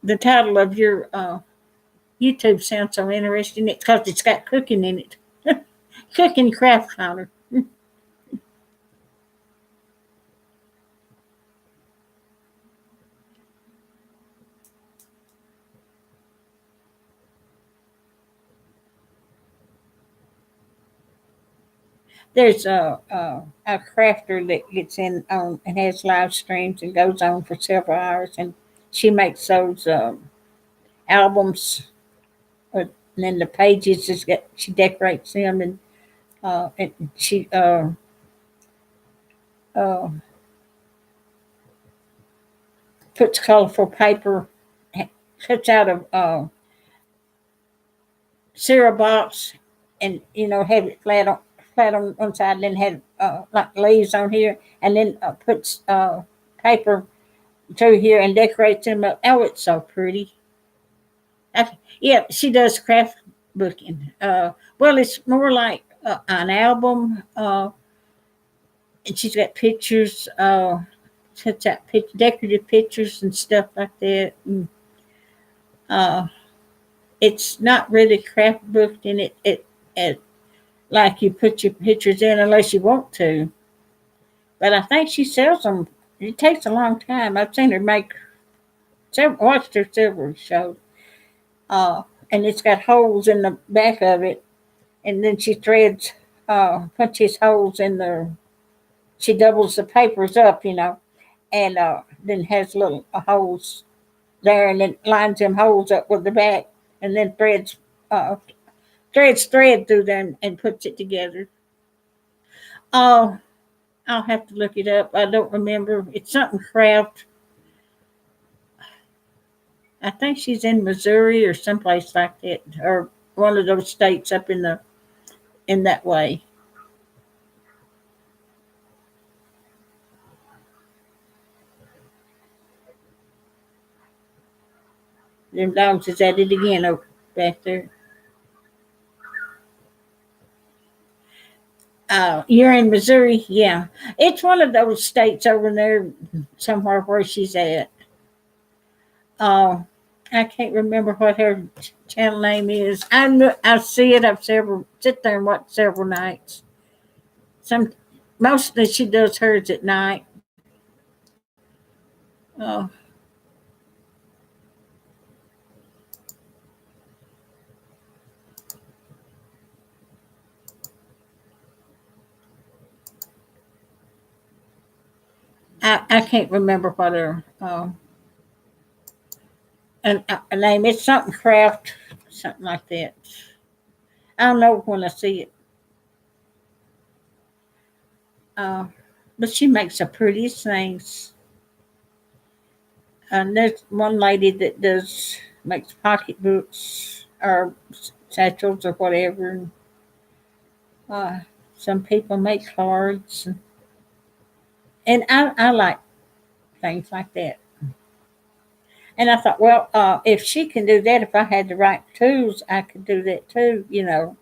the title of your YouTube sounds so interesting. It's because it's got cooking in it. Cooking craft counter. There's a crafter that gets in on and has live streams and goes on for several hours, and she makes those albums. And then the pages just get she decorates them, and she uh, puts colorful paper, cuts out of cereal box, and have it flat on one side, and then have like leaves on here, and then puts paper through here and decorates them up. Oh, it's so pretty. Yeah, she does craft booking. Well, it's more like an album, and she's got pictures. Sets out decorative pictures and stuff like that. And, uh, it's not really craft booked in it like you put your pictures in unless you want to. But I think she sells them. It takes a long time. I've seen her make several, watched her several shows. And it's got holes in the back of it, and then she threads, punches holes in the. She doubles the papers up, and then has little holes there, and it lines them holes up with the back, and then threads thread through them and puts it together. Oh, I'll have to look it up. I don't remember. It's something craft. I think she's in Missouri or someplace like that, or one of those states up in that way. Them dogs is at it again over back there. You're in Missouri, yeah. It's one of those states over there somewhere where she's at. Uh, I can't remember what her channel name is. I see it. I've several sit there and watch several nights. Some Mostly she does hers at night. Uh, I can't remember what her name. It's something craft, something like that. I'll know when I see it. Uh, but she makes the prettiest things. And there's one lady that does makes pocketbooks or satchels or whatever. And, uh, some people make cards, and I like things like that. And I thought, well, if she can do that, if I had the right tools, I could do that too. And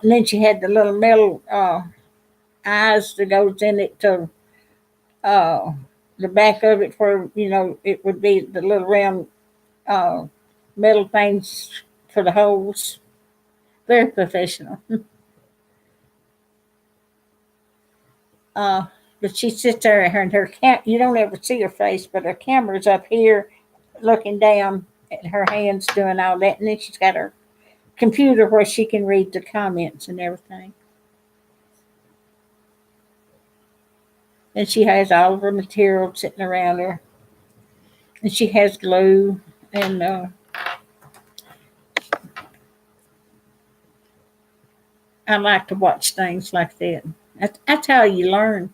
then she had the little metal eyes that goes in it to uh, the back of it, where it would be the little round uh, metal things for the holes. Very professional. Uh, but she sits there and her you don't ever see her face, but her camera's up here looking down at her hands doing all that. And then she's got her computer where she can read the comments and everything. And she has all of her material sitting around her. And she has glue. And I like to watch things like that. That's how you learn.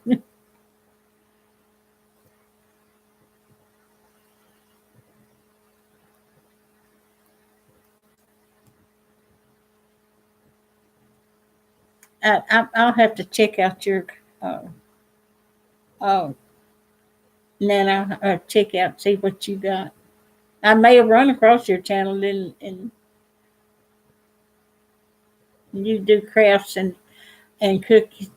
I'll have to check out your uh, uh, Nana, check out, see what you got. I may have run across your channel, and you do crafts and cookies.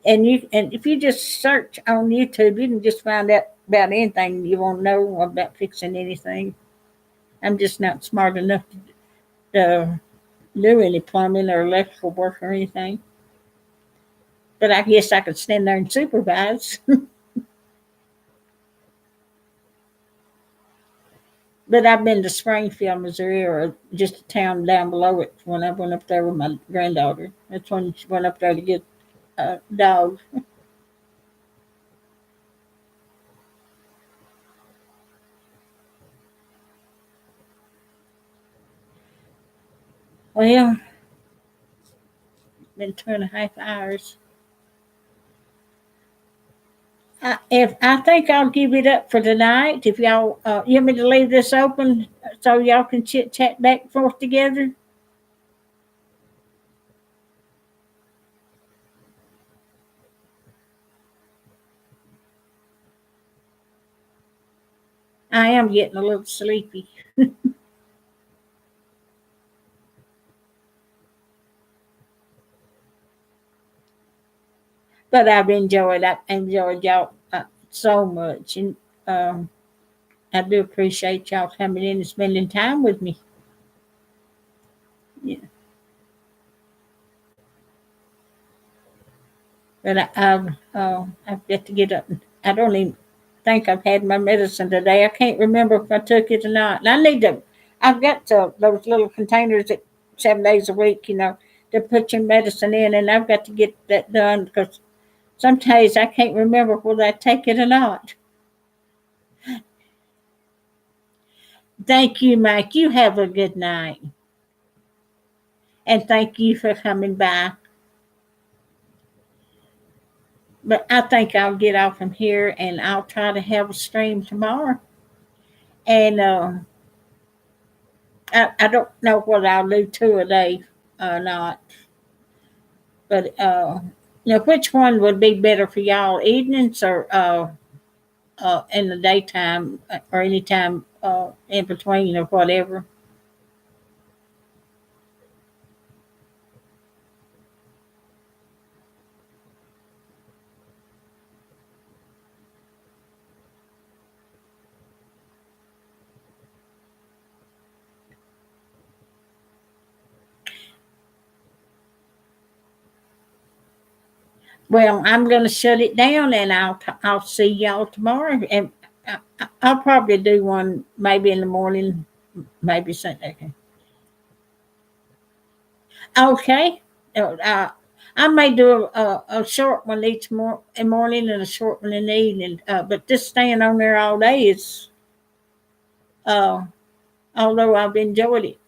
And if you just search on YouTube, you can just find out about anything you want to know about fixing anything. I'm just not smart enough to do any plumbing or electrical work or anything. But I guess I could stand there and supervise. But I've been to Springfield, Missouri, or just a town down below it when I went up there with my granddaughter. That's when she went up there to get a dog. Well, been 2.5 hours. If I think I'll give it up for tonight. If y'all you want me to leave this open so y'all can chit chat back and forth together. I am getting a little sleepy, but I've enjoyed y'all so much, and um, I do appreciate y'all coming in and spending time with me. Yeah. But I've got to get up. I don't even think I've had my medicine today. I can't remember if I took it or not. And I need to. I've got those little containers that 7 days a week. to put your medicine in, and I've got to get that done because sometimes I can't remember whether I take it or not. Thank you, Mike. You have a good night. And thank you for coming by. But I think I'll get off from here and I'll try to have a stream tomorrow. And I don't know whether I'll do two a day or not. But which one would be better for y'all, evenings or in the daytime or any time in between or whatever? Well, I'm going to shut it down, and I'll see y'all tomorrow. And I'll probably do one maybe in the morning, maybe Sunday. Okay. I may do a short one each morning and a short one in the evening. But just staying on there all day is, uh, although I've enjoyed it,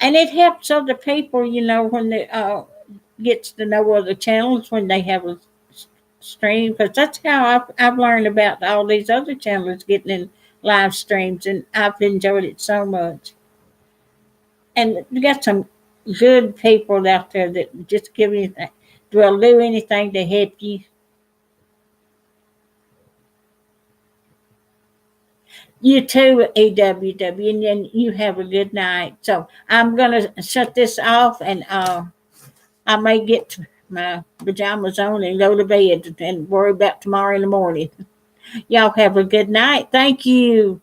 and it helps other people. When they gets to know other channels when they have a stream, because that's how I've learned about all these other channels getting in live streams, and I've enjoyed it so much. And you got some good people out there that just give anything, will do anything to help you. You too, EWW, and then you have a good night. So I'm gonna shut this off, and I may get my pajamas on and go to bed and worry about tomorrow in the morning. Y'all have a good night. Thank you.